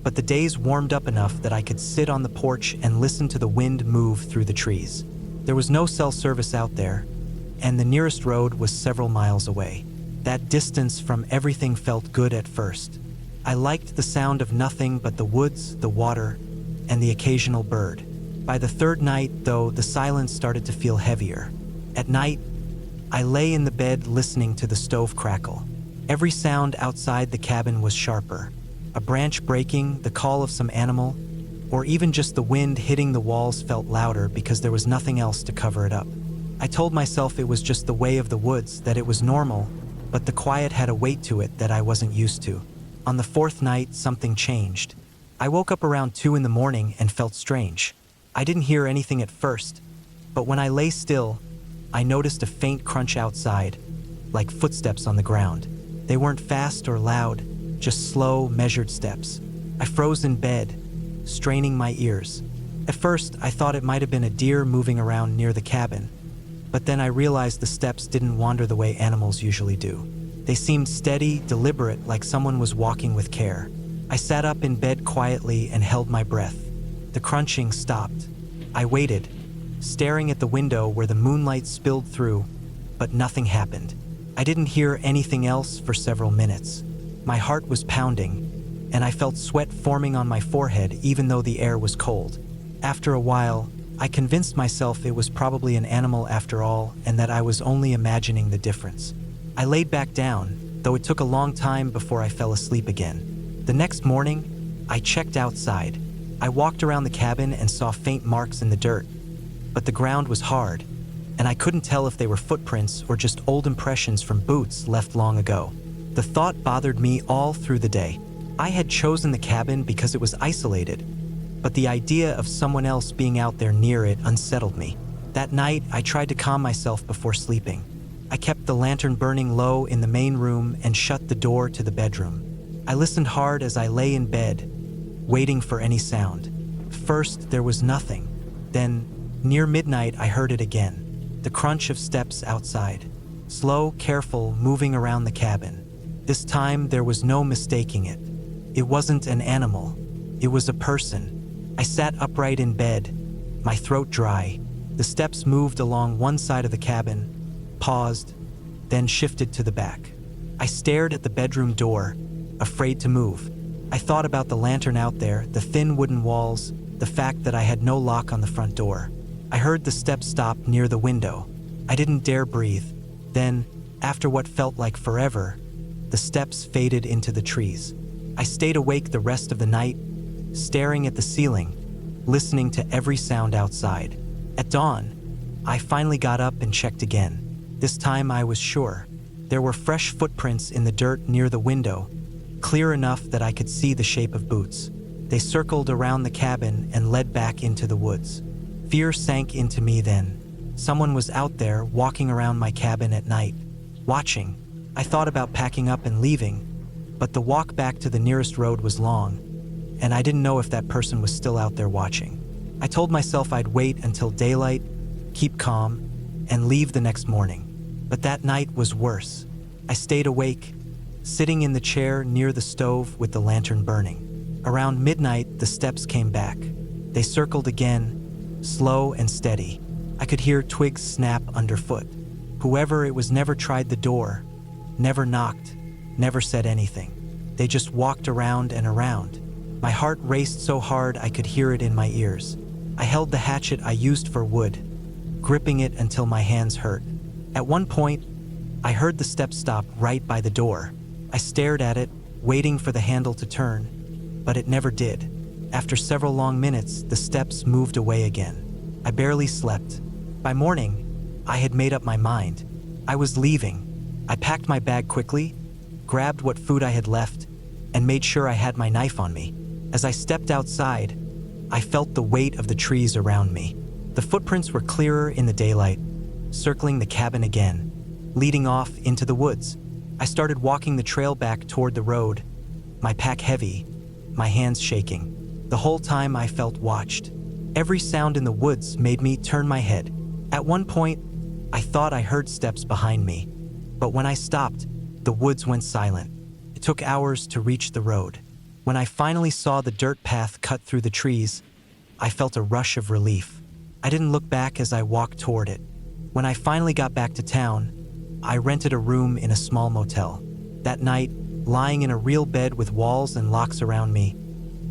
A: but the days warmed up enough that I could sit on the porch and listen to the wind move through the trees. There was no cell service out there, and the nearest road was several miles away. That distance from everything felt good at first. I liked the sound of nothing but the woods, the water, and the occasional bird. By the 3rd night, though, the silence started to feel heavier. At night, I lay in the bed listening to the stove crackle. Every sound outside the cabin was sharper. A branch breaking, the call of some animal, or even just the wind hitting the walls felt louder because there was nothing else to cover it up. I told myself it was just the way of the woods, that it was normal, but the quiet had a weight to it that I wasn't used to. On the 4th night, something changed. I woke up around 2 in the morning and felt strange. I didn't hear anything at first, but when I lay still, I noticed a faint crunch outside, like footsteps on the ground. They weren't fast or loud, just slow, measured steps. I froze in bed, straining my ears. At first, I thought it might have been a deer moving around near the cabin, but then I realized the steps didn't wander the way animals usually do. They seemed steady, deliberate, like someone was walking with care. I sat up in bed quietly and held my breath. The crunching stopped. I waited, staring at the window where the moonlight spilled through, but nothing happened. I didn't hear anything else for several minutes. My heart was pounding, and I felt sweat forming on my forehead even though the air was cold. After a while, I convinced myself it was probably an animal after all and that I was only imagining the difference. I laid back down, though it took a long time before I fell asleep again. The next morning, I checked outside. I walked around the cabin and saw faint marks in the dirt, but the ground was hard, and I couldn't tell if they were footprints or just old impressions from boots left long ago. The thought bothered me all through the day. I had chosen the cabin because it was isolated, but the idea of someone else being out there near it unsettled me. That night, I tried to calm myself before sleeping. I kept the lantern burning low in the main room and shut the door to the bedroom. I listened hard as I lay in bed, waiting for any sound. First, there was nothing. Then, near midnight, I heard it again. The crunch of steps outside. Slow, careful, moving around the cabin. This time, there was no mistaking it. It wasn't an animal. It was a person. I sat upright in bed, my throat dry. The steps moved along one side of the cabin, paused, then shifted to the back. I stared at the bedroom door, afraid to move. I thought about the lantern out there, the thin wooden walls, the fact that I had no lock on the front door. I heard the steps stop near the window. I didn't dare breathe. Then, after what felt like forever, the steps faded into the trees. I stayed awake the rest of the night, staring at the ceiling, listening to every sound outside. At dawn, I finally got up and checked again. This time I was sure. There were fresh footprints in the dirt near the window, clear enough that I could see the shape of boots. They circled around the cabin and led back into the woods. Fear sank into me then. Someone was out there walking around my cabin at night, watching. I thought about packing up and leaving, but the walk back to the nearest road was long, and I didn't know if that person was still out there watching. I told myself I'd wait until daylight, keep calm, and leave the next morning. But that night was worse. I stayed awake, sitting in the chair near the stove with the lantern burning. Around midnight, the steps came back. They circled again, slow and steady. I could hear twigs snap underfoot. Whoever it was never tried the door, never knocked, never said anything. They just walked around and around. My heart raced so hard I could hear it in my ears. I held the hatchet I used for wood, gripping it until my hands hurt. At one point, I heard the steps stop right by the door. I stared at it, waiting for the handle to turn, but it never did. After several long minutes, the steps moved away again. I barely slept. By morning, I had made up my mind. I was leaving. I packed my bag quickly, grabbed what food I had left, and made sure I had my knife on me. As I stepped outside, I felt the weight of the trees around me. The footprints were clearer in the daylight, circling the cabin again, leading off into the woods. I started walking the trail back toward the road, my pack heavy, my hands shaking. The whole time I felt watched. Every sound in the woods made me turn my head. At one point, I thought I heard steps behind me, but when I stopped, the woods went silent. It took hours to reach the road. When I finally saw the dirt path cut through the trees, I felt a rush of relief. I didn't look back as I walked toward it. When I finally got back to town, I rented a room in a small motel. That night, lying in a real bed with walls and locks around me,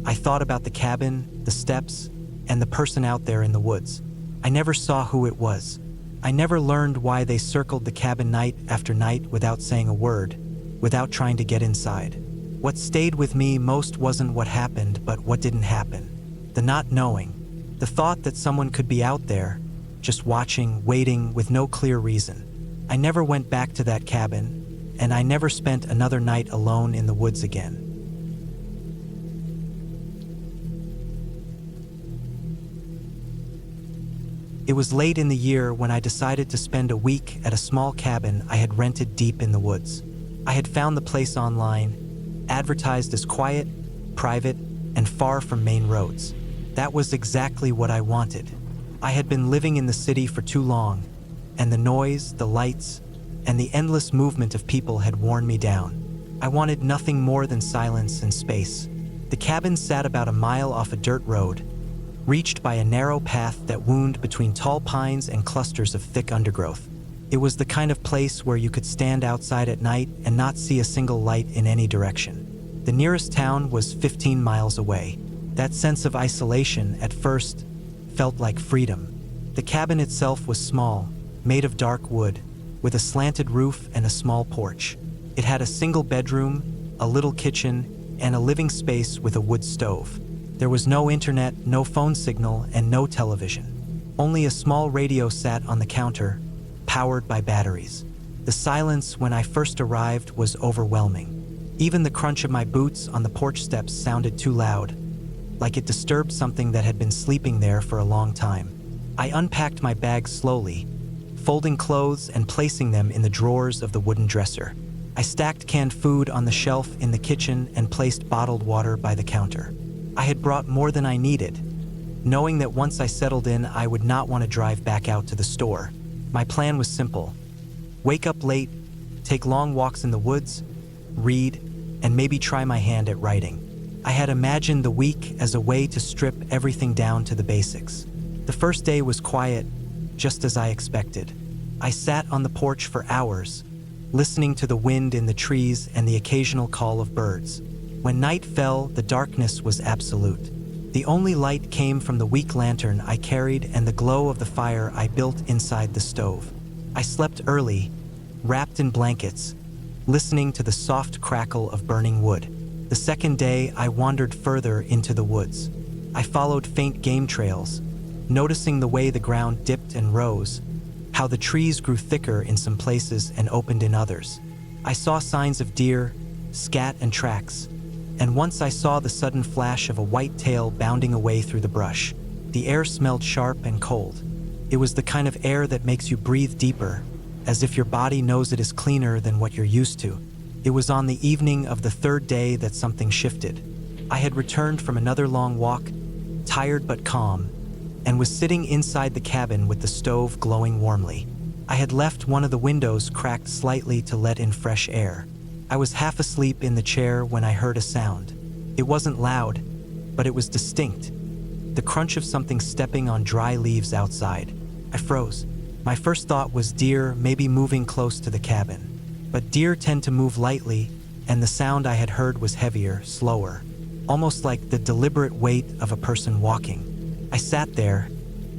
A: I thought about the cabin, the steps, and the person out there in the woods. I never saw who it was. I never learned why they circled the cabin night after night without saying a word, without trying to get inside. What stayed with me most wasn't what happened, but what didn't happen. The not knowing. The thought that someone could be out there, just watching, waiting, with no clear reason. I never went back to that cabin, and I never spent another night alone in the woods again. It was late in the year when I decided to spend a week at a small cabin I had rented deep in the woods. I had found the place online, advertised as quiet, private, and far from main roads. That was exactly what I wanted. I had been living in the city for too long, and the noise, the lights, and the endless movement of people had worn me down. I wanted nothing more than silence and space. The cabin sat about a mile off a dirt road, reached by a narrow path that wound between tall pines and clusters of thick undergrowth. It was the kind of place where you could stand outside at night and not see a single light in any direction. The nearest town was 15 miles away. That sense of isolation, at first, felt like freedom. The cabin itself was small, made of dark wood, with a slanted roof and a small porch. It had a single bedroom, a little kitchen, and a living space with a wood stove. There was no internet, no phone signal, and no television. Only a small radio sat on the counter, powered by batteries. The silence when I first arrived was overwhelming. Even the crunch of my boots on the porch steps sounded too loud, like it disturbed something that had been sleeping there for a long time. I unpacked my bags slowly, folding clothes and placing them in the drawers of the wooden dresser. I stacked canned food on the shelf in the kitchen and placed bottled water by the counter. I had brought more than I needed, knowing that once I settled in, I would not want to drive back out to the store. My plan was simple: wake up late, take long walks in the woods, read, and maybe try my hand at writing. I had imagined the week as a way to strip everything down to the basics. The first day was quiet, just as I expected. I sat on the porch for hours, listening to the wind in the trees and the occasional call of birds. When night fell, the darkness was absolute. The only light came from the weak lantern I carried and the glow of the fire I built inside the stove. I slept early, wrapped in blankets, listening to the soft crackle of burning wood. The second day, I wandered further into the woods. I followed faint game trails, noticing the way the ground dipped and rose, how the trees grew thicker in some places and opened in others. I saw signs of deer, scat, and tracks, and once I saw the sudden flash of a white tail bounding away through the brush. The air smelled sharp and cold. It was the kind of air that makes you breathe deeper, as if your body knows it is cleaner than what you're used to. It was on the evening of the third day that something shifted. I had returned from another long walk, tired but calm, and was sitting inside the cabin with the stove glowing warmly. I had left one of the windows cracked slightly to let in fresh air. I was half asleep in the chair when I heard a sound. It wasn't loud, but it was distinct. The crunch of something stepping on dry leaves outside. I froze. My first thought was deer, maybe moving close to the cabin. But deer tend to move lightly, and the sound I had heard was heavier, slower, almost like the deliberate weight of a person walking. I sat there,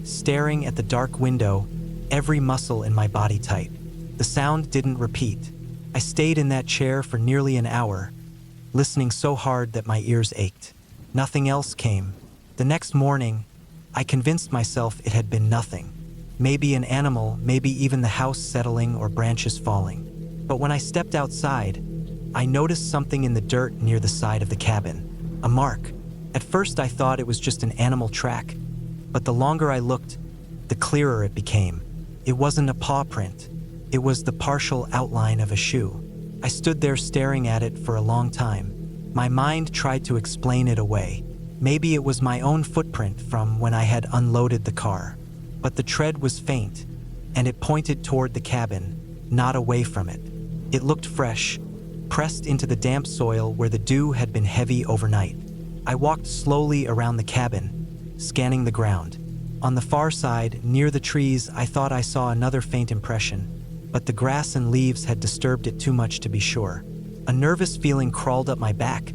A: staring at the dark window, every muscle in my body tight. The sound didn't repeat. I stayed in that chair for nearly an hour, listening so hard that my ears ached. Nothing else came. The next morning, I convinced myself it had been nothing. Maybe an animal, maybe even the house settling or branches falling. But when I stepped outside, I noticed something in the dirt near the side of the cabin. A mark. At first I thought it was just an animal track, but the longer I looked, the clearer it became. It wasn't a paw print. It was the partial outline of a shoe. I stood there staring at it for a long time. My mind tried to explain it away. Maybe it was my own footprint from when I had unloaded the car. But the tread was faint, and it pointed toward the cabin, not away from it. It looked fresh, pressed into the damp soil where the dew had been heavy overnight. I walked slowly around the cabin, scanning the ground. On the far side, near the trees, I thought I saw another faint impression, but the grass and leaves had disturbed it too much to be sure. A nervous feeling crawled up my back,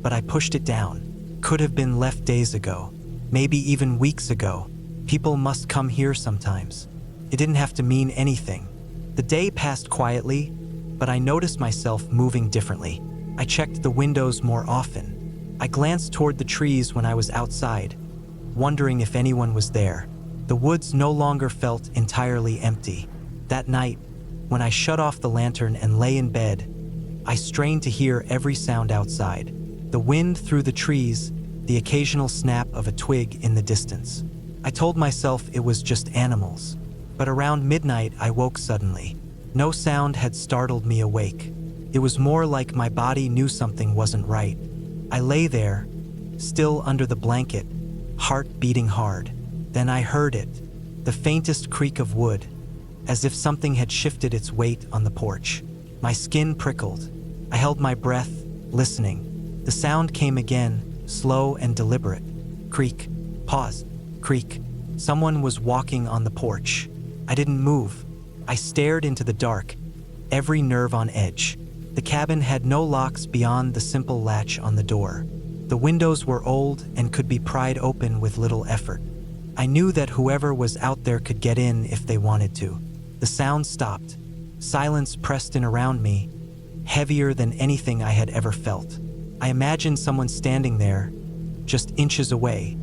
A: but I pushed it down. Could have been left days ago, maybe even weeks ago. People must come here sometimes. It didn't have to mean anything. The day passed quietly, but I noticed myself moving differently. I checked the windows more often. I glanced toward the trees when I was outside, wondering if anyone was there. The woods no longer felt entirely empty. That night, when I shut off the lantern and lay in bed, I strained to hear every sound outside. The wind through the trees, the occasional snap of a twig in the distance. I told myself it was just animals. But around midnight, I woke suddenly. No sound had startled me awake. It was more like my body knew something wasn't right. I lay there, still under the blanket, heart beating hard. Then I heard it, the faintest creak of wood, as if something had shifted its weight on the porch. My skin prickled. I held my breath, listening. The sound came again, slow and deliberate. Creak, pause, creak. Someone was walking on the porch. I didn't move. I stared into the dark, every nerve on edge. The cabin had no locks beyond the simple latch on the door. The windows were old and could be pried open with little effort. I knew that whoever was out there could get in if they wanted to. The sound stopped. Silence pressed in around me, heavier than anything I had ever felt. I imagined someone standing there, just inches away,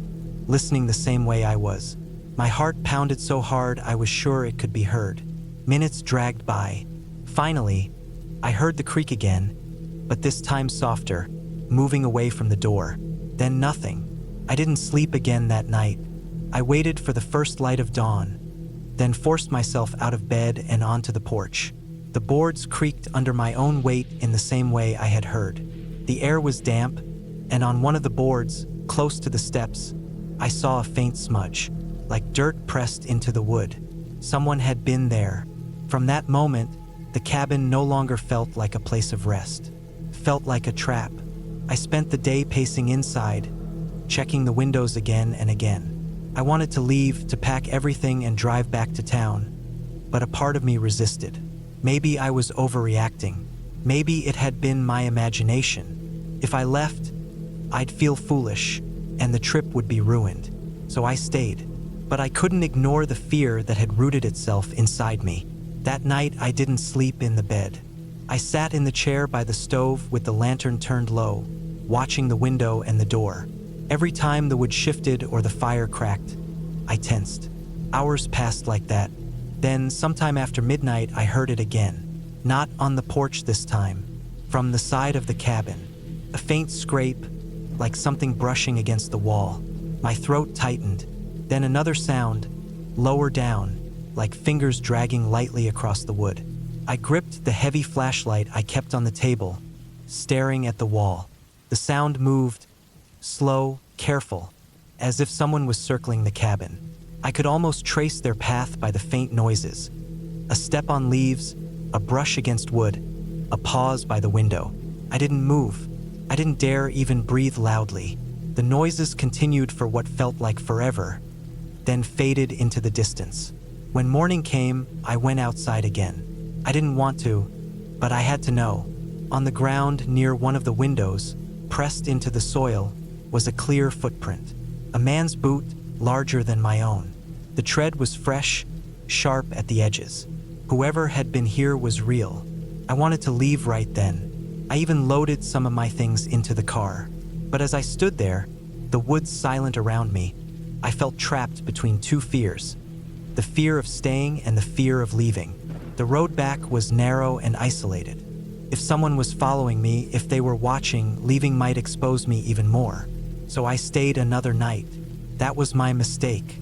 A: listening the same way I was. My heart pounded so hard I was sure it could be heard. Minutes dragged by, Finally, I heard the creak again, but this time softer, moving away from the door. Then nothing. I didn't sleep again that night. I waited for the first light of dawn, then forced myself out of bed and onto the porch. The boards creaked under my own weight in the same way I had heard. The air was damp, and on one of the boards, close to the steps, I saw a faint smudge, like dirt pressed into the wood. Someone had been there. From that moment, the cabin no longer felt like a place of rest. Felt like a trap. I spent the day pacing inside, checking the windows again and again. I wanted to leave, to pack everything and drive back to town, but a part of me resisted. Maybe I was overreacting. Maybe it had been my imagination. If I left, I'd feel foolish, and the trip would be ruined. So I stayed. But I couldn't ignore the fear that had rooted itself inside me. That night, I didn't sleep in the bed. I sat in the chair by the stove with the lantern turned low, watching the window and the door. Every time the wood shifted or the fire cracked, I tensed. Hours passed like that. Then, sometime after midnight, I heard it again. Not on the porch this time. From the side of the cabin. A faint scrape, like something brushing against the wall. My throat tightened. Then another sound, lower down, like fingers dragging lightly across the wood. I gripped the heavy flashlight I kept on the table, staring at the wall. The sound moved, slow, careful, as if someone was circling the cabin. I could almost trace their path by the faint noises. A step on leaves, a brush against wood, a pause by the window. I didn't move. I didn't dare even breathe loudly. The noises continued for what felt like forever, then faded into the distance. When morning came, I went outside again. I didn't want to, but I had to know. On the ground near one of the windows, pressed into the soil, was a clear footprint. A man's boot, larger than my own. The tread was fresh, sharp at the edges. Whoever had been here was real. I wanted to leave right then. I even loaded some of my things into the car. But as I stood there, the woods silent around me, I felt trapped between two fears. The fear of staying and the fear of leaving. The road back was narrow and isolated. If someone was following me, if they were watching, leaving might expose me even more. So I stayed another night. That was my mistake.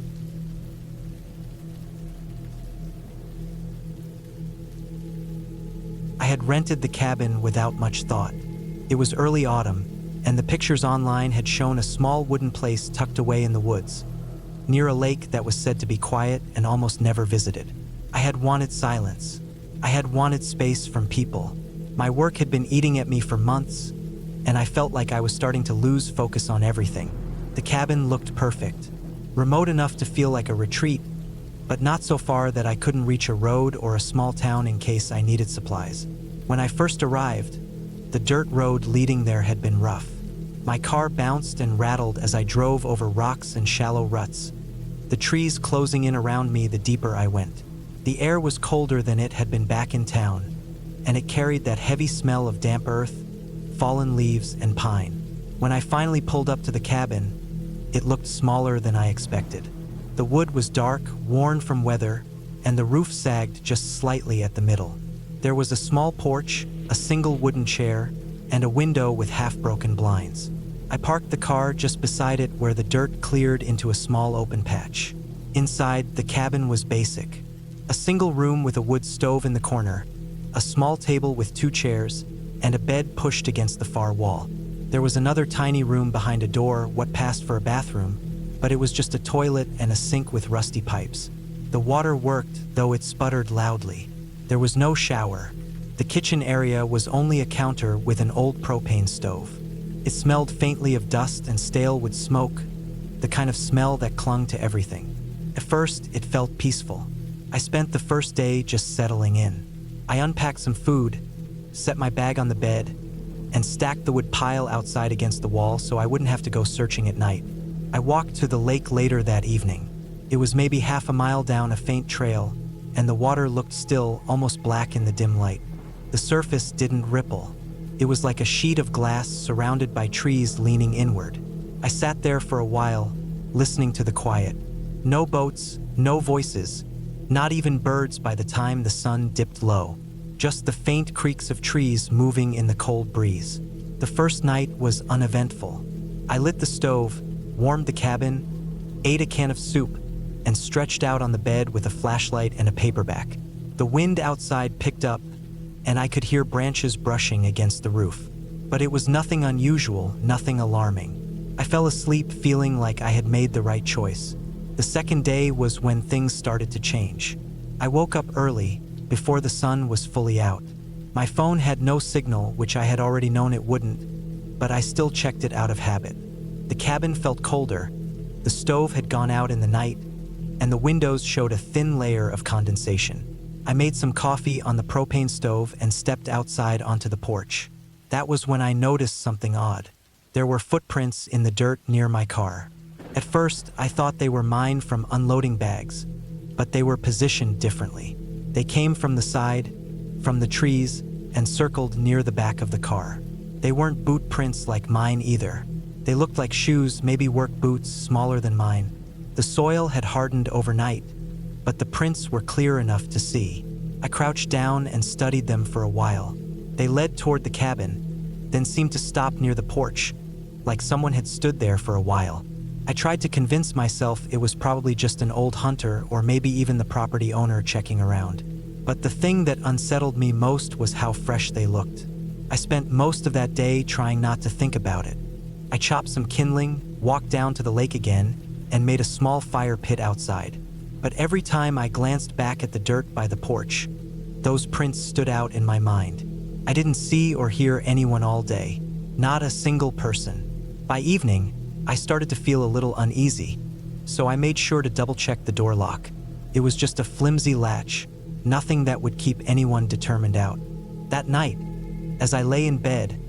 A: I had rented the cabin without much thought. It was early autumn, and the pictures online had shown a small wooden place tucked away in the woods, near a lake that was said to be quiet and almost never visited. I had wanted silence. I had wanted space from people. My work had been eating at me for months, and I felt like I was starting to lose focus on everything. The cabin looked perfect, remote enough to feel like a retreat, but not so far that I couldn't reach a road or a small town in case I needed supplies. When I first arrived, the dirt road leading there had been rough. My car bounced and rattled as I drove over rocks and shallow ruts, the trees closing in around me the deeper I went. The air was colder than it had been back in town, and it carried that heavy smell of damp earth, fallen leaves, and pine. When I finally pulled up to the cabin, it looked smaller than I expected. The wood was dark, worn from weather, and the roof sagged just slightly at the middle. There was a small porch, a single wooden chair, and a window with half-broken blinds. I parked the car just beside it where the dirt cleared into a small open patch. Inside, the cabin was basic. A single room with a wood stove in the corner, a small table with 2 chairs, and a bed pushed against the far wall. There was another tiny room behind a door, what passed for a bathroom, but it was just a toilet and a sink with rusty pipes. The water worked, though it sputtered loudly. There was no shower. The kitchen area was only a counter with an old propane stove. It smelled faintly of dust and stale wood smoke, the kind of smell that clung to everything. At first, it felt peaceful. I spent the first day just settling in. I unpacked some food, set my bag on the bed, and stacked the wood pile outside against the wall so I wouldn't have to go searching at night. I walked to the lake later that evening. It was maybe half a mile down a faint trail, and the water looked still, almost black in the dim light. The surface didn't ripple. It was like a sheet of glass surrounded by trees leaning inward. I sat there for a while, listening to the quiet. No boats, no voices, not even birds by the time the sun dipped low. just the faint creaks of trees moving in the cold breeze. The first night was uneventful. I lit the stove, warmed the cabin, ate a can of soup, and stretched out on the bed with a flashlight and a paperback. The wind outside picked up, and I could hear branches brushing against the roof. But it was nothing unusual, nothing alarming. I fell asleep feeling like I had made the right choice. The second day was when things started to change. I woke up early, before the sun was fully out. My phone had no signal, which I had already known it wouldn't, but I still checked it out of habit. The cabin felt colder, the stove had gone out in the night, and the windows showed a thin layer of condensation. I made some coffee on the propane stove and stepped outside onto the porch. That was when I noticed something odd. There were footprints in the dirt near my car. At first, I thought they were mine from unloading bags, but they were positioned differently. They came from the side, from the trees, and circled near the back of the car. They weren't boot prints like mine either. They looked like shoes, maybe work boots, smaller than mine. The soil had hardened overnight, but the prints were clear enough to see. I crouched down and studied them for a while. They led toward the cabin, then seemed to stop near the porch, like someone had stood there for a while. I tried to convince myself it was probably just an old hunter or maybe even the property owner checking around. But the thing that unsettled me most was how fresh they looked. I spent most of that day trying not to think about it. I chopped some kindling, walked down to the lake again, and made a small fire pit outside. But every time I glanced back at the dirt by the porch, those prints stood out in my mind. I didn't see or hear anyone all day, not a single person. By evening, I started to feel a little uneasy, so I made sure to double-check the door lock. It was just a flimsy latch, nothing that would keep anyone determined out. That night, as I lay in bed,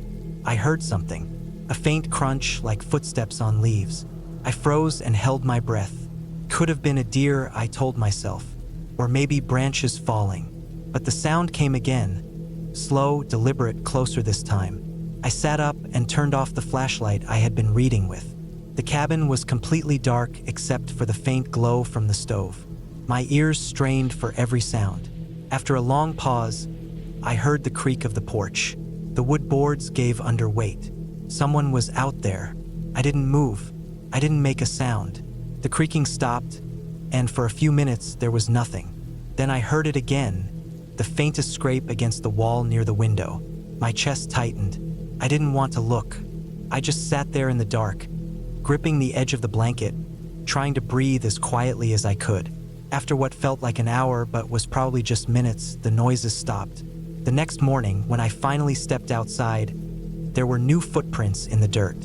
A: I heard something, a faint crunch like footsteps on leaves. I froze and held my breath. Could have been a deer, I told myself, or maybe branches falling. But the sound came again, slow, deliberate, closer this time. I sat up and turned off the flashlight I had been reading with. The cabin was completely dark except for the faint glow from the stove. My ears strained for every sound. After a long pause, I heard the creak of the porch. The wood boards gave under weight. Someone was out there. I didn't move. I didn't make a sound. The creaking stopped, and for a few minutes there was nothing. Then I heard it again, the faintest scrape against the wall near the window. My chest tightened. I didn't want to look. I just sat there in the dark, gripping the edge of the blanket, trying to breathe as quietly as I could. After what felt like an hour but was probably just minutes, the noises stopped. The next morning, when I finally stepped outside, there were new footprints in the dirt.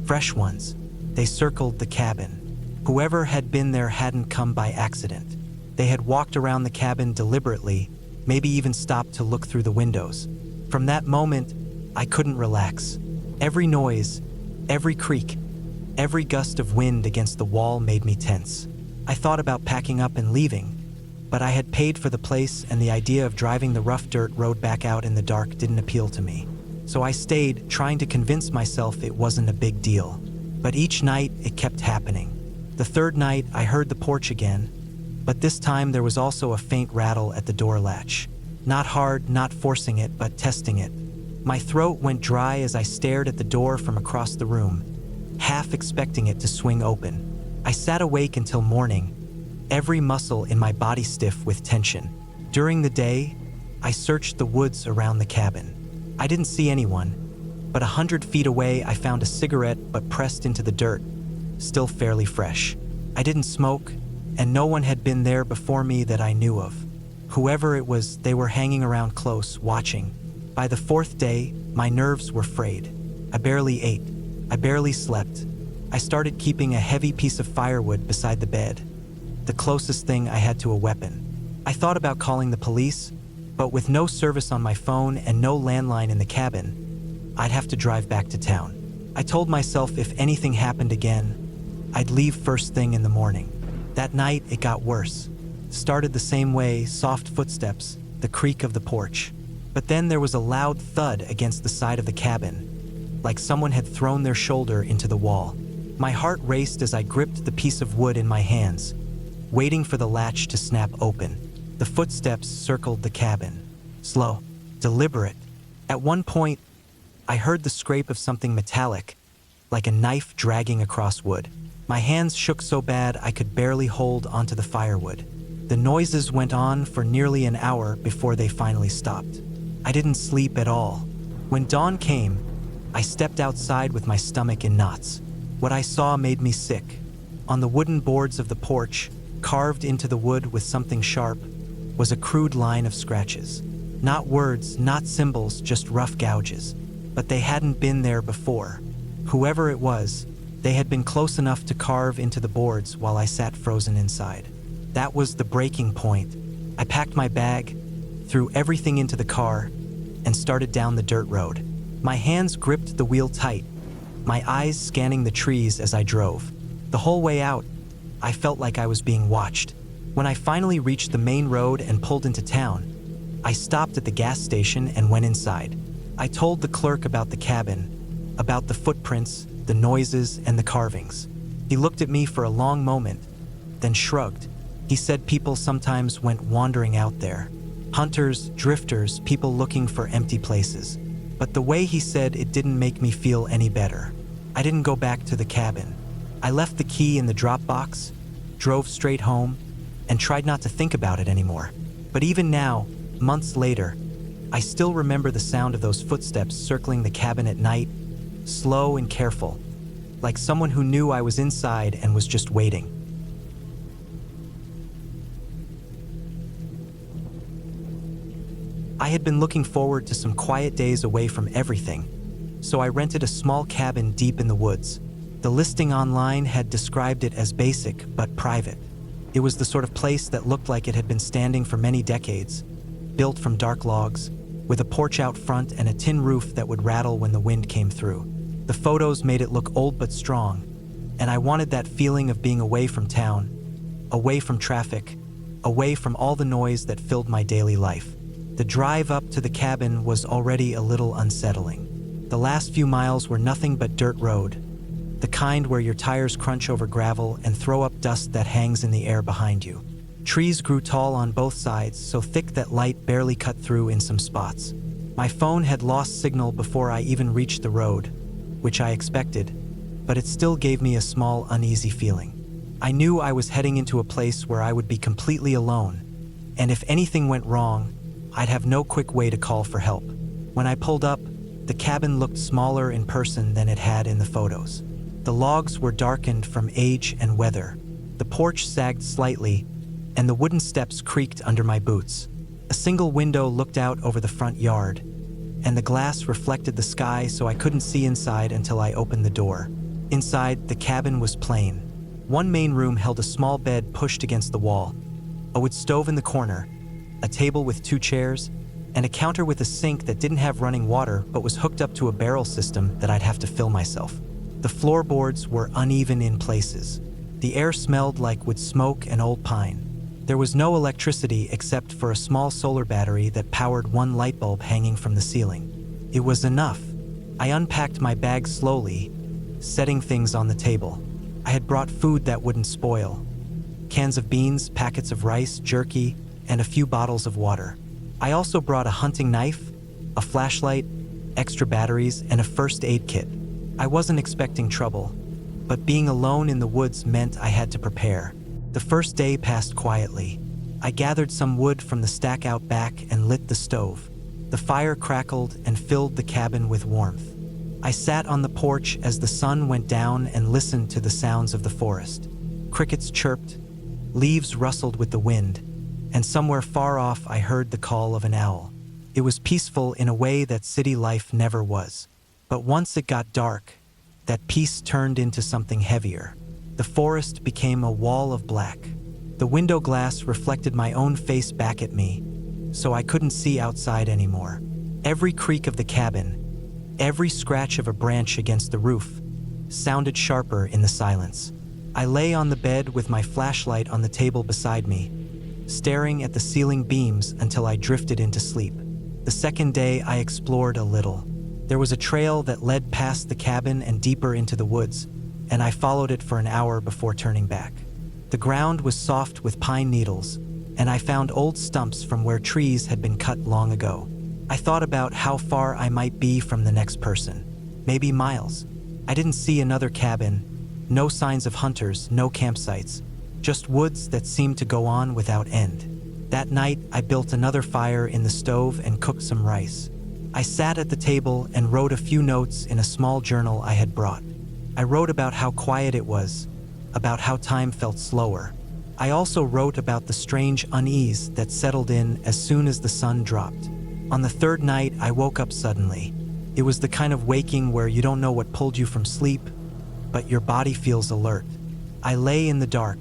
A: Fresh ones. They circled the cabin. Whoever had been there hadn't come by accident. They had walked around the cabin deliberately, maybe even stopped to look through the windows. From that moment, I couldn't relax. Every noise, every creak, every gust of wind against the wall made me tense. I thought about packing up and leaving, but I had paid for the place and the idea of driving the rough dirt road back out in the dark didn't appeal to me. So I stayed, trying to convince myself it wasn't a big deal. But each night, it kept happening. The third night, I heard the porch again, but this time there was also a faint rattle at the door latch. Not hard, not forcing it, but testing it. My throat went dry as I stared at the door from across the room, half expecting it to swing open. I sat awake until morning, every muscle in my body stiff with tension. During the day, I searched the woods around the cabin. I didn't see anyone, but 100 feet away I found a cigarette but pressed into the dirt, still fairly fresh. I didn't smoke, and no one had been there before me that I knew of. Whoever it was, they were hanging around close, watching. By the fourth day, my nerves were frayed. I barely ate. I barely slept. I started keeping a heavy piece of firewood beside the bed, the closest thing I had to a weapon. I thought about calling the police, but with no service on my phone and no landline in the cabin, I'd have to drive back to town. I told myself if anything happened again, I'd leave first thing in the morning. That night, it got worse. Started the same way, soft footsteps, the creak of the porch. But then there was a loud thud against the side of the cabin, like someone had thrown their shoulder into the wall. My heart raced as I gripped the piece of wood in my hands, waiting for the latch to snap open. The footsteps circled the cabin. Slow, deliberate. At one point, I heard the scrape of something metallic, like a knife dragging across wood. My hands shook so bad I could barely hold onto the firewood. The noises went on for nearly an hour before they finally stopped. I didn't sleep at all. When dawn came, I stepped outside with my stomach in knots. What I saw made me sick. On the wooden boards of the porch, carved into the wood with something sharp, was a crude line of scratches. Not words, not symbols, just rough gouges. But they hadn't been there before. Whoever it was, they had been close enough to carve into the boards while I sat frozen inside. That was the breaking point. I packed my bag, threw everything into the car, and started down the dirt road. My hands gripped the wheel tight, my eyes scanning the trees as I drove. The whole way out, I felt like I was being watched. When I finally reached the main road and pulled into town, I stopped at the gas station and went inside. I told the clerk about the cabin, about the footprints, the noises, and the carvings. He looked at me for a long moment, then shrugged. He said people sometimes went wandering out there. Hunters, drifters, people looking for empty places. But the way he said it didn't make me feel any better. I didn't go back to the cabin. I left the key in the drop box, drove straight home, and tried not to think about it anymore. But even now, months later, I still remember the sound of those footsteps circling the cabin at night, slow and careful, like someone who knew I was inside and was just waiting. I had been looking forward to some quiet days away from everything, so I rented a small cabin deep in the woods. The listing online had described it as basic but private. It was the sort of place that looked like it had been standing for many decades, built from dark logs, with a porch out front and a tin roof that would rattle when the wind came through. The photos made it look old but strong, and I wanted that feeling of being away from town, away from traffic, away from all the noise that filled my daily life. The drive up to the cabin was already a little unsettling. The last few miles were nothing but dirt road, the kind where your tires crunch over gravel and throw up dust that hangs in the air behind you. Trees grew tall on both sides, so thick that light barely cut through in some spots. My phone had lost signal before I even reached the road, which I expected, but it still gave me a small, uneasy feeling. I knew I was heading into a place where I would be completely alone, and if anything went wrong, I'd have no quick way to call for help. When I pulled up, the cabin looked smaller in person than it had in the photos. The logs were darkened from age and weather. The porch sagged slightly, and the wooden steps creaked under my boots. A single window looked out over the front yard, and the glass reflected the sky so I couldn't see inside until I opened the door. Inside, the cabin was plain. One main room held a small bed pushed against the wall, a wood stove in the corner, a table with 2 chairs, and a counter with a sink that didn't have running water but was hooked up to a barrel system that I'd have to fill myself. The floorboards were uneven in places. The air smelled like wood smoke and old pine. There was no electricity except for a small solar battery that powered one light bulb hanging from the ceiling. It was enough. I unpacked my bag slowly, setting things on the table. I had brought food that wouldn't spoil. Cans of beans, packets of rice, jerky, and a few bottles of water. I also brought a hunting knife, a flashlight, extra batteries, and a first aid kit. I wasn't expecting trouble, but being alone in the woods meant I had to prepare. The first day passed quietly. I gathered some wood from the stack out back and lit the stove. The fire crackled and filled the cabin with warmth. I sat on the porch as the sun went down and listened to the sounds of the forest. Crickets chirped, leaves rustled with the wind, and somewhere far off I heard the call of an owl. It was peaceful in a way that city life never was. But once it got dark, that peace turned into something heavier. The forest became a wall of black. The window glass reflected my own face back at me, so I couldn't see outside anymore. Every creak of the cabin, every scratch of a branch against the roof, sounded sharper in the silence. I lay on the bed with my flashlight on the table beside me, staring at the ceiling beams until I drifted into sleep. The second day, I explored a little. There was a trail that led past the cabin and deeper into the woods, and I followed it for an hour before turning back. The ground was soft with pine needles, and I found old stumps from where trees had been cut long ago. I thought about how far I might be from the next person. Maybe miles. I didn't see another cabin, no signs of hunters, no campsites, just woods that seemed to go on without end. That night, I built another fire in the stove and cooked some rice. I sat at the table and wrote a few notes in a small journal I had brought. I wrote about how quiet it was, about how time felt slower. I also wrote about the strange unease that settled in as soon as the sun dropped. On the third night, I woke up suddenly. It was the kind of waking where you don't know what pulled you from sleep, but your body feels alert. I lay in the dark.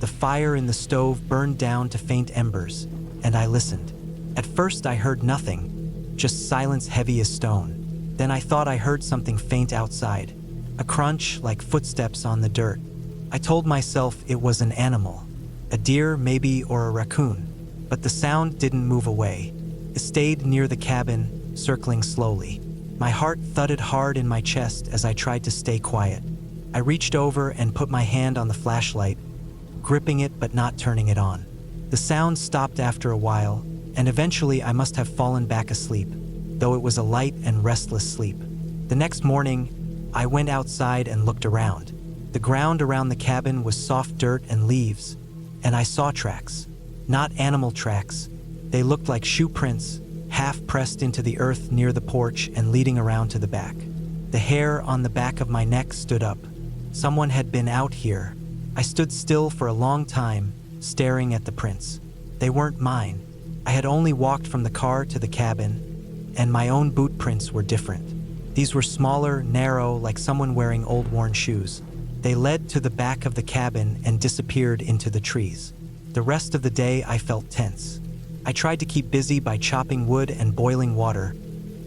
A: The fire in the stove burned down to faint embers, and I listened. At first, I heard nothing, just silence heavy as stone. Then I thought I heard something faint outside, a crunch like footsteps on the dirt. I told myself it was an animal, a deer maybe or a raccoon, but the sound didn't move away. It stayed near the cabin, circling slowly. My heart thudded hard in my chest as I tried to stay quiet. I reached over and put my hand on the flashlight, gripping it but not turning it on. The sound stopped after a while, and eventually I must have fallen back asleep, though it was a light and restless sleep. The next morning, I went outside and looked around. The ground around the cabin was soft dirt and leaves, and I saw tracks. Not animal tracks. They looked like shoe prints, half pressed into the earth near the porch and leading around to the back. The hair on the back of my neck stood up. Someone had been out here. I stood still for a long time, staring at the prints. They weren't mine. I had only walked from the car to the cabin, and my own boot prints were different. These were smaller, narrow, like someone wearing old worn shoes. They led to the back of the cabin and disappeared into the trees. The rest of the day I felt tense. I tried to keep busy by chopping wood and boiling water,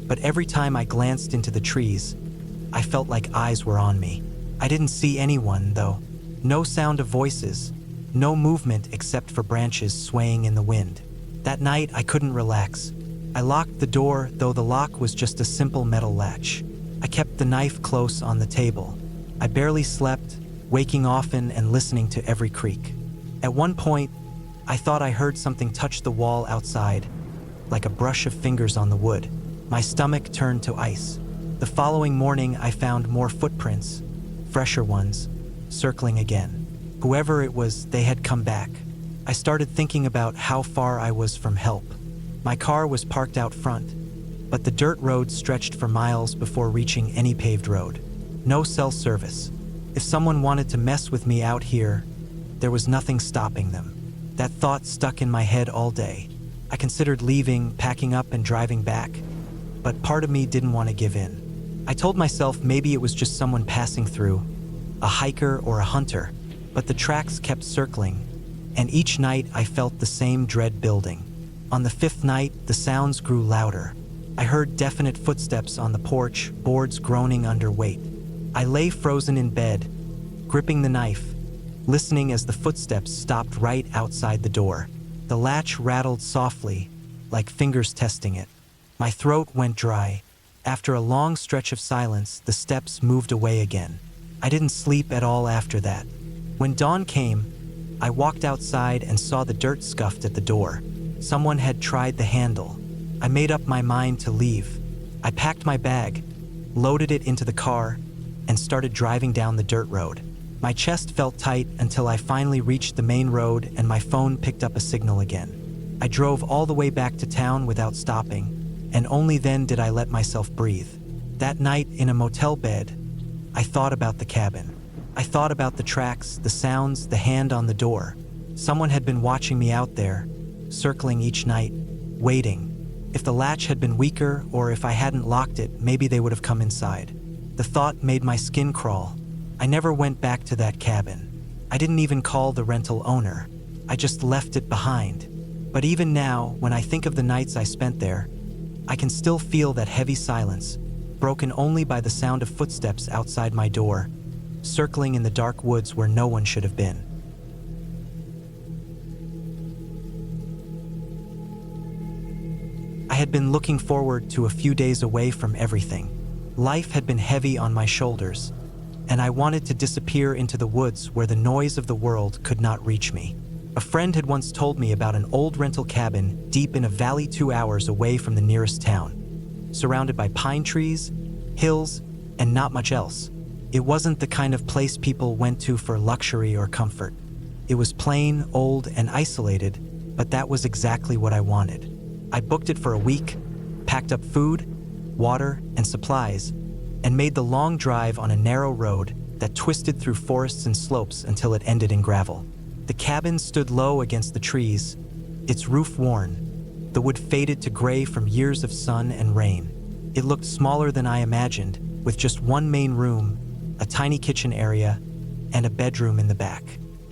A: but every time I glanced into the trees, I felt like eyes were on me. I didn't see anyone, though. No sound of voices, no movement except for branches swaying in the wind. That night, I couldn't relax. I locked the door, though the lock was just a simple metal latch. I kept the knife close on the table. I barely slept, waking often and listening to every creak. At one point, I thought I heard something touch the wall outside, like a brush of fingers on the wood. My stomach turned to ice. The following morning, I found more footprints, fresher ones, circling again. Whoever it was, they had come back. I started thinking about how far I was from help. My car was parked out front, but the dirt road stretched for miles before reaching any paved road. No cell service. If someone wanted to mess with me out here, there was nothing stopping them. That thought stuck in my head all day. I considered leaving, packing up, and driving back, but part of me didn't want to give in. I told myself maybe it was just someone passing through, a hiker or a hunter, but the tracks kept circling, and each night I felt the same dread building. On the fifth night, the sounds grew louder. I heard definite footsteps on the porch, boards groaning under weight. I lay frozen in bed, gripping the knife, listening as the footsteps stopped right outside the door. The latch rattled softly, like fingers testing it. My throat went dry. After a long stretch of silence, the steps moved away again. I didn't sleep at all after that. When dawn came, I walked outside and saw the dirt scuffed at the door. Someone had tried the handle. I made up my mind to leave. I packed my bag, loaded it into the car, and started driving down the dirt road. My chest felt tight until I finally reached the main road and my phone picked up a signal again. I drove all the way back to town without stopping, and only then did I let myself breathe. That night in a motel bed, I thought about the cabin. I thought about the tracks, the sounds, the hand on the door. Someone had been watching me out there, circling each night, waiting. If the latch had been weaker or if I hadn't locked it, maybe they would have come inside. The thought made my skin crawl. I never went back to that cabin. I didn't even call the rental owner. I just left it behind. But even now, when I think of the nights I spent there, I can still feel that heavy silence, broken only by the sound of footsteps outside my door, circling in the dark woods where no one should have been. I had been looking forward to a few days away from everything. Life had been heavy on my shoulders, and I wanted to disappear into the woods where the noise of the world could not reach me. A friend had once told me about an old rental cabin deep in a valley 2 hours away from the nearest town, surrounded by pine trees, hills, and not much else. It wasn't the kind of place people went to for luxury or comfort. It was plain, old, and isolated, but that was exactly what I wanted. I booked it for a week, packed up food, water, and supplies, and made the long drive on a narrow road that twisted through forests and slopes until it ended in gravel. The cabin stood low against the trees, its roof worn, the wood faded to gray from years of sun and rain. It looked smaller than I imagined, with just one main room, a tiny kitchen area, and a bedroom in the back.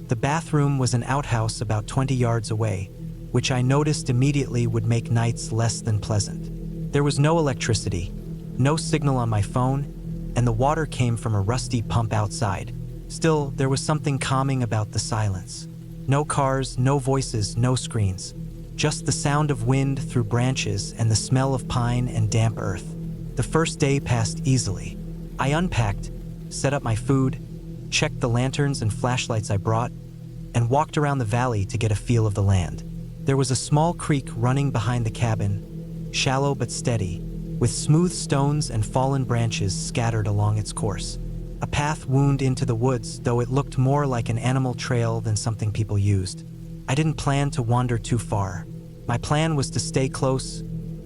A: The bathroom was an outhouse about 20 yards away, which I noticed immediately would make nights less than pleasant. There was no electricity, no signal on my phone, and the water came from a rusty pump outside. Still, there was something calming about the silence. No cars, no voices, no screens. Just the sound of wind through branches and the smell of pine and damp earth. The first day passed easily. I unpacked, set up my food, checked the lanterns and flashlights I brought, and walked around the valley to get a feel of the land. There was a small creek running behind the cabin, shallow but steady, with smooth stones and fallen branches scattered along its course. A path wound into the woods, though it looked more like an animal trail than something people used. I didn't plan to wander too far. My plan was to stay close,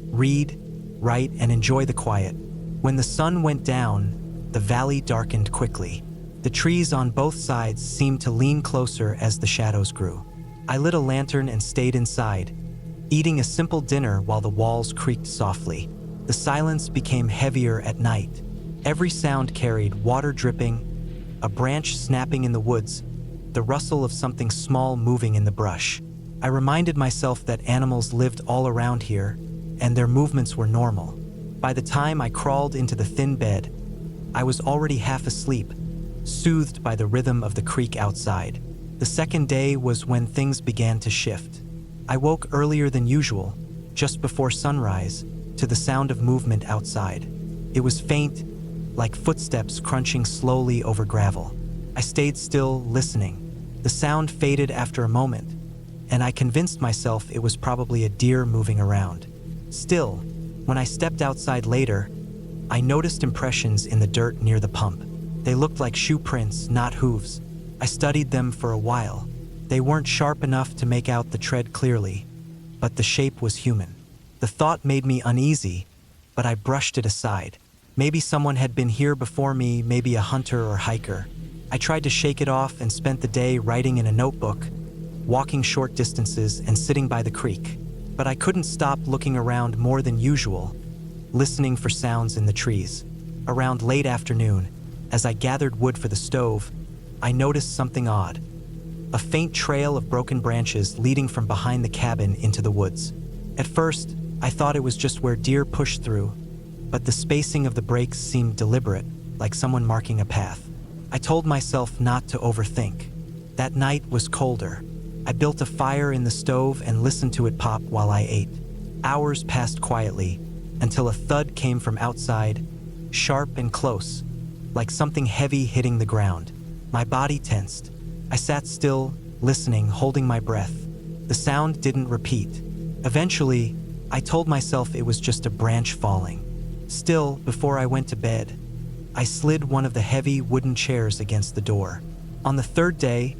A: read, write, and enjoy the quiet. When the sun went down, the valley darkened quickly. The trees on both sides seemed to lean closer as the shadows grew. I lit a lantern and stayed inside, eating a simple dinner while the walls creaked softly. The silence became heavier at night. Every sound carried water dripping, a branch snapping in the woods, the rustle of something small moving in the brush. I reminded myself that animals lived all around here, and their movements were normal. By the time I crawled into the thin bed, I was already half asleep, soothed by the rhythm of the creek outside. The second day was when things began to shift. I woke earlier than usual, just before sunrise, to the sound of movement outside. It was faint, like footsteps crunching slowly over gravel. I stayed still, listening. The sound faded after a moment, and I convinced myself it was probably a deer moving around. Still, when I stepped outside later, I noticed impressions in the dirt near the pump. They looked like shoe prints, not hooves. I studied them for a while. They weren't sharp enough to make out the tread clearly, but the shape was human. The thought made me uneasy, but I brushed it aside. Maybe someone had been here before me, maybe a hunter or hiker. I tried to shake it off and spent the day writing in a notebook, walking short distances and sitting by the creek. But I couldn't stop looking around more than usual, listening for sounds in the trees. Around late afternoon, as I gathered wood for the stove, I noticed something odd. A faint trail of broken branches leading from behind the cabin into the woods. At first, I thought it was just where deer pushed through, but the spacing of the breaks seemed deliberate, like someone marking a path. I told myself not to overthink. That night was colder. I built a fire in the stove and listened to it pop while I ate. Hours passed quietly, until a thud came from outside, sharp and close, like something heavy hitting the ground. My body tensed. I sat still, listening, holding my breath. The sound didn't repeat. Eventually, I told myself it was just a branch falling. Still, before I went to bed, I slid one of the heavy wooden chairs against the door. On the third day,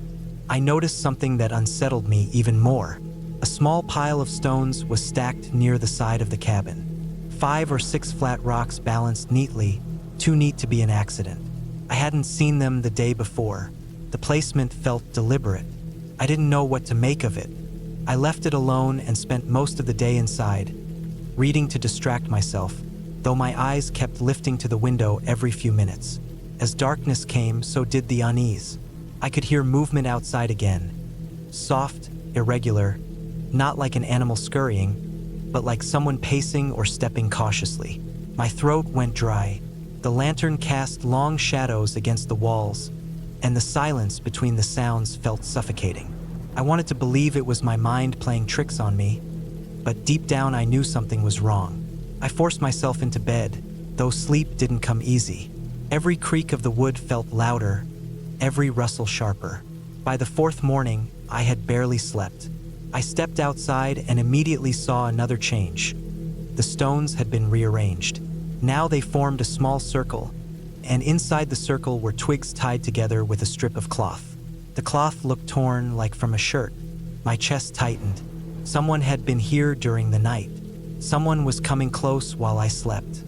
A: I noticed something that unsettled me even more. A small pile of stones was stacked near the side of the cabin. 5 or 6 flat rocks balanced neatly, too neat to be an accident. I hadn't seen them the day before. The placement felt deliberate. I didn't know what to make of it. I left it alone and spent most of the day inside, reading to distract myself, though my eyes kept lifting to the window every few minutes. As darkness came, so did the unease. I could hear movement outside again. Soft, irregular, not like an animal scurrying, but like someone pacing or stepping cautiously. My throat went dry. The lantern cast long shadows against the walls, and the silence between the sounds felt suffocating. I wanted to believe it was my mind playing tricks on me, but deep down I knew something was wrong. I forced myself into bed, though sleep didn't come easy. Every creak of the wood felt louder, every rustle sharper. By the 4th morning, I had barely slept. I stepped outside and immediately saw another change. The stones had been rearranged. Now they formed a small circle, and inside the circle were twigs tied together with a strip of cloth. The cloth looked torn like from a shirt. My chest tightened. Someone had been here during the night. Someone was coming close while I slept.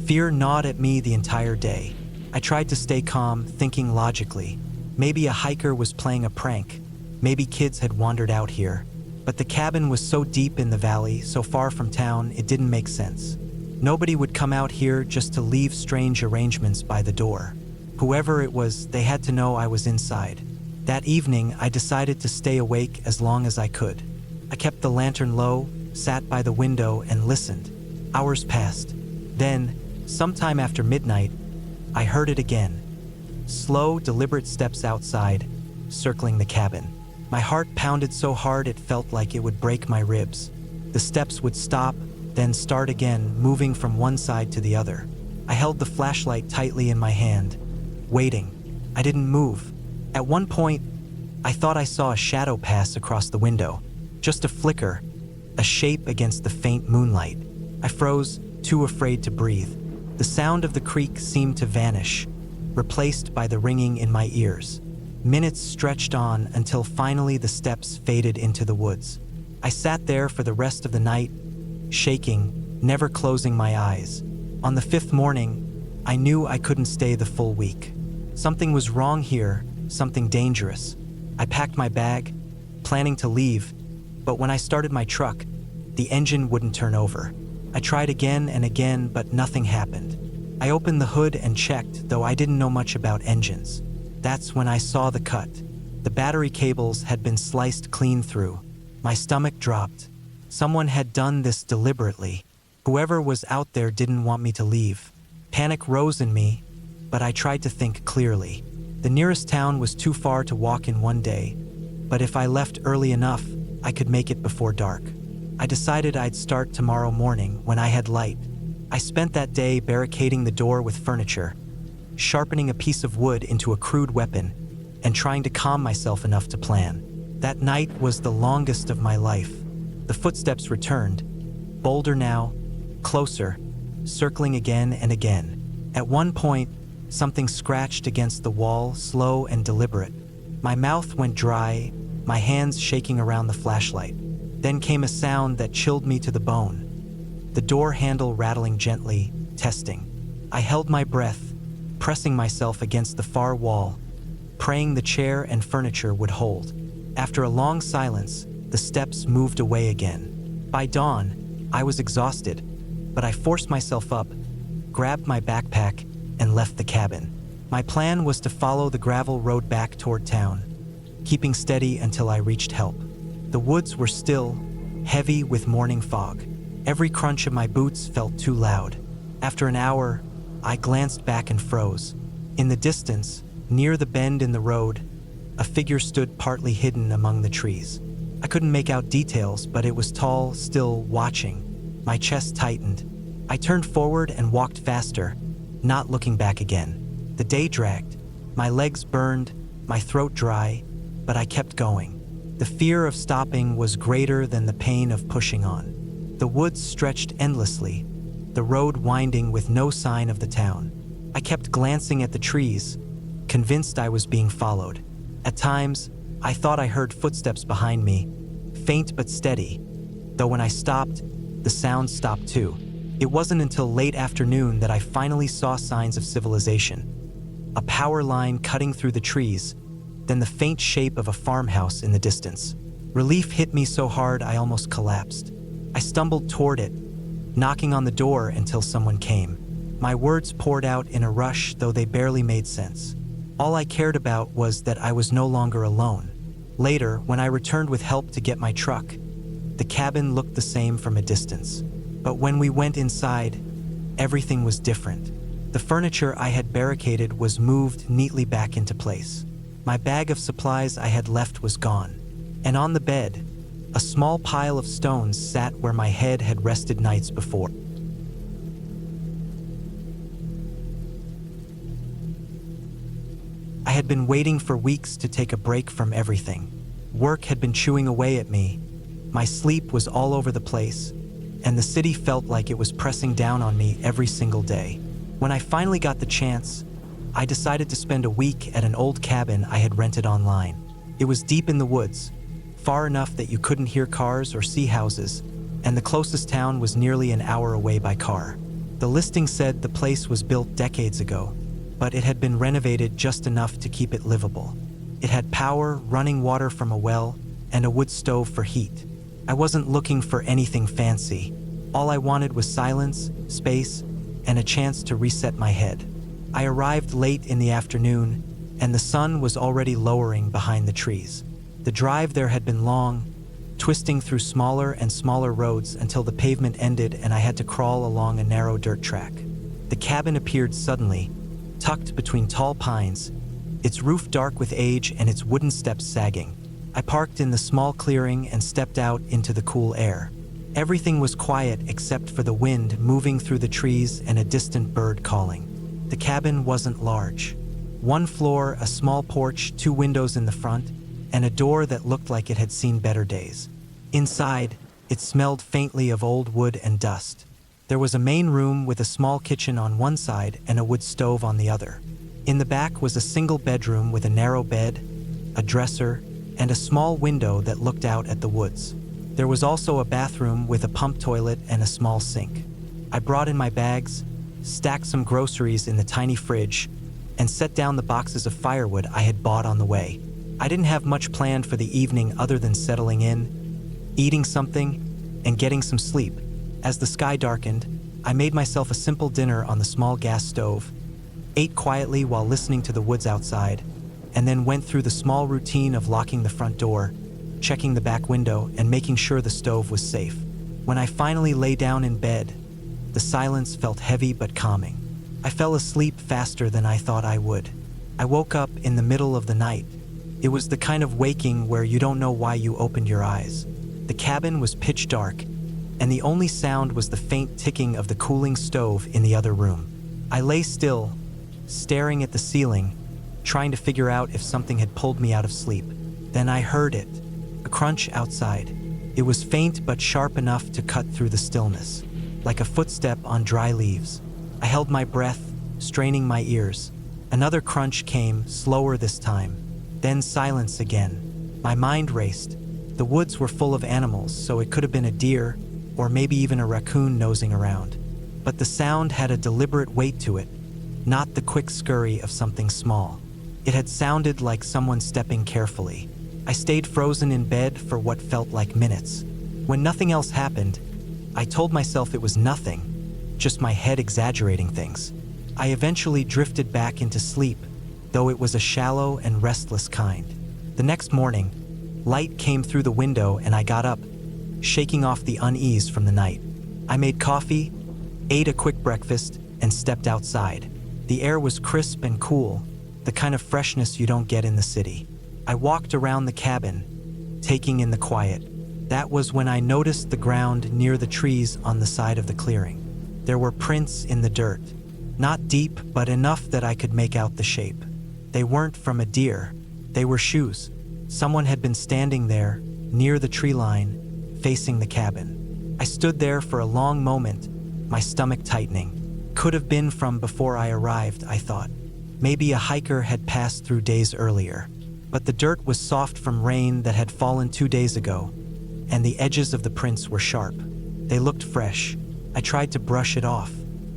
A: Fear gnawed at me the entire day. I tried to stay calm, thinking logically. Maybe a hiker was playing a prank. Maybe kids had wandered out here. But the cabin was so deep in the valley, so far from town, it didn't make sense. Nobody would come out here just to leave strange arrangements by the door. Whoever it was, they had to know I was inside. That evening, I decided to stay awake as long as I could. I kept the lantern low, sat by the window, and listened. Hours passed. Then, sometime after midnight, I heard it again. Slow, deliberate steps outside, circling the cabin. My heart pounded so hard it felt like it would break my ribs. The steps would stop, then start again, moving from one side to the other. I held the flashlight tightly in my hand, waiting. I didn't move. At one point, I thought I saw a shadow pass across the window. Just a flicker, a shape against the faint moonlight. I froze, too afraid to breathe. The sound of the creak seemed to vanish, replaced by the ringing in my ears. Minutes stretched on until finally the steps faded into the woods. I sat there for the rest of the night, shaking, never closing my eyes. On the fifth morning, I knew I couldn't stay the full week. Something was wrong here, something dangerous. I packed my bag, planning to leave, but when I started my truck, the engine wouldn't turn over. I tried again and again, but nothing happened. I opened the hood and checked, though I didn't know much about engines. That's when I saw the cut. The battery cables had been sliced clean through. My stomach dropped. Someone had done this deliberately. Whoever was out there didn't want me to leave. Panic rose in me, but I tried to think clearly. The nearest town was too far to walk in one day, but if I left early enough, I could make it before dark. I decided I'd start tomorrow morning when I had light. I spent that day barricading the door with furniture, sharpening a piece of wood into a crude weapon, and trying to calm myself enough to plan. That night was the longest of my life. The footsteps returned, bolder now, closer, circling again and again. At one point, something scratched against the wall, slow and deliberate. My mouth went dry, my hands shaking around the flashlight. Then came a sound that chilled me to the bone. The door handle rattling gently, testing. I held my breath, pressing myself against the far wall, praying the chair and furniture would hold. After a long silence, the steps moved away again. By dawn, I was exhausted, but I forced myself up, grabbed my backpack, and left the cabin. My plan was to follow the gravel road back toward town, keeping steady until I reached help. The woods were still, heavy with morning fog. Every crunch of my boots felt too loud. After an hour, I glanced back and froze. In the distance, near the bend in the road, a figure stood partly hidden among the trees. I couldn't make out details, but it was tall, still, watching. My chest tightened. I turned forward and walked faster, not looking back again. The day dragged. My legs burned, my throat dry, but I kept going. The fear of stopping was greater than the pain of pushing on. The woods stretched endlessly, the road winding with no sign of the town. I kept glancing at the trees, convinced I was being followed. At times, I thought I heard footsteps behind me, faint but steady, though when I stopped, the sound stopped too. It wasn't until late afternoon that I finally saw signs of civilization. A power line cutting through the trees, then the faint shape of a farmhouse in the distance. Relief hit me so hard I almost collapsed. I stumbled toward it, knocking on the door until someone came. My words poured out in a rush, though they barely made sense. All I cared about was that I was no longer alone. Later, when I returned with help to get my truck, the cabin looked the same from a distance. But when we went inside, everything was different. The furniture I had barricaded was moved neatly back into place. My bag of supplies I had left was gone. And on the bed, a small pile of stones sat where my head had rested nights before. I had been waiting for weeks to take a break from everything. Work had been chewing away at me. My sleep was all over the place, and the city felt like it was pressing down on me every single day. When I finally got the chance, I decided to spend a week at an old cabin I had rented online. It was deep in the woods, far enough that you couldn't hear cars or see houses, and the closest town was nearly an hour away by car. The listing said the place was built decades ago, but it had been renovated just enough to keep it livable. It had power, running water from a well, and a wood stove for heat. I wasn't looking for anything fancy. All I wanted was silence, space, and a chance to reset my head. I arrived late in the afternoon, and the sun was already lowering behind the trees. The drive there had been long, twisting through smaller and smaller roads until the pavement ended and I had to crawl along a narrow dirt track. The cabin appeared suddenly, tucked between tall pines, its roof dark with age and its wooden steps sagging. I parked in the small clearing and stepped out into the cool air. Everything was quiet except for the wind moving through the trees and a distant bird calling. The cabin wasn't large. One floor, a small porch, 2 windows in the front, and a door that looked like it had seen better days. Inside, it smelled faintly of old wood and dust. There was a main room with a small kitchen on one side and a wood stove on the other. In the back was a single bedroom with a narrow bed, a dresser, and a small window that looked out at the woods. There was also a bathroom with a pump toilet and a small sink. I brought in my bags, stacked some groceries in the tiny fridge, and set down the boxes of firewood I had bought on the way. I didn't have much planned for the evening other than settling in, eating something, and getting some sleep. As the sky darkened, I made myself a simple dinner on the small gas stove, ate quietly while listening to the woods outside, and then went through the small routine of locking the front door, checking the back window, and making sure the stove was safe. When I finally lay down in bed, the silence felt heavy but calming. I fell asleep faster than I thought I would. I woke up in the middle of the night. It was the kind of waking where you don't know why you opened your eyes. The cabin was pitch dark, and the only sound was the faint ticking of the cooling stove in the other room. I lay still, staring at the ceiling, trying to figure out if something had pulled me out of sleep. Then I heard it, a crunch outside. It was faint but sharp enough to cut through the stillness, like a footstep on dry leaves. I held my breath, straining my ears. Another crunch came, slower this time. Then silence again. My mind raced. The woods were full of animals, so it could have been a deer, or maybe even a raccoon nosing around. But the sound had a deliberate weight to it, not the quick scurry of something small. It had sounded like someone stepping carefully. I stayed frozen in bed for what felt like minutes. When nothing else happened, I told myself it was nothing, just my head exaggerating things. I eventually drifted back into sleep, though it was a shallow and restless kind. The next morning, light came through the window and I got up, shaking off the unease from the night. I made coffee, ate a quick breakfast, and stepped outside. The air was crisp and cool, the kind of freshness you don't get in the city. I walked around the cabin, taking in the quiet. That was when I noticed the ground near the trees on the side of the clearing. There were prints in the dirt, not deep, but enough that I could make out the shape. They weren't from a deer, they were shoes. Someone had been standing there, near the tree line, facing the cabin. I stood there for a long moment, my stomach tightening. Could have been from before I arrived, I thought. Maybe a hiker had passed through days earlier. But the dirt was soft from rain that had fallen 2 days ago, and the edges of the prints were sharp. They looked fresh. I tried to brush it off.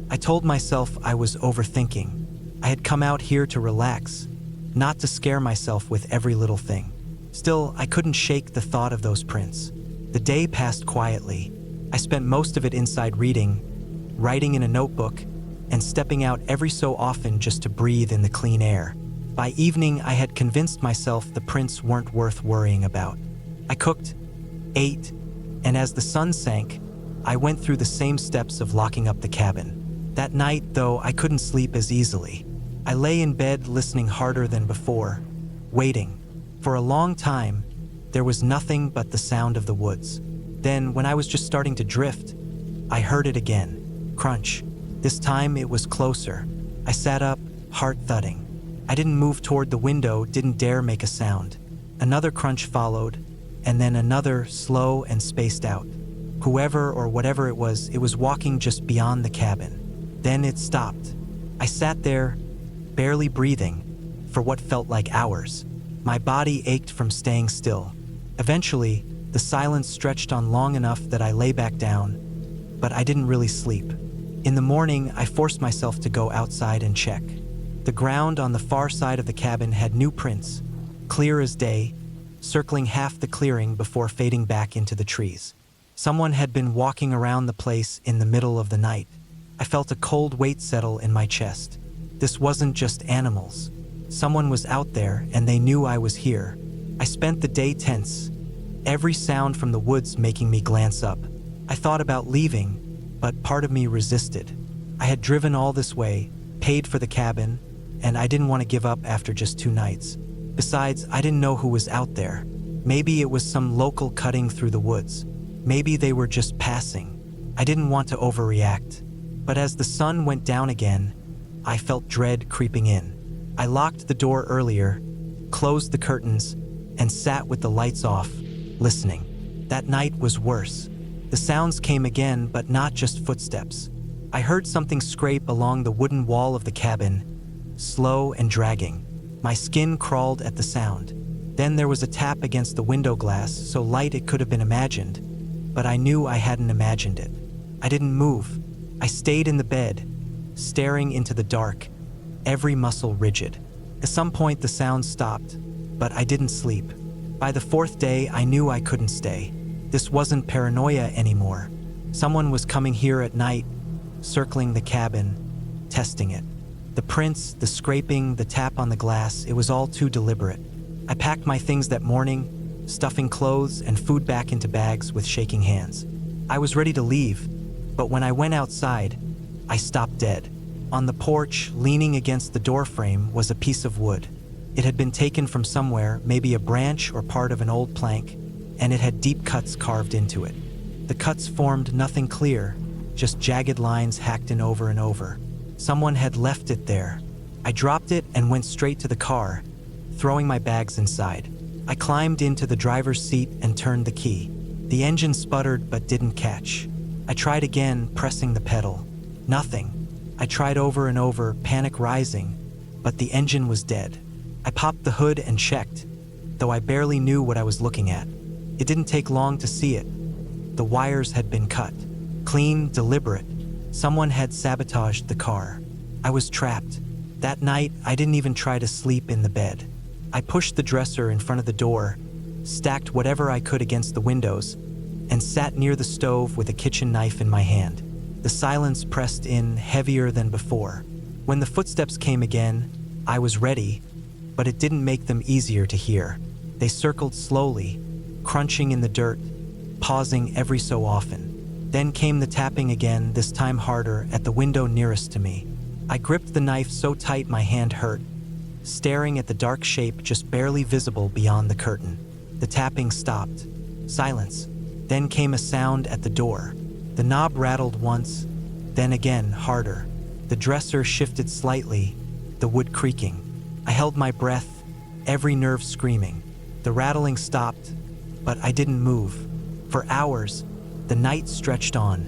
A: I told myself I was overthinking. I had come out here to relax, not to scare myself with every little thing. Still, I couldn't shake the thought of those prints. The day passed quietly. I spent most of it inside reading, writing in a notebook, and stepping out every so often just to breathe in the clean air. By evening, I had convinced myself the prints weren't worth worrying about. I cooked, ate, and as the sun sank, I went through the same steps of locking up the cabin. That night, though, I couldn't sleep as easily. I lay in bed listening harder than before, waiting. For a long time, there was nothing but the sound of the woods. Then, when I was just starting to drift, I heard it again. Crunch. This time it was closer. I sat up, heart thudding. I didn't move toward the window, didn't dare make a sound. Another crunch followed, and then another, slow and spaced out. Whoever or whatever it was walking just beyond the cabin. Then it stopped. I sat there, barely breathing, for what felt like hours. My body ached from staying still. Eventually, the silence stretched on long enough that I lay back down, but I didn't really sleep. In the morning, I forced myself to go outside and check. The ground on the far side of the cabin had new prints, clear as day, circling half the clearing before fading back into the trees. Someone had been walking around the place in the middle of the night. I felt a cold weight settle in my chest. This wasn't just animals. Someone was out there, and they knew I was here. I spent the day tense, every sound from the woods making me glance up. I thought about leaving, but part of me resisted. I had driven all this way, paid for the cabin, and I didn't want to give up after just 2 nights. Besides, I didn't know who was out there. Maybe it was some local cutting through the woods. Maybe they were just passing. I didn't want to overreact. But as the sun went down again, I felt dread creeping in. I locked the door earlier, closed the curtains, and sat with the lights off, listening. That night was worse. The sounds came again, but not just footsteps. I heard something scrape along the wooden wall of the cabin, slow and dragging. My skin crawled at the sound. Then there was a tap against the window glass, so light it could have been imagined, but I knew I hadn't imagined it. I didn't move. I stayed in the bed, staring into the dark, every muscle rigid. At some point the sound stopped, but I didn't sleep. By the 4th day, I knew I couldn't stay. This wasn't paranoia anymore. Someone was coming here at night, circling the cabin, testing it. The prints, the scraping, the tap on the glass, it was all too deliberate. I packed my things that morning, stuffing clothes and food back into bags with shaking hands. I was ready to leave, but when I went outside, I stopped dead. On the porch, leaning against the doorframe, was a piece of wood. It had been taken from somewhere, maybe a branch or part of an old plank, and it had deep cuts carved into it. The cuts formed nothing clear, just jagged lines hacked in over and over. Someone had left it there. I dropped it and went straight to the car, throwing my bags inside. I climbed into the driver's seat and turned the key. The engine sputtered but didn't catch. I tried again, pressing the pedal. Nothing. I tried over and over, panic rising, but the engine was dead. I popped the hood and checked, though I barely knew what I was looking at. It didn't take long to see it. The wires had been cut. Clean, deliberate. Someone had sabotaged the car. I was trapped. That night, I didn't even try to sleep in the bed. I pushed the dresser in front of the door, stacked whatever I could against the windows, and sat near the stove with a kitchen knife in my hand. The silence pressed in, heavier than before. When the footsteps came again, I was ready, but it didn't make them easier to hear. They circled slowly, crunching in the dirt, pausing every so often. Then came the tapping again, this time harder, at the window nearest to me. I gripped the knife so tight my hand hurt, staring at the dark shape just barely visible beyond the curtain. The tapping stopped. Silence. Then came a sound at the door. The knob rattled once, then again, harder. The dresser shifted slightly, the wood creaking. I held my breath, every nerve screaming. The rattling stopped, but I didn't move. For hours, the night stretched on,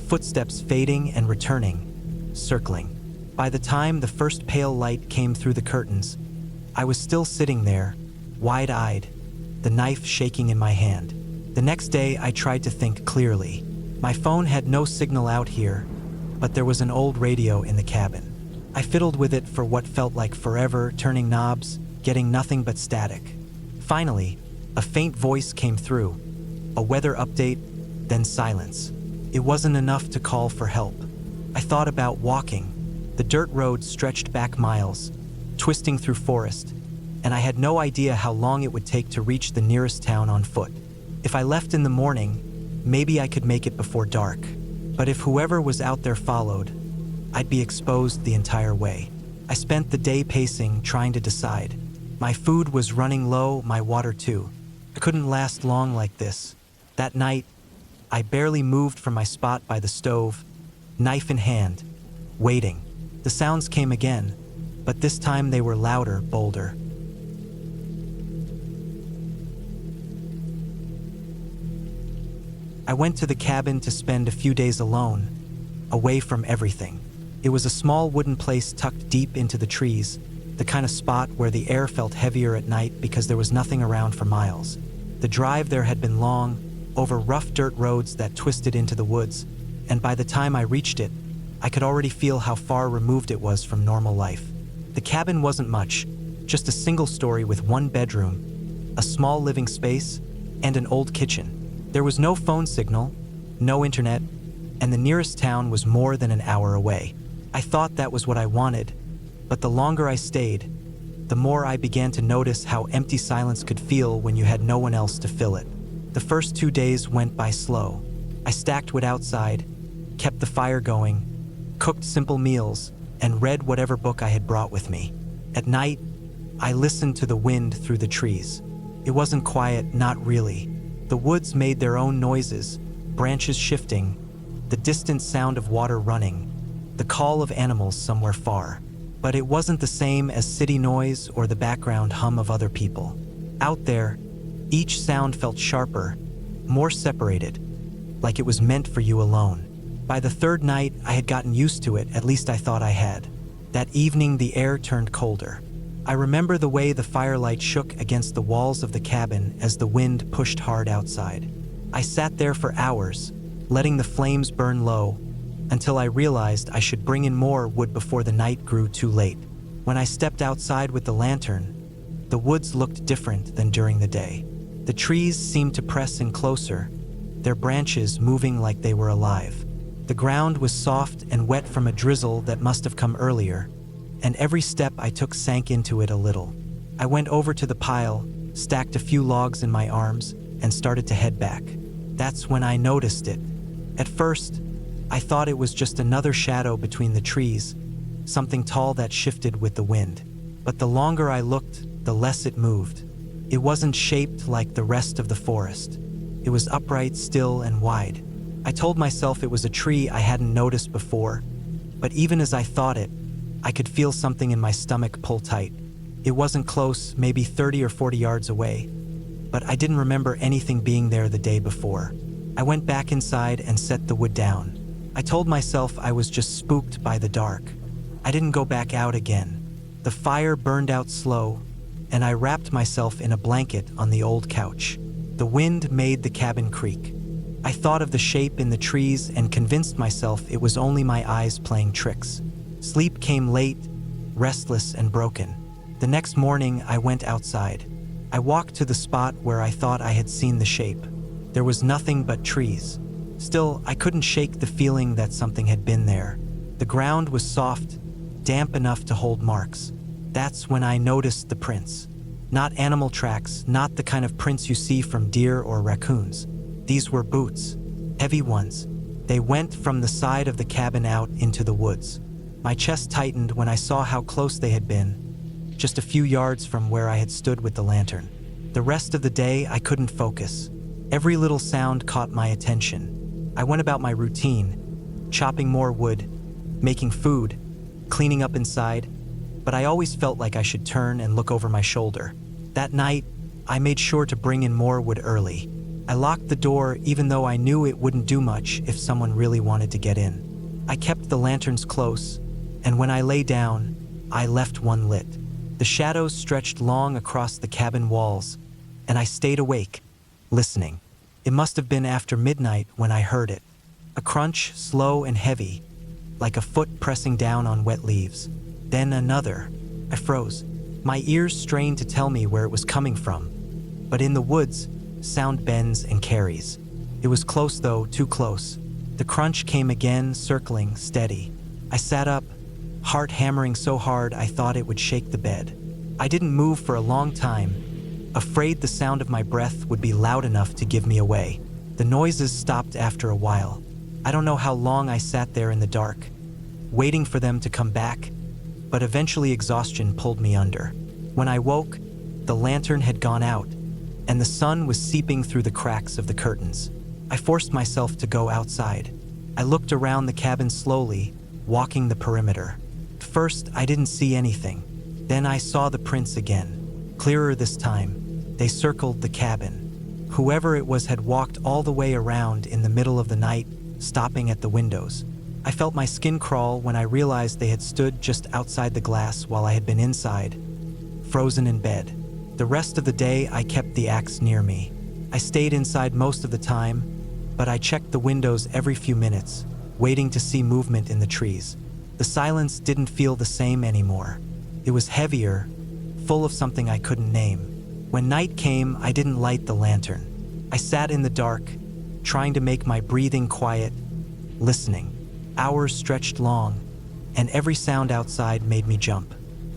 A: footsteps fading and returning, circling. By the time the first pale light came through the curtains, I was still sitting there, wide-eyed, the knife shaking in my hand. The next day, I tried to think clearly. My phone had no signal out here, but there was an old radio in the cabin. I fiddled with it for what felt like forever, turning knobs, getting nothing but static. Finally, a faint voice came through, a weather update, then silence. It wasn't enough to call for help. I thought about walking. The dirt road stretched back miles, twisting through forest, and I had no idea how long it would take to reach the nearest town on foot. If I left in the morning, maybe I could make it before dark. But if whoever was out there followed, I'd be exposed the entire way. I spent the day pacing, trying to decide. My food was running low, my water too. I couldn't last long like this. That night, I barely moved from my spot by the stove, knife in hand, waiting. The sounds came again, but this time they were louder, bolder. I went to the cabin to spend a few days alone, away from everything. It was a small wooden place tucked deep into the trees, the kind of spot where the air felt heavier at night because there was nothing around for miles. The drive there had been long, over rough dirt roads that twisted into the woods, and by the time I reached it, I could already feel how far removed it was from normal life. The cabin wasn't much, just a single story with one bedroom, a small living space, and an old kitchen. There was no phone signal, no internet, and the nearest town was more than an hour away. I thought that was what I wanted, but the longer I stayed, the more I began to notice how empty silence could feel when you had no one else to fill it. The first 2 days went by slow. I stacked wood outside, kept the fire going, cooked simple meals, and read whatever book I had brought with me. At night, I listened to the wind through the trees. It wasn't quiet, not really. The woods made their own noises, branches shifting, the distant sound of water running, the call of animals somewhere far. But it wasn't the same as city noise or the background hum of other people. Out there, each sound felt sharper, more separated, like it was meant for you alone. By the third night, I had gotten used to it, at least I thought I had. That evening, the air turned colder. I remember the way the firelight shook against the walls of the cabin as the wind pushed hard outside. I sat there for hours, letting the flames burn low, until I realized I should bring in more wood before the night grew too late. When I stepped outside with the lantern, the woods looked different than during the day. The trees seemed to press in closer, their branches moving like they were alive. The ground was soft and wet from a drizzle that must have come earlier, and every step I took sank into it a little. I went over to the pile, stacked a few logs in my arms, and started to head back. That's when I noticed it. At first, I thought it was just another shadow between the trees, something tall that shifted with the wind. But the longer I looked, the less it moved. It wasn't shaped like the rest of the forest. It was upright, still, and wide. I told myself it was a tree I hadn't noticed before, but even as I thought it, I could feel something in my stomach pull tight. It wasn't close, maybe 30 or 40 yards away, but I didn't remember anything being there the day before. I went back inside and set the wood down. I told myself I was just spooked by the dark. I didn't go back out again. The fire burned out slow, and I wrapped myself in a blanket on the old couch. The wind made the cabin creak. I thought of the shape in the trees and convinced myself it was only my eyes playing tricks. Sleep came late, restless and broken. The next morning, I went outside. I walked to the spot where I thought I had seen the shape. There was nothing but trees. Still, I couldn't shake the feeling that something had been there. The ground was soft, damp enough to hold marks. That's when I noticed the prints. Not animal tracks, not the kind of prints you see from deer or raccoons. These were boots, heavy ones. They went from the side of the cabin out into the woods. My chest tightened when I saw how close they had been, just a few yards from where I had stood with the lantern. The rest of the day, I couldn't focus. Every little sound caught my attention. I went about my routine, chopping more wood, making food, cleaning up inside, but I always felt like I should turn and look over my shoulder. That night, I made sure to bring in more wood early. I locked the door even though I knew it wouldn't do much if someone really wanted to get in. I kept the lanterns close, and when I lay down, I left one lit. The shadows stretched long across the cabin walls, and I stayed awake, listening. It must have been after midnight when I heard it. A crunch, slow and heavy, like a foot pressing down on wet leaves. Then another. I froze. My ears strained to tell me where it was coming from. But in the woods, sound bends and carries. It was close though, too close. The crunch came again, circling, steady. I sat up, heart hammering so hard I thought it would shake the bed. I didn't move for a long time, afraid the sound of my breath would be loud enough to give me away. The noises stopped after a while. I don't know how long I sat there in the dark, waiting for them to come back, but eventually exhaustion pulled me under. When I woke, the lantern had gone out, and the sun was seeping through the cracks of the curtains. I forced myself to go outside. I looked around the cabin slowly, walking the perimeter. First, I didn't see anything. Then I saw the prints again, clearer this time. They circled the cabin. Whoever it was had walked all the way around in the middle of the night, stopping at the windows. I felt my skin crawl when I realized they had stood just outside the glass while I had been inside, frozen in bed. The rest of the day, I kept the axe near me. I stayed inside most of the time, but I checked the windows every few minutes, waiting to see movement in the trees. The silence didn't feel the same anymore. It was heavier, full of something I couldn't name. When night came, I didn't light the lantern. I sat in the dark, trying to make my breathing quiet, listening. Hours stretched long, and every sound outside made me jump.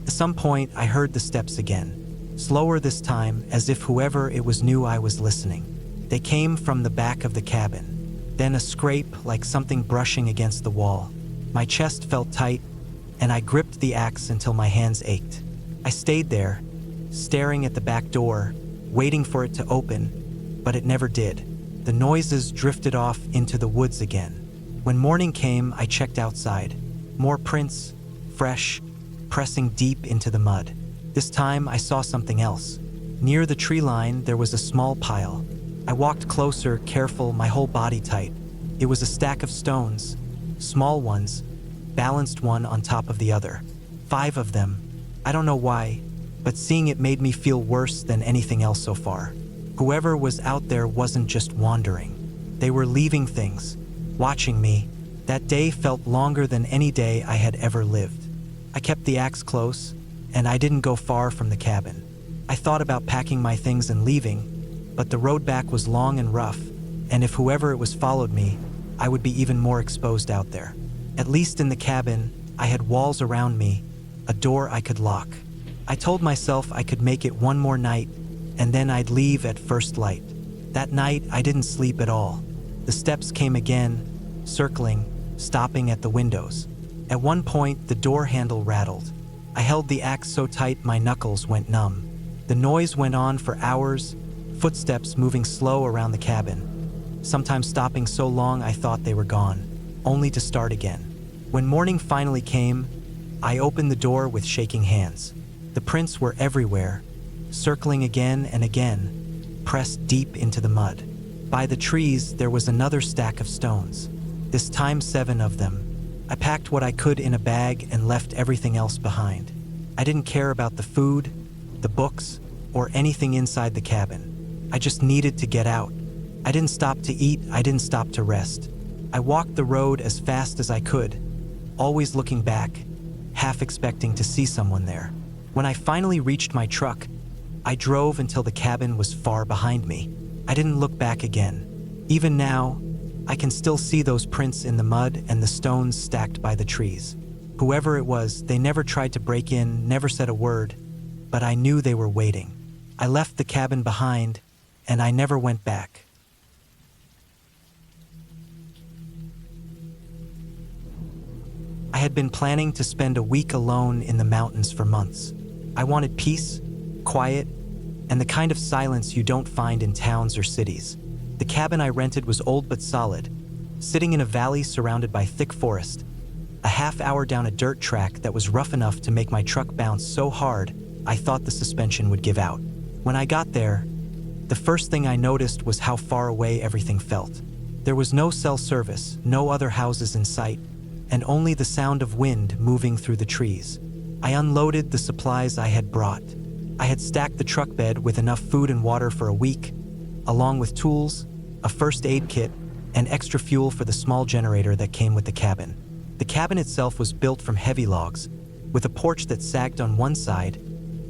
A: At some point, I heard the steps again. Slower this time, as if whoever it was knew I was listening. They came from the back of the cabin. Then a scrape, like something brushing against the wall. My chest felt tight, and I gripped the axe until my hands ached. I stayed there, staring at the back door, waiting for it to open, but it never did. The noises drifted off into the woods again. When morning came, I checked outside. More prints, fresh, pressing deep into the mud. This time, I saw something else. Near the tree line, there was a small pile. I walked closer, careful, my whole body tight. It was a stack of stones, small ones, balanced one on top of the other. 5 of them. I don't know why, but seeing it made me feel worse than anything else so far. Whoever was out there wasn't just wandering. They were leaving things, watching me. That day felt longer than any day I had ever lived. I kept the axe close, and I didn't go far from the cabin. I thought about packing my things and leaving, but the road back was long and rough, and if whoever it was followed me, I would be even more exposed out there. At least in the cabin, I had walls around me, a door I could lock. I told myself I could make it one more night, and then I'd leave at first light. That night, I didn't sleep at all. The steps came again, circling, stopping at the windows. At one point, the door handle rattled. I held the axe so tight my knuckles went numb. The noise went on for hours, footsteps moving slow around the cabin, sometimes stopping so long I thought they were gone, only to start again. When morning finally came, I opened the door with shaking hands. The prints were everywhere, circling again and again, pressed deep into the mud. By the trees, there was another stack of stones, this time 7 of them. I packed what I could in a bag and left everything else behind. I didn't care about the food, the books, or anything inside the cabin. I just needed to get out. I didn't stop to eat, I didn't stop to rest. I walked the road as fast as I could, always looking back, half expecting to see someone there. When I finally reached my truck, I drove until the cabin was far behind me. I didn't look back again. Even now, I can still see those prints in the mud and the stones stacked by the trees. Whoever it was, they never tried to break in, never said a word, but I knew they were waiting. I left the cabin behind, and I never went back. I had been planning to spend a week alone in the mountains for months. I wanted peace, quiet, and the kind of silence you don't find in towns or cities. The cabin I rented was old but solid, sitting in a valley surrounded by thick forest, a half-hour down a dirt track that was rough enough to make my truck bounce so hard I thought the suspension would give out. When I got there, the first thing I noticed was how far away everything felt. There was no cell service, no other houses in sight, and only the sound of wind moving through the trees. I unloaded the supplies I had brought. I had stacked the truck bed with enough food and water for a week, along with tools, a first aid kit, and extra fuel for the small generator that came with the cabin. The cabin itself was built from heavy logs, with a porch that sagged on one side,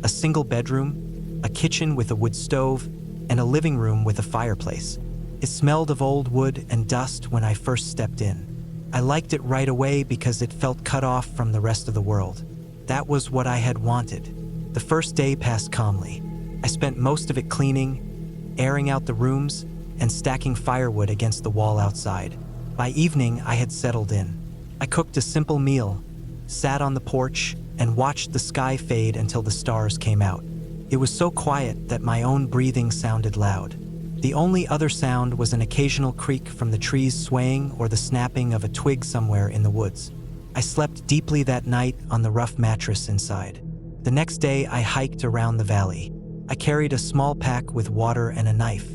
A: a single bedroom, a kitchen with a wood stove, and a living room with a fireplace. It smelled of old wood and dust when I first stepped in. I liked it right away because it felt cut off from the rest of the world. That was what I had wanted. The first day passed calmly. I spent most of it cleaning, airing out the rooms, and stacking firewood against the wall outside. By evening, I had settled in. I cooked a simple meal, sat on the porch, and watched the sky fade until the stars came out. It was so quiet that my own breathing sounded loud. The only other sound was an occasional creak from the trees swaying or the snapping of a twig somewhere in the woods. I slept deeply that night on the rough mattress inside. The next day, I hiked around the valley. I carried a small pack with water and a knife.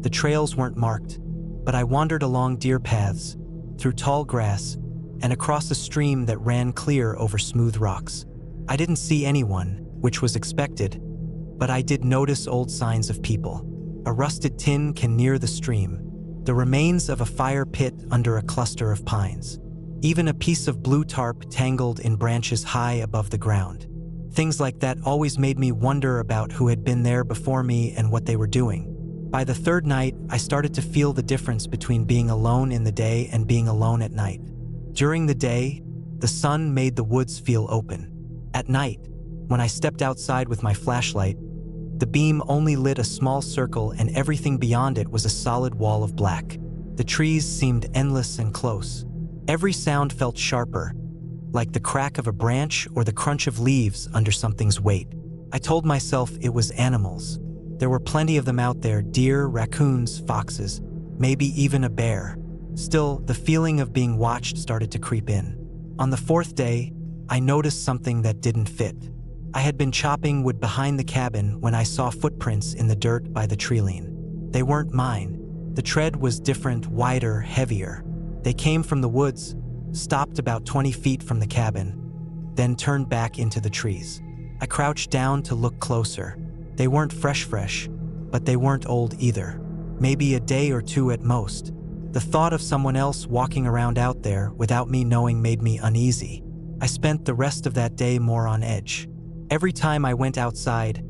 A: The trails weren't marked, but I wandered along deer paths, through tall grass, and across a stream that ran clear over smooth rocks. I didn't see anyone, which was expected, but I did notice old signs of people. A rusted tin can near the stream, the remains of a fire pit under a cluster of pines. Even a piece of blue tarp tangled in branches high above the ground. Things like that always made me wonder about who had been there before me and what they were doing. By the third night, I started to feel the difference between being alone in the day and being alone at night. During the day, the sun made the woods feel open. At night, when I stepped outside with my flashlight, the beam only lit a small circle and everything beyond it was a solid wall of black. The trees seemed endless and close. Every sound felt sharper, like the crack of a branch or the crunch of leaves under something's weight. I told myself it was animals. There were plenty of them out there, deer, raccoons, foxes, maybe even a bear. Still, the feeling of being watched started to creep in. On the fourth day, I noticed something that didn't fit. I had been chopping wood behind the cabin when I saw footprints in the dirt by the treeline. They weren't mine. The tread was different, wider, heavier. They came from the woods, stopped about 20 feet from the cabin, then turned back into the trees. I crouched down to look closer. They weren't fresh, but they weren't old either. Maybe a day or two at most. The thought of someone else walking around out there without me knowing made me uneasy. I spent the rest of that day more on edge. Every time I went outside,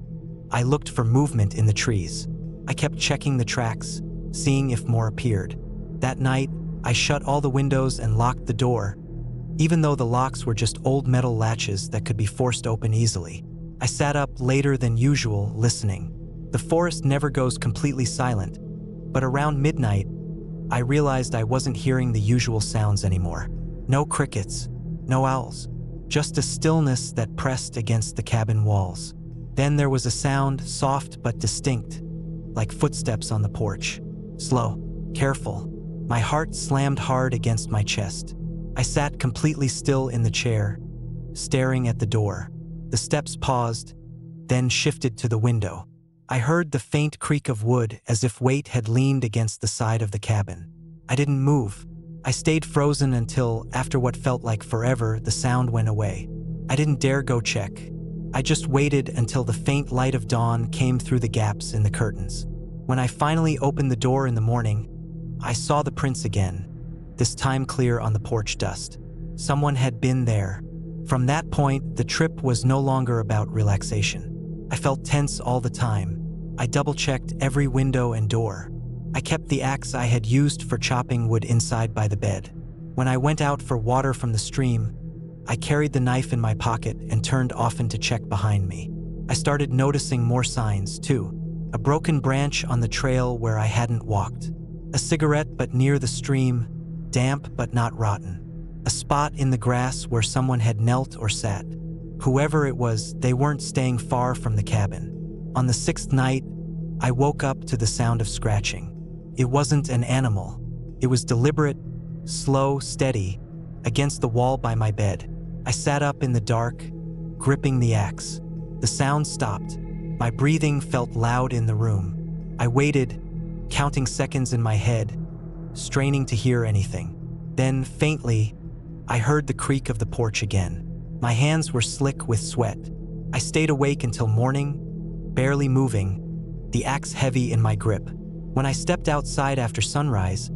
A: I looked for movement in the trees. I kept checking the tracks, seeing if more appeared. That night, I shut all the windows and locked the door, even though the locks were just old metal latches that could be forced open easily. I sat up later than usual, listening. The forest never goes completely silent, but around midnight, I realized I wasn't hearing the usual sounds anymore. No crickets, no owls, just a stillness that pressed against the cabin walls. Then there was a sound, soft but distinct, like footsteps on the porch. Slow, careful. My heart slammed hard against my chest. I sat completely still in the chair, staring at the door. The steps paused, then shifted to the window. I heard the faint creak of wood as if weight had leaned against the side of the cabin. I didn't move. I stayed frozen until, after what felt like forever, the sound went away. I didn't dare go check. I just waited until the faint light of dawn came through the gaps in the curtains. When I finally opened the door in the morning, I saw the prints again, this time clear on the porch dust. Someone had been there. From that point, the trip was no longer about relaxation. I felt tense all the time. I double-checked every window and door. I kept the axe I had used for chopping wood inside by the bed. When I went out for water from the stream, I carried the knife in my pocket and turned often to check behind me. I started noticing more signs, too. A broken branch on the trail where I hadn't walked. A cigarette but near the stream, damp but not rotten. A spot in the grass where someone had knelt or sat. Whoever it was, they weren't staying far from the cabin. On the sixth night, I woke up to the sound of scratching. It wasn't an animal. It was deliberate, slow, steady, against the wall by my bed. I sat up in the dark, gripping the axe. The sound stopped. My breathing felt loud in the room. I waited, counting seconds in my head, straining to hear anything. Then, faintly, I heard the creak of the porch again. My hands were slick with sweat. I stayed awake until morning, barely moving, the axe heavy in my grip. When I stepped outside after sunrise,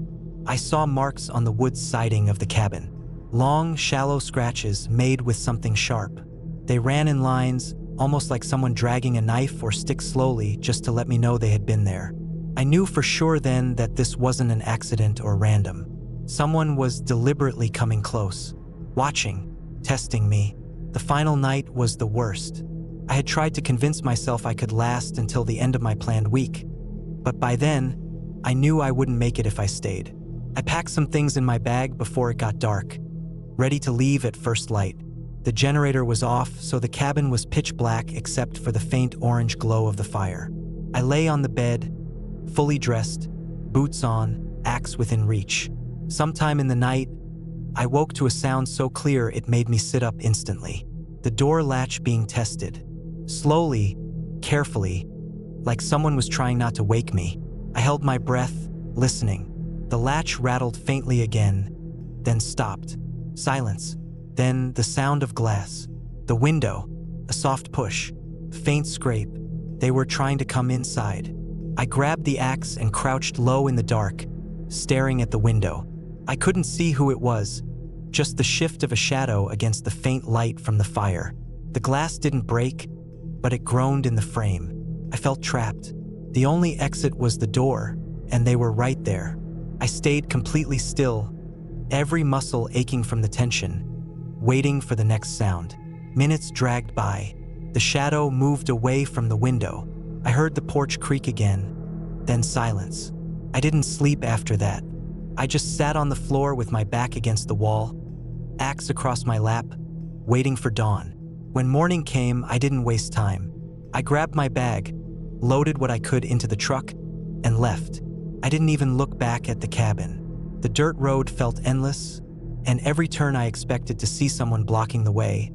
A: I saw marks on the wood siding of the cabin. Long, shallow scratches made with something sharp. They ran in lines, almost like someone dragging a knife or stick slowly just to let me know they had been there. I knew for sure then that this wasn't an accident or random. Someone was deliberately coming close, watching, testing me. The final night was the worst. I had tried to convince myself I could last until the end of my planned week, but by then, I knew I wouldn't make it if I stayed. I packed some things in my bag before it got dark, ready to leave at first light. The generator was off, so the cabin was pitch black except for the faint orange glow of the fire. I lay on the bed, fully dressed, boots on, axe within reach. Sometime in the night, I woke to a sound so clear it made me sit up instantly. The door latch being tested. Slowly, carefully, like someone was trying not to wake me. I held my breath, listening. The latch rattled faintly again, then stopped. Silence. Then the sound of glass. The window. A soft push. Faint scrape. They were trying to come inside. I grabbed the axe and crouched low in the dark, staring at the window. I couldn't see who it was, just the shift of a shadow against the faint light from the fire. The glass didn't break, but it groaned in the frame. I felt trapped. The only exit was the door, and they were right there. I stayed completely still, every muscle aching from the tension, waiting for the next sound. Minutes dragged by. The shadow moved away from the window. I heard the porch creak again, then silence. I didn't sleep after that. I just sat on the floor with my back against the wall, axe across my lap, waiting for dawn. When morning came, I didn't waste time. I grabbed my bag, loaded what I could into the truck, and left. I didn't even look back at the cabin. The dirt road felt endless, and every turn I expected to see someone blocking the way,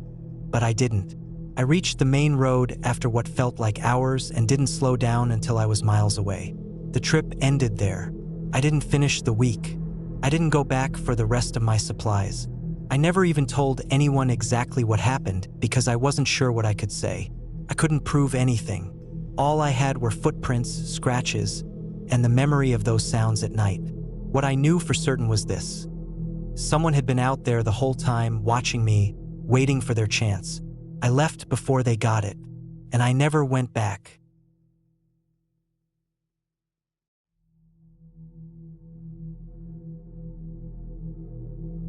A: but I didn't. I reached the main road after what felt like hours and didn't slow down until I was miles away. The trip ended there. I didn't finish the week. I didn't go back for the rest of my supplies. I never even told anyone exactly what happened because I wasn't sure what I could say. I couldn't prove anything. All I had were footprints, scratches, and the memory of those sounds at night. What I knew for certain was this. Someone had been out there the whole time, watching me, waiting for their chance. I left before they got it, and I never went back.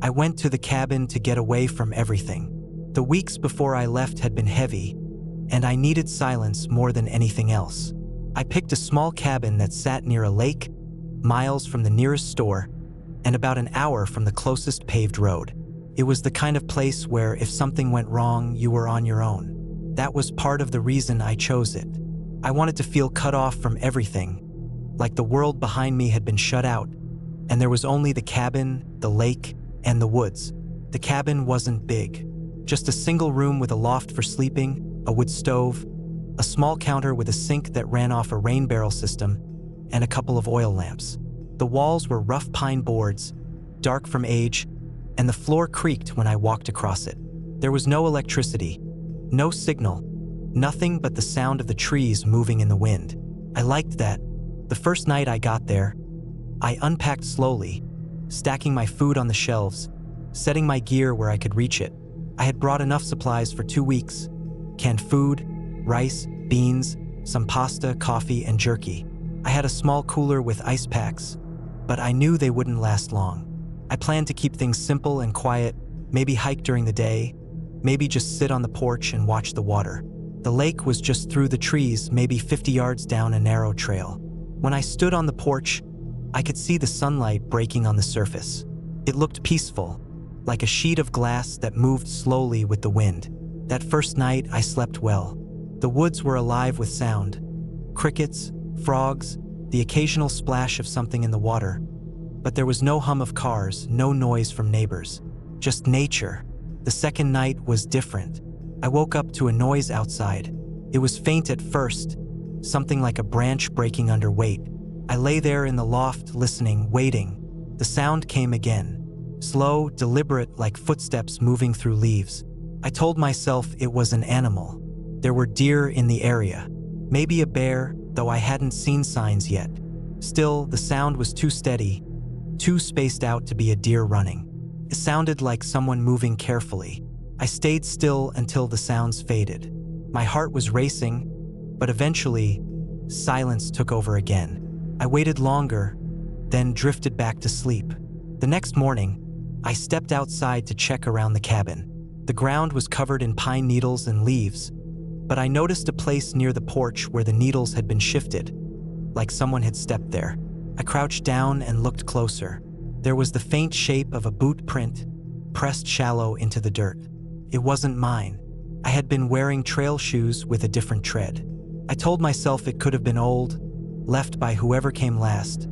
A: I went to the cabin to get away from everything. The weeks before I left had been heavy, and I needed silence more than anything else. I picked a small cabin that sat near a lake, miles from the nearest store, and about an hour from the closest paved road. It was the kind of place where if something went wrong, you were on your own. That was part of the reason I chose it. I wanted to feel cut off from everything, like the world behind me had been shut out, and there was only the cabin, the lake, and the woods. The cabin wasn't big, just a single room with a loft for sleeping, a wood stove, a small counter with a sink that ran off a rain barrel system, and a couple of oil lamps. The walls were rough pine boards, dark from age, and the floor creaked when I walked across it. There was no electricity, no signal, nothing but the sound of the trees moving in the wind. I liked that. The first night I got there, I unpacked slowly, stacking my food on the shelves, setting my gear where I could reach it. I had brought enough supplies for 2 weeks: canned food, rice, beans, some pasta, coffee, and jerky. I had a small cooler with ice packs, but I knew they wouldn't last long. I planned to keep things simple and quiet, maybe hike during the day, maybe just sit on the porch and watch the water. The lake was just through the trees, maybe 50 yards down a narrow trail. When I stood on the porch, I could see the sunlight breaking on the surface. It looked peaceful, like a sheet of glass that moved slowly with the wind. That first night, I slept well. The woods were alive with sound. Crickets, frogs, the occasional splash of something in the water. But there was no hum of cars, no noise from neighbors. Just nature. The second night was different. I woke up to a noise outside. It was faint at first, something like a branch breaking under weight. I lay there in the loft, listening, waiting. The sound came again. Slow, deliberate, like footsteps moving through leaves. I told myself it was an animal. There were deer in the area. Maybe a bear, though I hadn't seen signs yet. Still, the sound was too steady, too spaced out to be a deer running. It sounded like someone moving carefully. I stayed still until the sounds faded. My heart was racing, but eventually, silence took over again. I waited longer, then drifted back to sleep. The next morning, I stepped outside to check around the cabin. The ground was covered in pine needles and leaves, but I noticed a place near the porch where the needles had been shifted, like someone had stepped there. I crouched down and looked closer. There was the faint shape of a boot print, pressed shallow into the dirt. It wasn't mine. I had been wearing trail shoes with a different tread. I told myself it could have been old, left by whoever came last,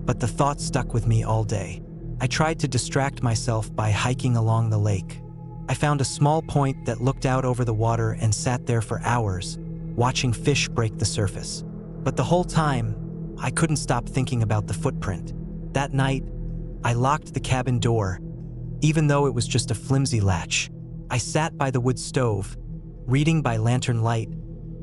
A: but the thought stuck with me all day. I tried to distract myself by hiking along the lake. I found a small point that looked out over the water and sat there for hours, watching fish break the surface. But the whole time, I couldn't stop thinking about the footprint. That night, I locked the cabin door, even though it was just a flimsy latch. I sat by the wood stove, reading by lantern light,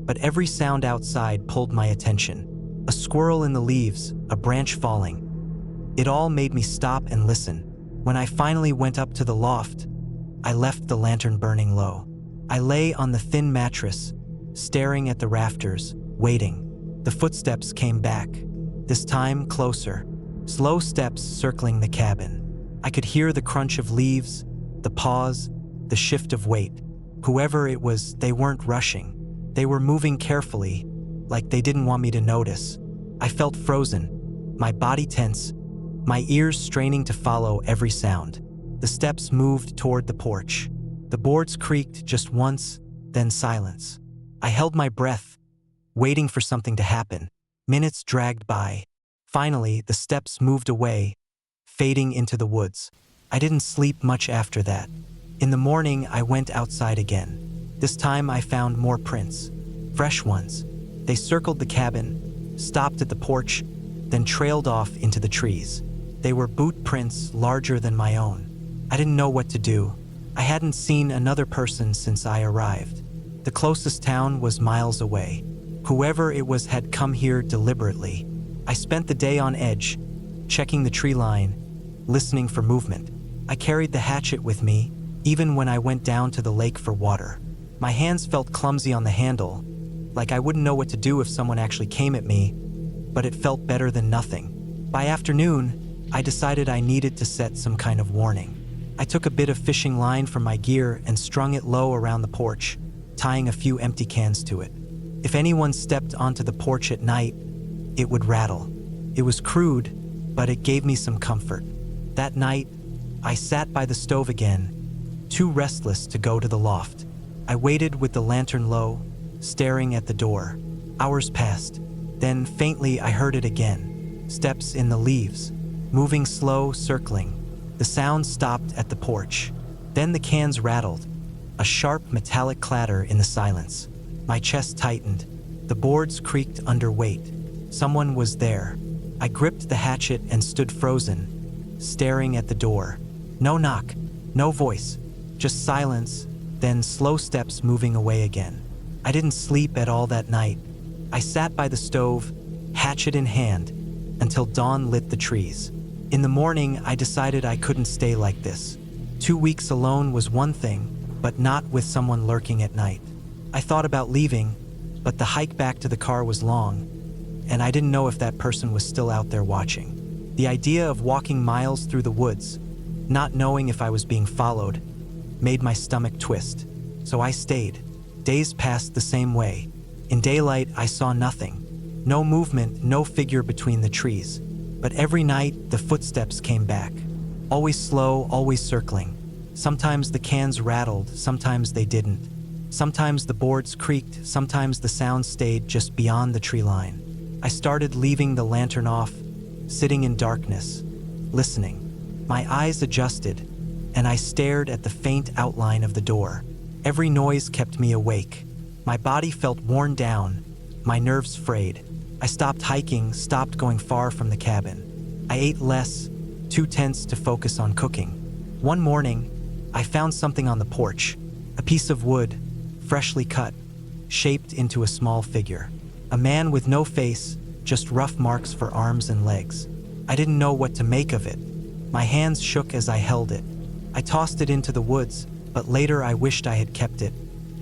A: but every sound outside pulled my attention. A squirrel in the leaves, a branch falling. It all made me stop and listen. When I finally went up to the loft, I left the lantern burning low. I lay on the thin mattress, staring at the rafters, waiting. The footsteps came back, this time closer. Slow steps circling the cabin. I could hear the crunch of leaves, the pause, the shift of weight. Whoever it was, they weren't rushing. They were moving carefully, like they didn't want me to notice. I felt frozen, my body tense, my ears straining to follow every sound. The steps moved toward the porch. The boards creaked just once, then silence. I held my breath, waiting for something to happen. Minutes dragged by. Finally, the steps moved away, fading into the woods. I didn't sleep much after that. In the morning, I went outside again. This time I found more prints, fresh ones. They circled the cabin, stopped at the porch, then trailed off into the trees. They were boot prints larger than my own. I didn't know what to do. I hadn't seen another person since I arrived. The closest town was miles away. Whoever it was had come here deliberately. I spent the day on edge, checking the tree line, listening for movement. I carried the hatchet with me, even when I went down to the lake for water. My hands felt clumsy on the handle, like I wouldn't know what to do if someone actually came at me, but it felt better than nothing. By afternoon, I decided I needed to set some kind of warning. I took a bit of fishing line from my gear and strung it low around the porch, tying a few empty cans to it. If anyone stepped onto the porch at night, it would rattle. It was crude, but it gave me some comfort. That night, I sat by the stove again, too restless to go to the loft. I waited with the lantern low, staring at the door. Hours passed. Then, faintly, I heard it again. Steps in the leaves, moving slow, circling. The sound stopped at the porch. Then the cans rattled, a sharp metallic clatter in the silence. My chest tightened. The boards creaked under weight. Someone was there. I gripped the hatchet and stood frozen, staring at the door. No knock, no voice, just silence, then slow steps moving away again. I didn't sleep at all that night. I sat by the stove, hatchet in hand, until dawn lit the trees. In the morning, I decided I couldn't stay like this. 2 weeks alone was one thing, but not with someone lurking at night. I thought about leaving, but the hike back to the car was long, and I didn't know if that person was still out there watching. The idea of walking miles through the woods, not knowing if I was being followed, made my stomach twist. So I stayed. Days passed the same way. In daylight, I saw nothing. No movement, no figure between the trees. But every night, the footsteps came back. Always slow, always circling. Sometimes the cans rattled, sometimes they didn't. Sometimes the boards creaked, sometimes the sound stayed just beyond the tree line. I started leaving the lantern off, sitting in darkness, listening. My eyes adjusted, and I stared at the faint outline of the door. Every noise kept me awake. My body felt worn down, my nerves frayed. I stopped hiking, stopped going far from the cabin. I ate less, too tense to focus on cooking. One morning, I found something on the porch, a piece of wood, freshly cut, shaped into a small figure. A man with no face, just rough marks for arms and legs. I didn't know what to make of it. My hands shook as I held it. I tossed it into the woods, but later I wished I had kept it,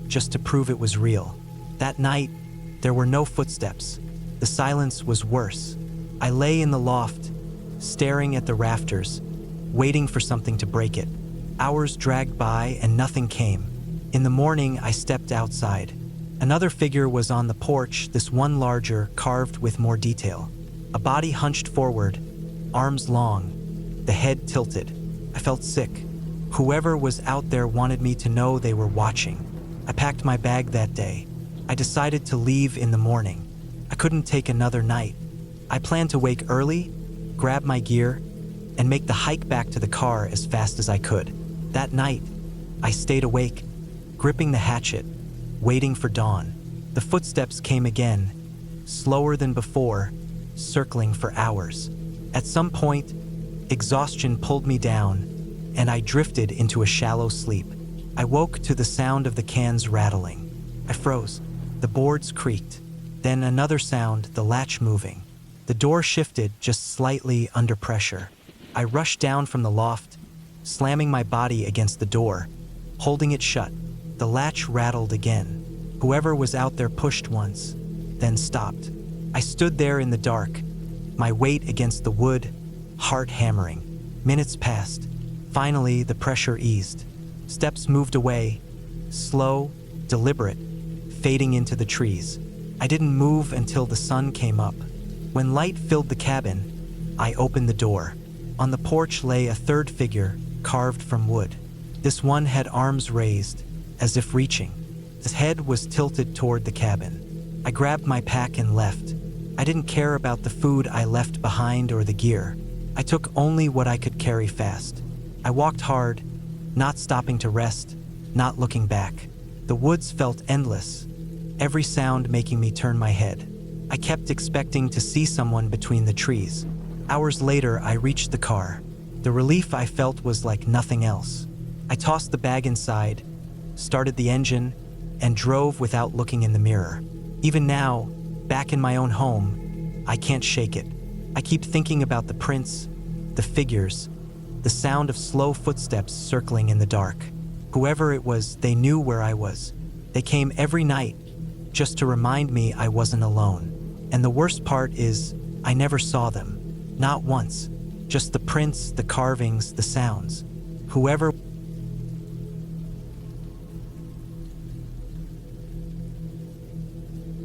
A: just to prove it was real. That night, there were no footsteps. The silence was worse. I lay in the loft, staring at the rafters, waiting for something to break it. Hours dragged by and nothing came. In the morning, I stepped outside. Another figure was on the porch, this one larger, carved with more detail. A body hunched forward, arms long, the head tilted. I felt sick. Whoever was out there wanted me to know they were watching. I packed my bag that day. I decided to leave in the morning. I couldn't take another night. I planned to wake early, grab my gear, and make the hike back to the car as fast as I could. That night, I stayed awake, gripping the hatchet, waiting for dawn. The footsteps came again, slower than before, circling for hours. At some point, exhaustion pulled me down, and I drifted into a shallow sleep. I woke to the sound of the cans rattling. I froze. The boards creaked. Then another sound, the latch moving. The door shifted just slightly under pressure. I rushed down from the loft, slamming my body against the door, holding it shut. The latch rattled again. Whoever was out there pushed once, then stopped. I stood there in the dark, my weight against the wood, heart hammering. Minutes passed. Finally, the pressure eased. Steps moved away, slow, deliberate, fading into the trees. I didn't move until the sun came up. When light filled the cabin, I opened the door. On the porch lay a third figure, carved from wood. This one had arms raised, as if reaching. His head was tilted toward the cabin. I grabbed my pack and left. I didn't care about the food I left behind or the gear. I took only what I could carry fast. I walked hard, not stopping to rest, not looking back. The woods felt endless, every sound making me turn my head. I kept expecting to see someone between the trees. Hours later, I reached the car. The relief I felt was like nothing else. I tossed the bag inside, started the engine, and drove without looking in the mirror. Even now, back in my own home, I can't shake it. I keep thinking about the prints, the figures, the sound of slow footsteps circling in the dark. Whoever it was, they knew where I was. They came every night, just to remind me I wasn't alone. And the worst part is, I never saw them. Not once. Just the prints, the carvings, the sounds. Whoever...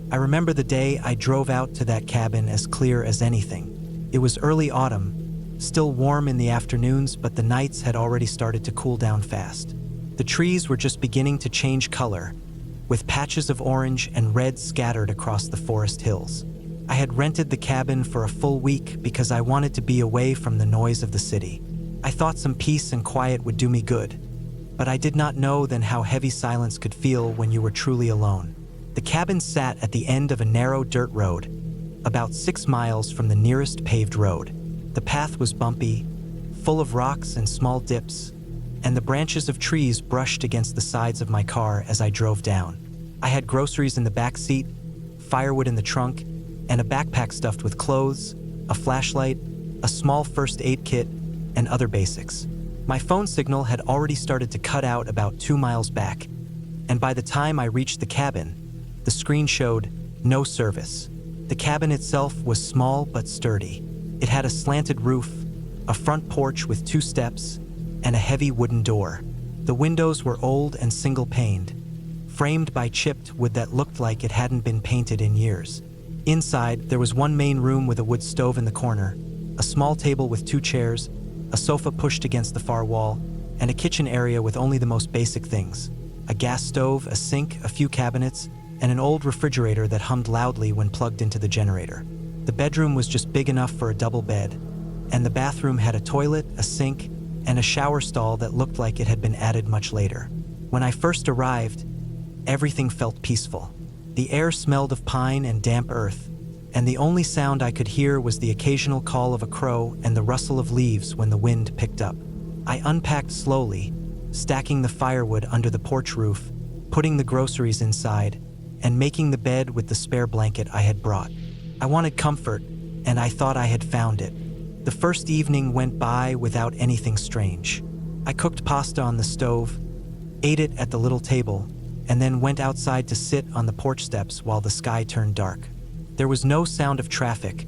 A: I remember the day I drove out to that cabin as clear as anything. It was early autumn, still warm in the afternoons, but the nights had already started to cool down fast. The trees were just beginning to change color, with patches of orange and red scattered across the forest hills. I had rented the cabin for a full week because I wanted to be away from the noise of the city. I thought some peace and quiet would do me good, but I did not know then how heavy silence could feel when you were truly alone. The cabin sat at the end of a narrow dirt road, about 6 miles from the nearest paved road. The path was bumpy, full of rocks and small dips, and the branches of trees brushed against the sides of my car as I drove down. I had groceries in the back seat, firewood in the trunk, and a backpack stuffed with clothes, a flashlight, a small first aid kit, and other basics. My phone signal had already started to cut out about 2 miles back, and by the time I reached the cabin, the screen showed no service. The cabin itself was small but sturdy. It had a slanted roof, a front porch with 2 steps, and a heavy wooden door. The windows were old and single-paned, framed by chipped wood that looked like it hadn't been painted in years. Inside, there was one main room with a wood stove in the corner, a small table with 2 chairs, a sofa pushed against the far wall, and a kitchen area with only the most basic things: a gas stove, a sink, a few cabinets, and an old refrigerator that hummed loudly when plugged into the generator. The bedroom was just big enough for a double bed, and the bathroom had a toilet, a sink, and a shower stall that looked like it had been added much later. When I first arrived, everything felt peaceful. The air smelled of pine and damp earth, and the only sound I could hear was the occasional call of a crow and the rustle of leaves when the wind picked up. I unpacked slowly, stacking the firewood under the porch roof, putting the groceries inside, and making the bed with the spare blanket I had brought. I wanted comfort, and I thought I had found it. The first evening went by without anything strange. I cooked pasta on the stove, ate it at the little table, and then went outside to sit on the porch steps while the sky turned dark. There was no sound of traffic,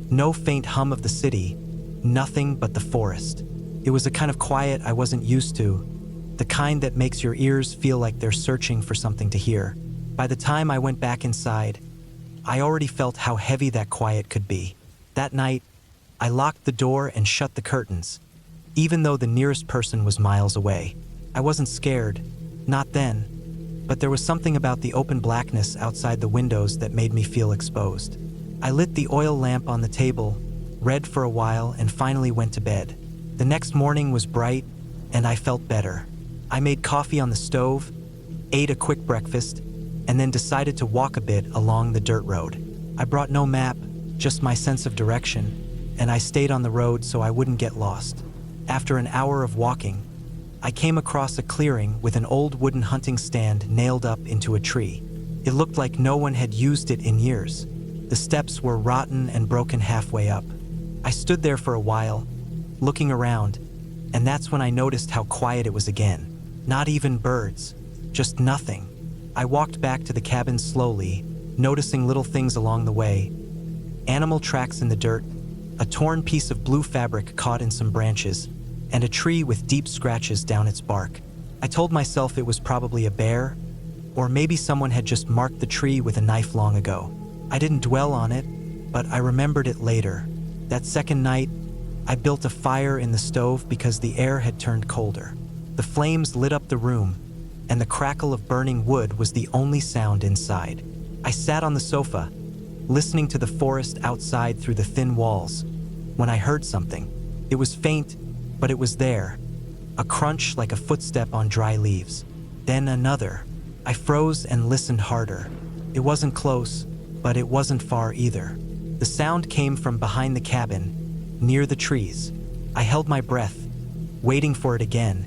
A: no faint hum of the city, nothing but the forest. It was a kind of quiet I wasn't used to, the kind that makes your ears feel like they're searching for something to hear. By the time I went back inside, I already felt how heavy that quiet could be. That night, I locked the door and shut the curtains, even though the nearest person was miles away. I wasn't scared, not then, but there was something about the open blackness outside the windows that made me feel exposed. I lit the oil lamp on the table, read for a while, and finally went to bed. The next morning was bright, and I felt better. I made coffee on the stove, ate a quick breakfast, and then decided to walk a bit along the dirt road. I brought no map, just my sense of direction, and I stayed on the road so I wouldn't get lost. After an hour of walking, I came across a clearing with an old wooden hunting stand nailed up into a tree. It looked like no one had used it in years. The steps were rotten and broken halfway up. I stood there for a while, looking around, and that's when I noticed how quiet it was again. Not even birds, just nothing. I walked back to the cabin slowly, noticing little things along the way. Animal tracks in the dirt, a torn piece of blue fabric caught in some branches, and a tree with deep scratches down its bark. I told myself it was probably a bear, or maybe someone had just marked the tree with a knife long ago. I didn't dwell on it, but I remembered it later. That second night, I built a fire in the stove because the air had turned colder. The flames lit up the room, and the crackle of burning wood was the only sound inside. I sat on the sofa, listening to the forest outside through the thin walls, when I heard something. It was faint, but it was there. A crunch like a footstep on dry leaves. Then another. I froze and listened harder. It wasn't close, but it wasn't far either. The sound came from behind the cabin, near the trees. I held my breath, waiting for it again,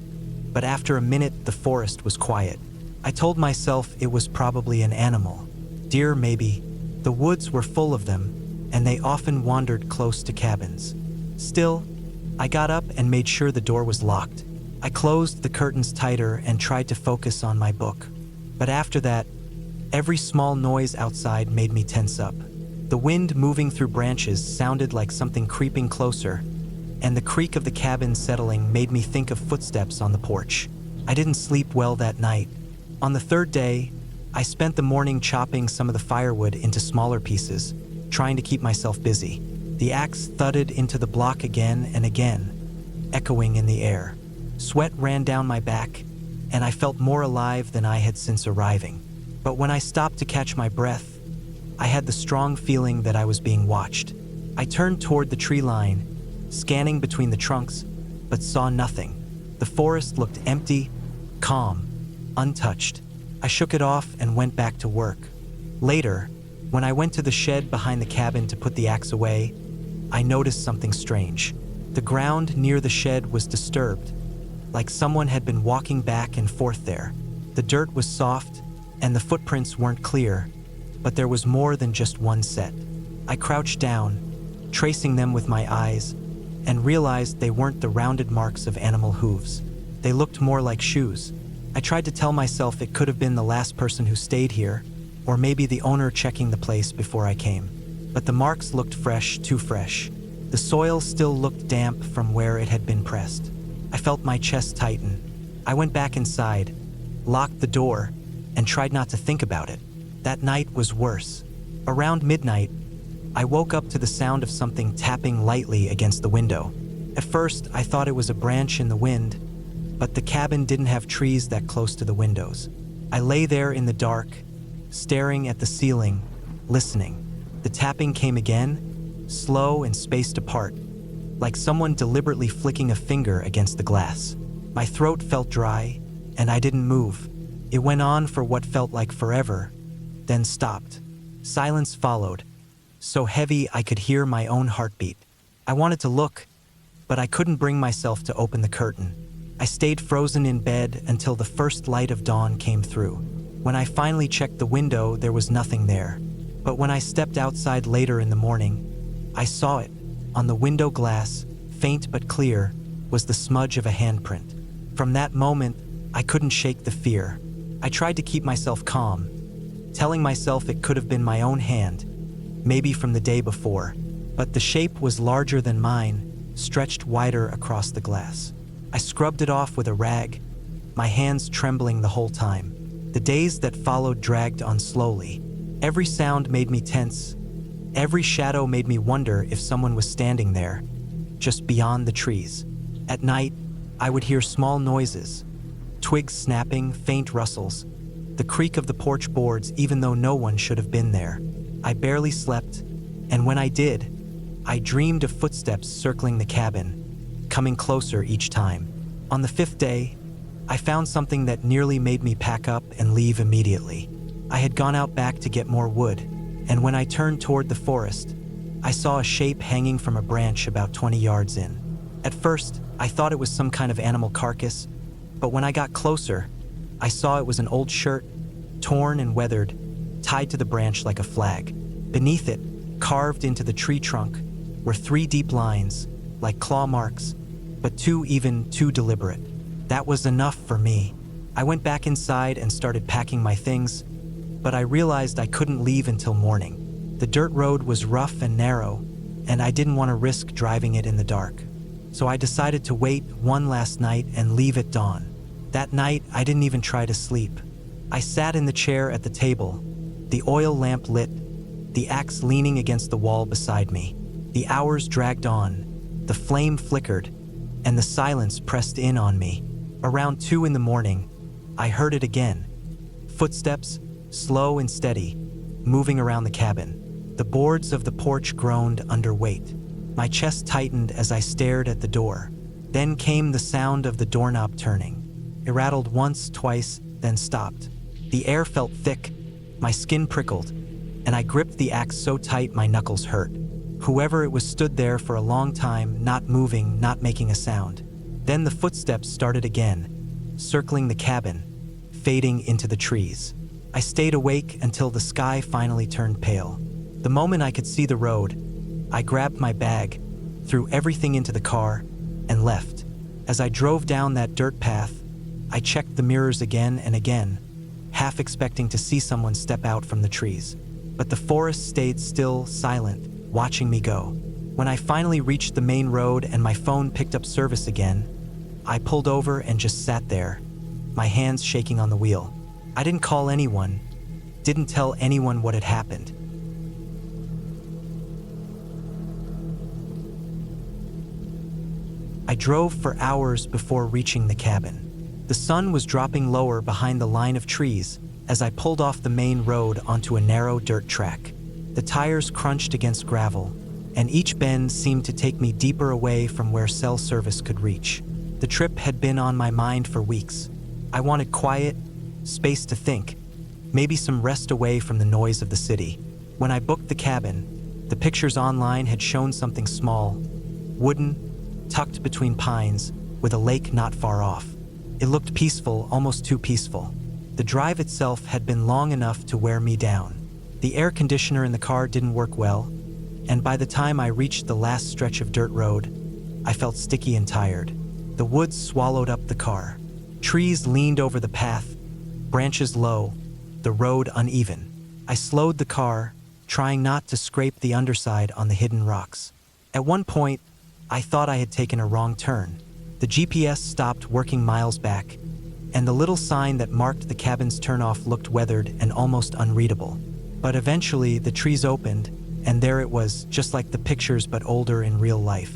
A: but after a minute the forest was quiet. I told myself it was probably an animal. Deer maybe. The woods were full of them, and they often wandered close to cabins. Still, I got up and made sure the door was locked. I closed the curtains tighter and tried to focus on my book. But after that, every small noise outside made me tense up. The wind moving through branches sounded like something creeping closer, and the creak of the cabin settling made me think of footsteps on the porch. I didn't sleep well that night. On the third day, I spent the morning chopping some of the firewood into smaller pieces, trying to keep myself busy. The axe thudded into the block again and again, echoing in the air. Sweat ran down my back, and I felt more alive than I had since arriving. But when I stopped to catch my breath, I had the strong feeling that I was being watched. I turned toward the tree line, scanning between the trunks, but saw nothing. The forest looked empty, calm, untouched. I shook it off and went back to work. Later, when I went to the shed behind the cabin to put the axe away, I noticed something strange. The ground near the shed was disturbed, like someone had been walking back and forth there. The dirt was soft, and the footprints weren't clear, but there was more than just one set. I crouched down, tracing them with my eyes, and realized they weren't the rounded marks of animal hooves. They looked more like shoes. I tried to tell myself it could have been the last person who stayed here, or maybe the owner checking the place before I came. But the marks looked fresh, too fresh. The soil still looked damp from where it had been pressed. I felt my chest tighten. I went back inside, locked the door, and tried not to think about it. That night was worse. Around midnight, I woke up to the sound of something tapping lightly against the window. At first, I thought it was a branch in the wind, but the cabin didn't have trees that close to the windows. I lay there in the dark, staring at the ceiling, listening. The tapping came again, slow and spaced apart, like someone deliberately flicking a finger against the glass. My throat felt dry, and I didn't move. It went on for what felt like forever, then stopped. Silence followed, so heavy I could hear my own heartbeat. I wanted to look, but I couldn't bring myself to open the curtain. I stayed frozen in bed until the first light of dawn came through. When I finally checked the window, there was nothing there. But when I stepped outside later in the morning, I saw it. On the window glass, faint but clear, was the smudge of a handprint. From that moment, I couldn't shake the fear. I tried to keep myself calm, telling myself it could have been my own hand, maybe from the day before. But the shape was larger than mine, stretched wider across the glass. I scrubbed it off with a rag, my hands trembling the whole time. The days that followed dragged on slowly. Every sound made me tense. Every shadow made me wonder if someone was standing there, just beyond the trees. At night, I would hear small noises, twigs snapping, faint rustles, the creak of the porch boards even though no one should have been there. I barely slept, and when I did, I dreamed of footsteps circling the cabin, coming closer each time. On the fifth day, I found something that nearly made me pack up and leave immediately. I had gone out back to get more wood, and when I turned toward the forest, I saw a shape hanging from a branch about 20 yards in. At first, I thought it was some kind of animal carcass, but when I got closer, I saw it was an old shirt, torn and weathered, tied to the branch like a flag. Beneath it, carved into the tree trunk, were 3 deep lines, like claw marks, but too deliberate. That was enough for me. I went back inside and started packing my things, but I realized I couldn't leave until morning. The dirt road was rough and narrow, and I didn't want to risk driving it in the dark. So I decided to wait one last night and leave at dawn. That night, I didn't even try to sleep. I sat in the chair at the table, the oil lamp lit, the axe leaning against the wall beside me. The hours dragged on, the flame flickered, and the silence pressed in on me. Around 2 in the morning, I heard it again. Footsteps, slow and steady, moving around the cabin. The boards of the porch groaned under weight. My chest tightened as I stared at the door. Then came the sound of the doorknob turning. It rattled once, twice, then stopped. The air felt thick, my skin prickled, and I gripped the axe so tight my knuckles hurt. Whoever it was stood there for a long time, not moving, not making a sound. Then the footsteps started again, circling the cabin, fading into the trees. I stayed awake until the sky finally turned pale. The moment I could see the road, I grabbed my bag, threw everything into the car, and left. As I drove down that dirt path, I checked the mirrors again and again, half expecting to see someone step out from the trees. But the forest stayed still, silent, watching me go. When I finally reached the main road and my phone picked up service again, I pulled over and just sat there, my hands shaking on the wheel. I didn't call anyone, didn't tell anyone what had happened. I drove for hours before reaching the cabin. The sun was dropping lower behind the line of trees as I pulled off the main road onto a narrow dirt track. The tires crunched against gravel, and each bend seemed to take me deeper away from where cell service could reach. The trip had been on my mind for weeks. I wanted quiet, space to think, maybe some rest away from the noise of the city. When I booked the cabin, the pictures online had shown something small, wooden, tucked between pines, with a lake not far off. It looked peaceful, almost too peaceful. The drive itself had been long enough to wear me down. The air conditioner in the car didn't work well, and by the time I reached the last stretch of dirt road, I felt sticky and tired. The woods swallowed up the car. Trees leaned over the path, branches low, the road uneven. I slowed the car, trying not to scrape the underside on the hidden rocks. At one point, I thought I had taken a wrong turn. The GPS stopped working miles back, and the little sign that marked the cabin's turnoff looked weathered and almost unreadable. But eventually, the trees opened, and there it was, just like the pictures but older in real life.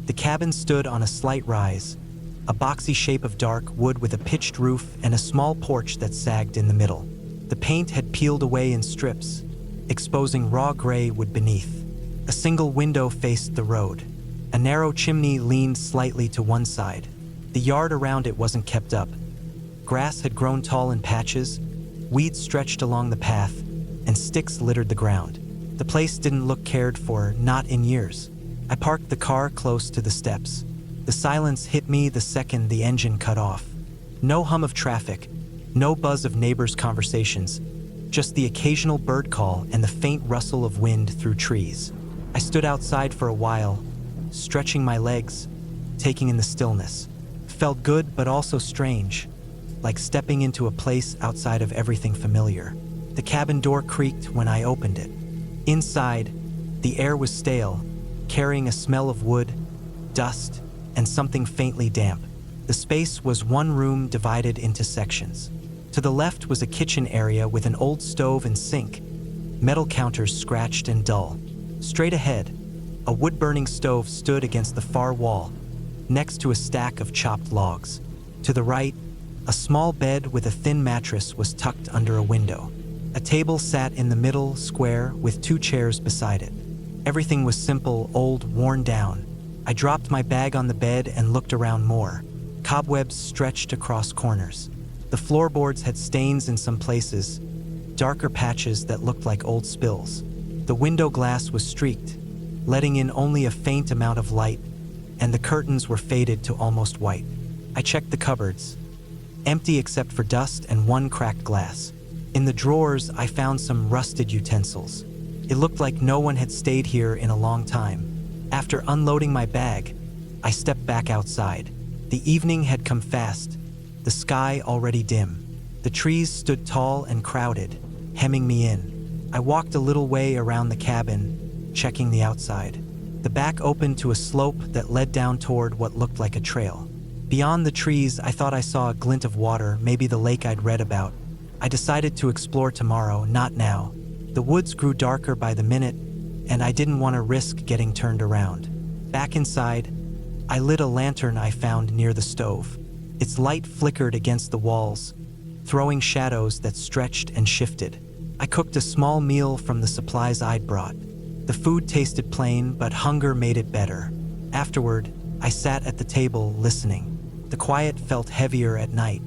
A: The cabin stood on a slight rise, a boxy shape of dark wood with a pitched roof and a small porch that sagged in the middle. The paint had peeled away in strips, exposing raw gray wood beneath. A single window faced the road. A narrow chimney leaned slightly to one side. The yard around it wasn't kept up. Grass had grown tall in patches, weeds stretched along the path, and sticks littered the ground. The place didn't look cared for, not in years. I parked the car close to the steps. The silence hit me the second the engine cut off. No hum of traffic, no buzz of neighbors' conversations, just the occasional bird call and the faint rustle of wind through trees. I stood outside for a while, stretching my legs, taking in the stillness. Felt good but also strange, like stepping into a place outside of everything familiar. The cabin door creaked when I opened it. Inside, the air was stale, carrying a smell of wood, dust, and something faintly damp. The space was one room divided into sections. To the left was a kitchen area with an old stove and sink, metal counters scratched and dull. Straight ahead, a wood-burning stove stood against the far wall, next to a stack of chopped logs. To the right, a small bed with a thin mattress was tucked under a window. A table sat in the middle square with 2 chairs beside it. Everything was simple, old, worn down. I dropped my bag on the bed and looked around more. Cobwebs stretched across corners. The floorboards had stains in some places, darker patches that looked like old spills. The window glass was streaked, letting in only a faint amount of light, and the curtains were faded to almost white. I checked the cupboards, empty except for dust and one cracked glass. In the drawers, I found some rusted utensils. It looked like no one had stayed here in a long time. After unloading my bag, I stepped back outside. The evening had come fast, the sky already dim. The trees stood tall and crowded, hemming me in. I walked a little way around the cabin, checking the outside. The back opened to a slope that led down toward what looked like a trail. Beyond the trees, I thought I saw a glint of water, maybe the lake I'd read about. I decided to explore tomorrow, not now. The woods grew darker by the minute, and I didn't want to risk getting turned around. Back inside, I lit a lantern I found near the stove. Its light flickered against the walls, throwing shadows that stretched and shifted. I cooked a small meal from the supplies I'd brought. The food tasted plain, but hunger made it better. Afterward, I sat at the table listening. The quiet felt heavier at night.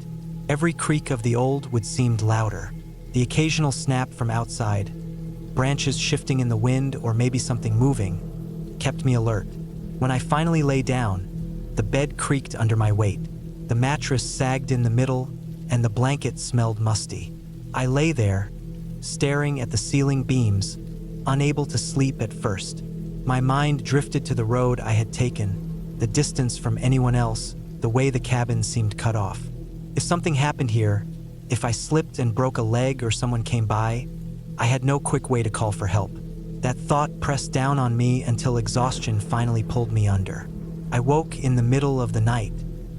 A: Every creak of the old wood seemed louder. The occasional snap from outside, branches shifting in the wind or maybe something moving, kept me alert. When I finally lay down, the bed creaked under my weight. The mattress sagged in the middle, and the blanket smelled musty. I lay there, staring at the ceiling beams, unable to sleep at first. My mind drifted to the road I had taken, the distance from anyone else, the way the cabin seemed cut off. If something happened here, if I slipped and broke a leg or someone came by, I had no quick way to call for help. That thought pressed down on me until exhaustion finally pulled me under. I woke in the middle of the night.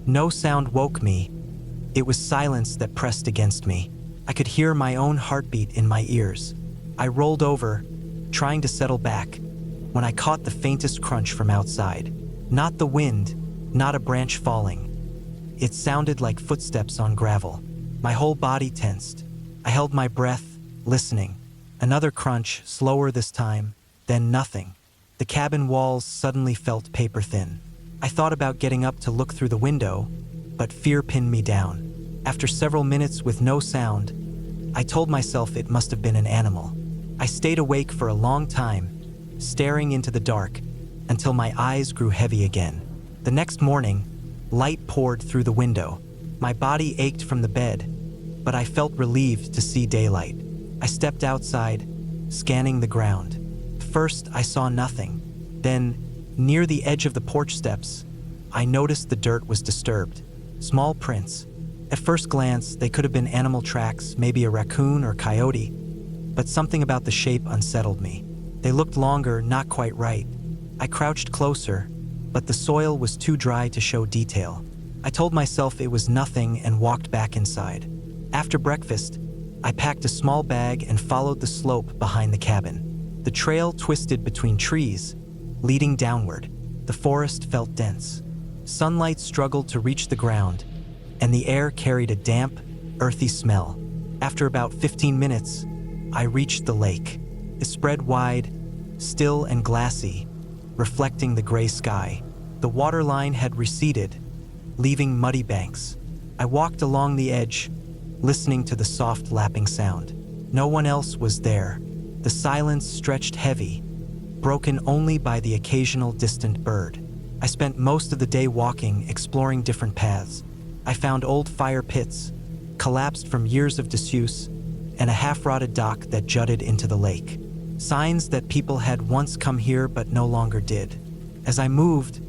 A: No sound woke me. It was silence that pressed against me. I could hear my own heartbeat in my ears. I rolled over, trying to settle back, when I caught the faintest crunch from outside. Not the wind, not a branch falling. It sounded like footsteps on gravel. My whole body tensed. I held my breath, listening. Another crunch, slower this time, then nothing. The cabin walls suddenly felt paper thin. I thought about getting up to look through the window, but fear pinned me down. After several minutes with no sound, I told myself it must have been an animal. I stayed awake for a long time, staring into the dark, until my eyes grew heavy again. The next morning, light poured through the window. My body ached from the bed, but I felt relieved to see daylight. I stepped outside, scanning the ground. First, I saw nothing. Then, near the edge of the porch steps, I noticed the dirt was disturbed. Small prints. At first glance, they could have been animal tracks, maybe a raccoon or coyote, but something about the shape unsettled me. They looked longer, not quite right. I crouched closer, but the soil was too dry to show detail. I told myself it was nothing and walked back inside. After breakfast, I packed a small bag and followed the slope behind the cabin. The trail twisted between trees, leading downward. The forest felt dense. Sunlight struggled to reach the ground, and the air carried a damp, earthy smell. After about 15 minutes, I reached the lake. It spread wide, still and glassy, reflecting the gray sky. The waterline had receded, leaving muddy banks. I walked along the edge, listening to the soft lapping sound. No one else was there. The silence stretched heavy, broken only by the occasional distant bird. I spent most of the day walking, exploring different paths. I found old fire pits, collapsed from years of disuse, and a half-rotted dock that jutted into the lake. Signs that people had once come here but no longer did. As I moved,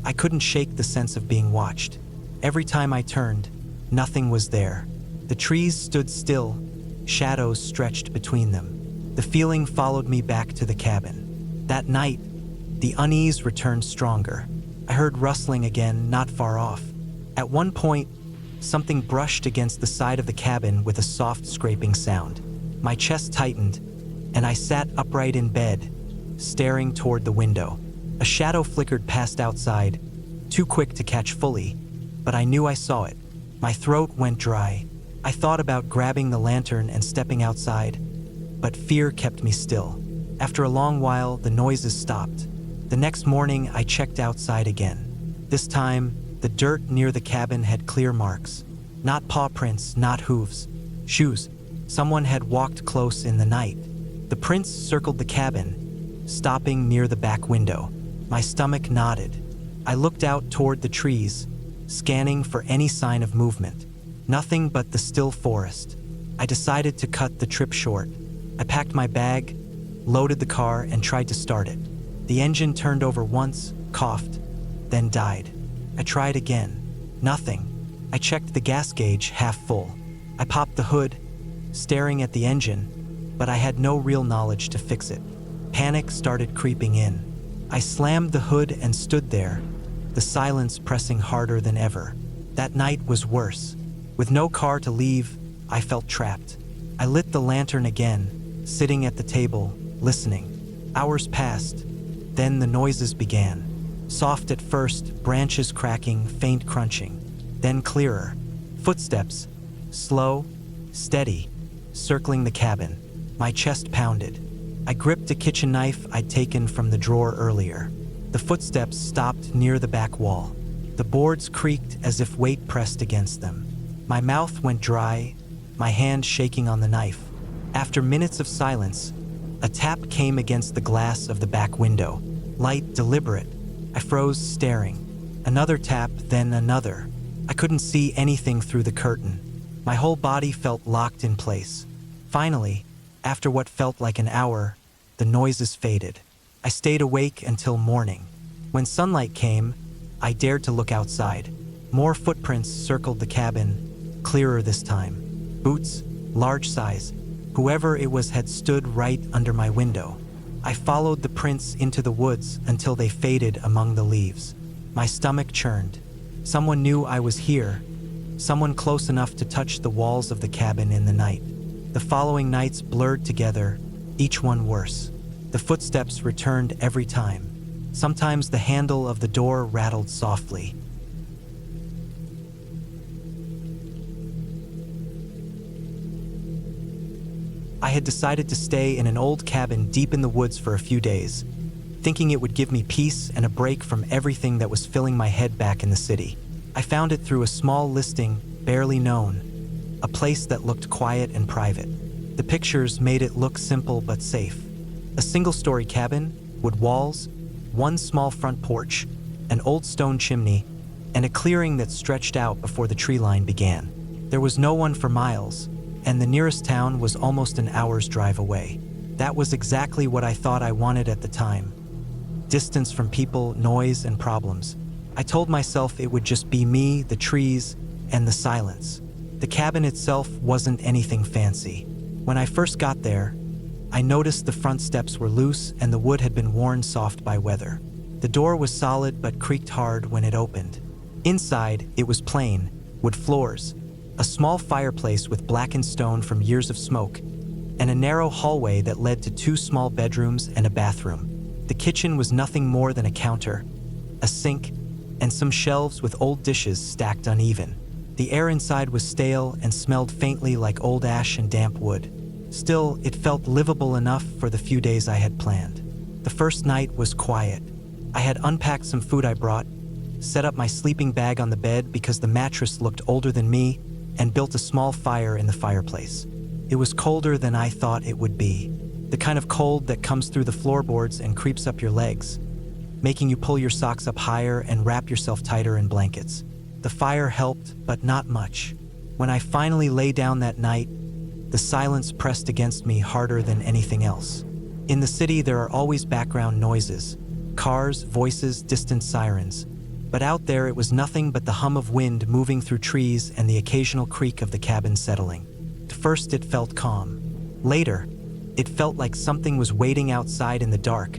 A: I couldn't shake the sense of being watched. Every time I turned, nothing was there. The trees stood still, shadows stretched between them. The feeling followed me back to the cabin. That night, the unease returned stronger. I heard rustling again, not far off. At one point, something brushed against the side of the cabin with a soft scraping sound. My chest tightened, and I sat upright in bed, staring toward the window. A shadow flickered past outside, too quick to catch fully, but I knew I saw it. My throat went dry. I thought about grabbing the lantern and stepping outside, but fear kept me still. After a long while, the noises stopped. The next morning, I checked outside again. This time, the dirt near the cabin had clear marks. Not paw prints, not hooves. Shoes. Someone had walked close in the night. The prints circled the cabin, stopping near the back window. My stomach knotted. I looked out toward the trees, scanning for any sign of movement. Nothing but the still forest. I decided to cut the trip short. I packed my bag, loaded the car, and tried to start it. The engine turned over once, coughed, then died. I tried again. Nothing. I checked the gas gauge, half full. I popped the hood, staring at the engine, but I had no real knowledge to fix it. Panic started creeping in. I slammed the hood and stood there, the silence pressing harder than ever. That night was worse. With no car to leave, I felt trapped. I lit the lantern again, sitting at the table, listening. Hours passed. Then the noises began. Soft at first, branches cracking, faint crunching. Then clearer. Footsteps, slow, steady, circling the cabin. My chest pounded. I gripped a kitchen knife I'd taken from the drawer earlier. The footsteps stopped near the back wall. The boards creaked as if weight pressed against them. My mouth went dry, my hand shaking on the knife. After minutes of silence, a tap came against the glass of the back window. Light, deliberate. I froze, staring. Another tap, then another. I couldn't see anything through the curtain. My whole body felt locked in place. Finally, after what felt like an hour, the noises faded. I stayed awake until morning. When sunlight came, I dared to look outside. More footprints circled the cabin, clearer this time. Boots, large size. Whoever it was had stood right under my window. I followed the prints into the woods until they faded among the leaves. My stomach churned. Someone knew I was here. Someone close enough to touch the walls of the cabin in the night. The following nights blurred together, each one worse. The footsteps returned every time. Sometimes the handle of the door rattled softly. I had decided to stay in an old cabin deep in the woods for a few days, thinking it would give me peace and a break from everything that was filling my head back in the city. I found it through a small listing, barely known, a place that looked quiet and private. The pictures made it look simple but safe. A single-story cabin, wood walls, one small front porch, an old stone chimney, and a clearing that stretched out before the tree line began. There was no one for miles, and the nearest town was almost an hour's drive away. That was exactly what I thought I wanted at the time. Distance from people, noise, and problems. I told myself it would just be me, the trees, and the silence. The cabin itself wasn't anything fancy. When I first got there, I noticed the front steps were loose and the wood had been worn soft by weather. The door was solid but creaked hard when it opened. Inside, it was plain, wood floors, a small fireplace with blackened stone from years of smoke, and a narrow hallway that led to two small bedrooms and a bathroom. The kitchen was nothing more than a counter, a sink, and some shelves with old dishes stacked uneven. The air inside was stale and smelled faintly like old ash and damp wood. Still, it felt livable enough for the few days I had planned. The first night was quiet. I had unpacked some food I brought, set up my sleeping bag on the bed because the mattress looked older than me, and built a small fire in the fireplace. It was colder than I thought it would be. The kind of cold that comes through the floorboards and creeps up your legs, making you pull your socks up higher and wrap yourself tighter in blankets. The fire helped, but not much. When I finally lay down that night, the silence pressed against me harder than anything else. In the city, there are always background noises, cars, voices, distant sirens. But out there, it was nothing but the hum of wind moving through trees and the occasional creak of the cabin settling. At first, it felt calm. Later, it felt like something was waiting outside in the dark,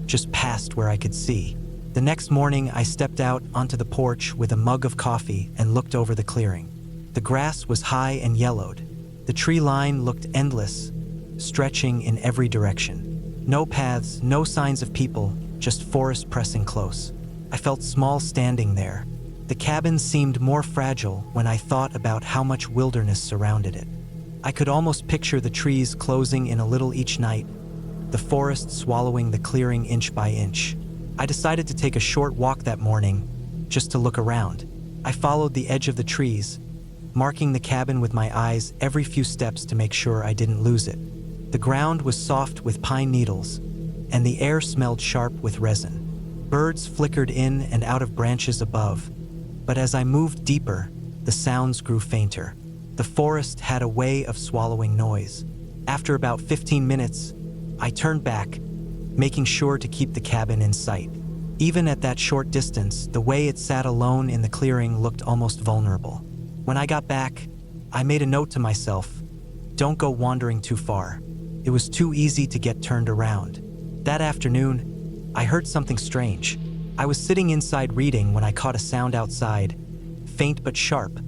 A: just past where I could see. The next morning, I stepped out onto the porch with a mug of coffee and looked over the clearing. The grass was high and yellowed. The tree line looked endless, stretching in every direction. No paths, no signs of people, just forest pressing close. I felt small standing there. The cabin seemed more fragile when I thought about how much wilderness surrounded it. I could almost picture the trees closing in a little each night, the forest swallowing the clearing inch by inch. I decided to take a short walk that morning, just to look around. I followed the edge of the trees, marking the cabin with my eyes every few steps to make sure I didn't lose it. The ground was soft with pine needles, and the air smelled sharp with resin. Birds flickered in and out of branches above, but as I moved deeper, the sounds grew fainter. The forest had a way of swallowing noise. After about 15 minutes, I turned back, making sure to keep the cabin in sight. Even at that short distance, the way it sat alone in the clearing looked almost vulnerable. When I got back, I made a note to myself, don't go wandering too far. It was too easy to get turned around. That afternoon, I heard something strange. I was sitting inside reading when I caught a sound outside, faint but sharp,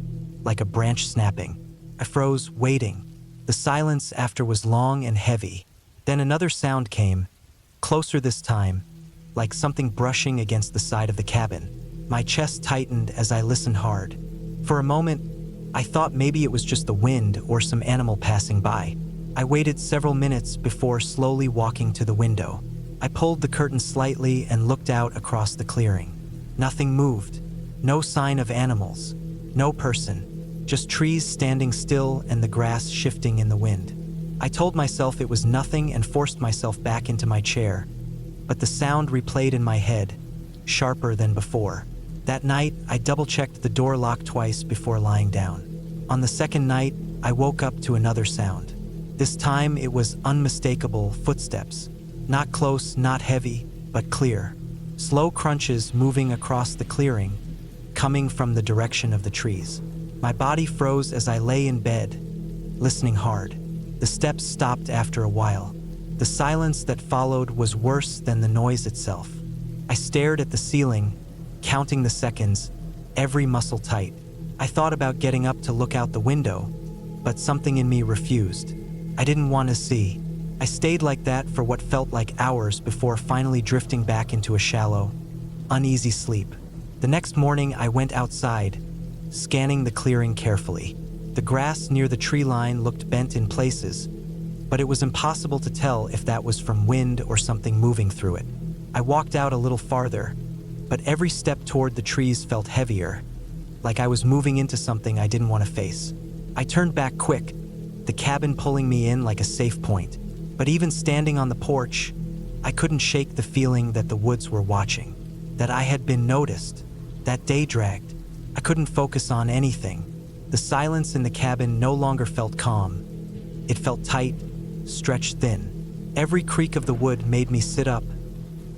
A: like a branch snapping. I froze, waiting. The silence after was long and heavy. Then another sound came, closer this time, like something brushing against the side of the cabin. My chest tightened as I listened hard. For a moment, I thought maybe it was just the wind or some animal passing by. I waited several minutes before slowly walking to the window. I pulled the curtain slightly and looked out across the clearing. Nothing moved. No sign of animals. No person. Just trees standing still and the grass shifting in the wind. I told myself it was nothing and forced myself back into my chair. But the sound replayed in my head, sharper than before. That night, I double-checked the door lock twice before lying down. On the second night, I woke up to another sound. This time, it was unmistakable footsteps. Not close, not heavy, but clear. Slow crunches moving across the clearing, coming from the direction of the trees. My body froze as I lay in bed, listening hard. The steps stopped after a while. The silence that followed was worse than the noise itself. I stared at the ceiling, counting the seconds, every muscle tight. I thought about getting up to look out the window, but something in me refused. I didn't want to see. I stayed like that for what felt like hours before finally drifting back into a shallow, uneasy sleep. The next morning, I went outside, scanning the clearing carefully. The grass near the tree line looked bent in places, but it was impossible to tell if that was from wind or something moving through it. I walked out a little farther, but every step toward the trees felt heavier, like I was moving into something I didn't want to face. I turned back quick, the cabin pulling me in like a safe point. But even standing on the porch, I couldn't shake the feeling that the woods were watching, that I had been noticed. That day dragged. I couldn't focus on anything. The silence in the cabin no longer felt calm. It felt tight, stretched thin. Every creak of the wood made me sit up.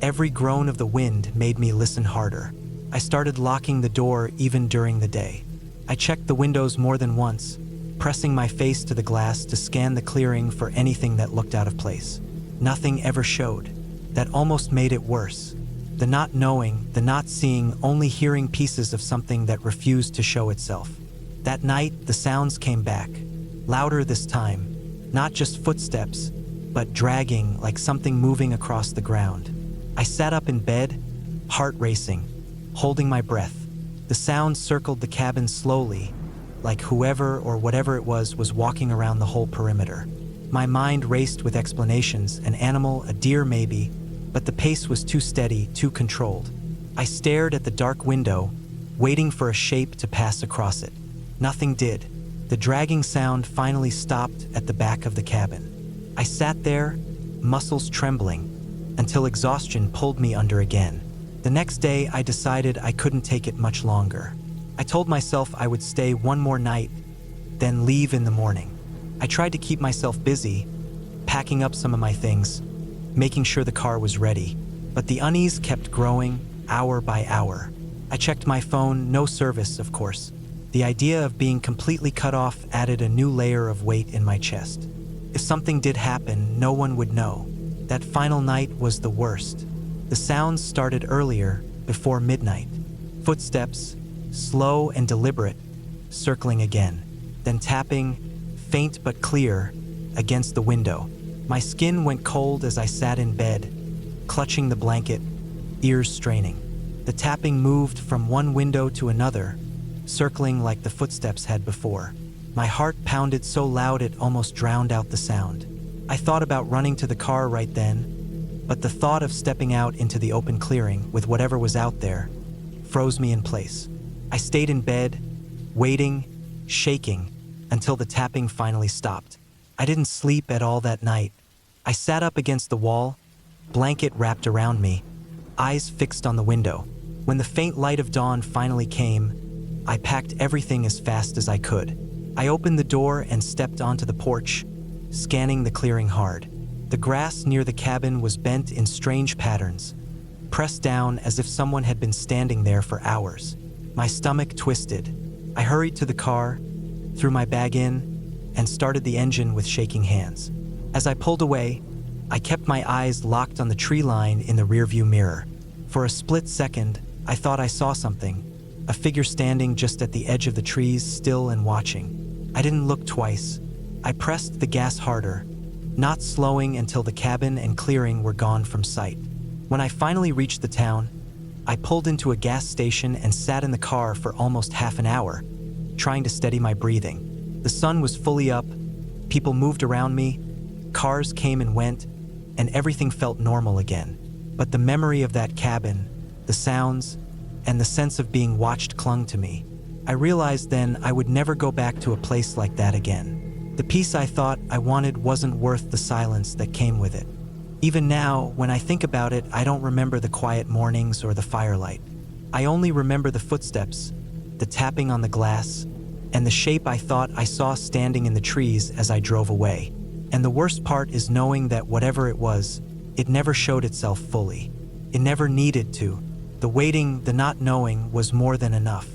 A: Every groan of the wind made me listen harder. I started locking the door even during the day. I checked the windows more than once, pressing my face to the glass to scan the clearing for anything that looked out of place. Nothing ever showed. That almost made it worse. The not knowing, the not seeing, only hearing pieces of something that refused to show itself. That night, the sounds came back, louder this time. Not just footsteps, but dragging, like something moving across the ground. I sat up in bed, heart racing, holding my breath. The sound circled the cabin slowly, like whoever or whatever it was walking around the whole perimeter. My mind raced with explanations, an animal, a deer maybe, but the pace was too steady, too controlled. I stared at the dark window, waiting for a shape to pass across it. Nothing did. The dragging sound finally stopped at the back of the cabin. I sat there, muscles trembling, until exhaustion pulled me under again. The next day, I decided I couldn't take it much longer. I told myself I would stay one more night, then leave in the morning. I tried to keep myself busy, packing up some of my things, making sure the car was ready. But the unease kept growing, hour by hour. I checked my phone, no service, of course. The idea of being completely cut off added a new layer of weight in my chest. If something did happen, no one would know. That final night was the worst. The sounds started earlier, before midnight. Footsteps, slow and deliberate, circling again, then tapping, faint but clear, against the window. My skin went cold as I sat in bed, clutching the blanket, ears straining. The tapping moved from one window to another, circling like the footsteps had before. My heart pounded so loud it almost drowned out the sound. I thought about running to the car right then, but the thought of stepping out into the open clearing with whatever was out there froze me in place. I stayed in bed, waiting, shaking, until the tapping finally stopped. I didn't sleep at all that night. I sat up against the wall, blanket wrapped around me, eyes fixed on the window. When the faint light of dawn finally came, I packed everything as fast as I could. I opened the door and stepped onto the porch, scanning the clearing hard. The grass near the cabin was bent in strange patterns, pressed down as if someone had been standing there for hours. My stomach twisted. I hurried to the car, threw my bag in, and started the engine with shaking hands. As I pulled away, I kept my eyes locked on the tree line in the rearview mirror. For a split second, I thought I saw something, a figure standing just at the edge of the trees, still and watching. I didn't look twice. I pressed the gas harder, not slowing until the cabin and clearing were gone from sight. When I finally reached the town, I pulled into a gas station and sat in the car for almost half an hour, trying to steady my breathing. The sun was fully up, people moved around me, cars came and went, and everything felt normal again. But the memory of that cabin, the sounds, and the sense of being watched clung to me. I realized then I would never go back to a place like that again. The peace I thought I wanted wasn't worth the silence that came with it. Even now, when I think about it, I don't remember the quiet mornings or the firelight. I only remember the footsteps, the tapping on the glass, and the shape I thought I saw standing in the trees as I drove away. And the worst part is knowing that whatever it was, it never showed itself fully. It never needed to. The waiting, the not knowing was more than enough.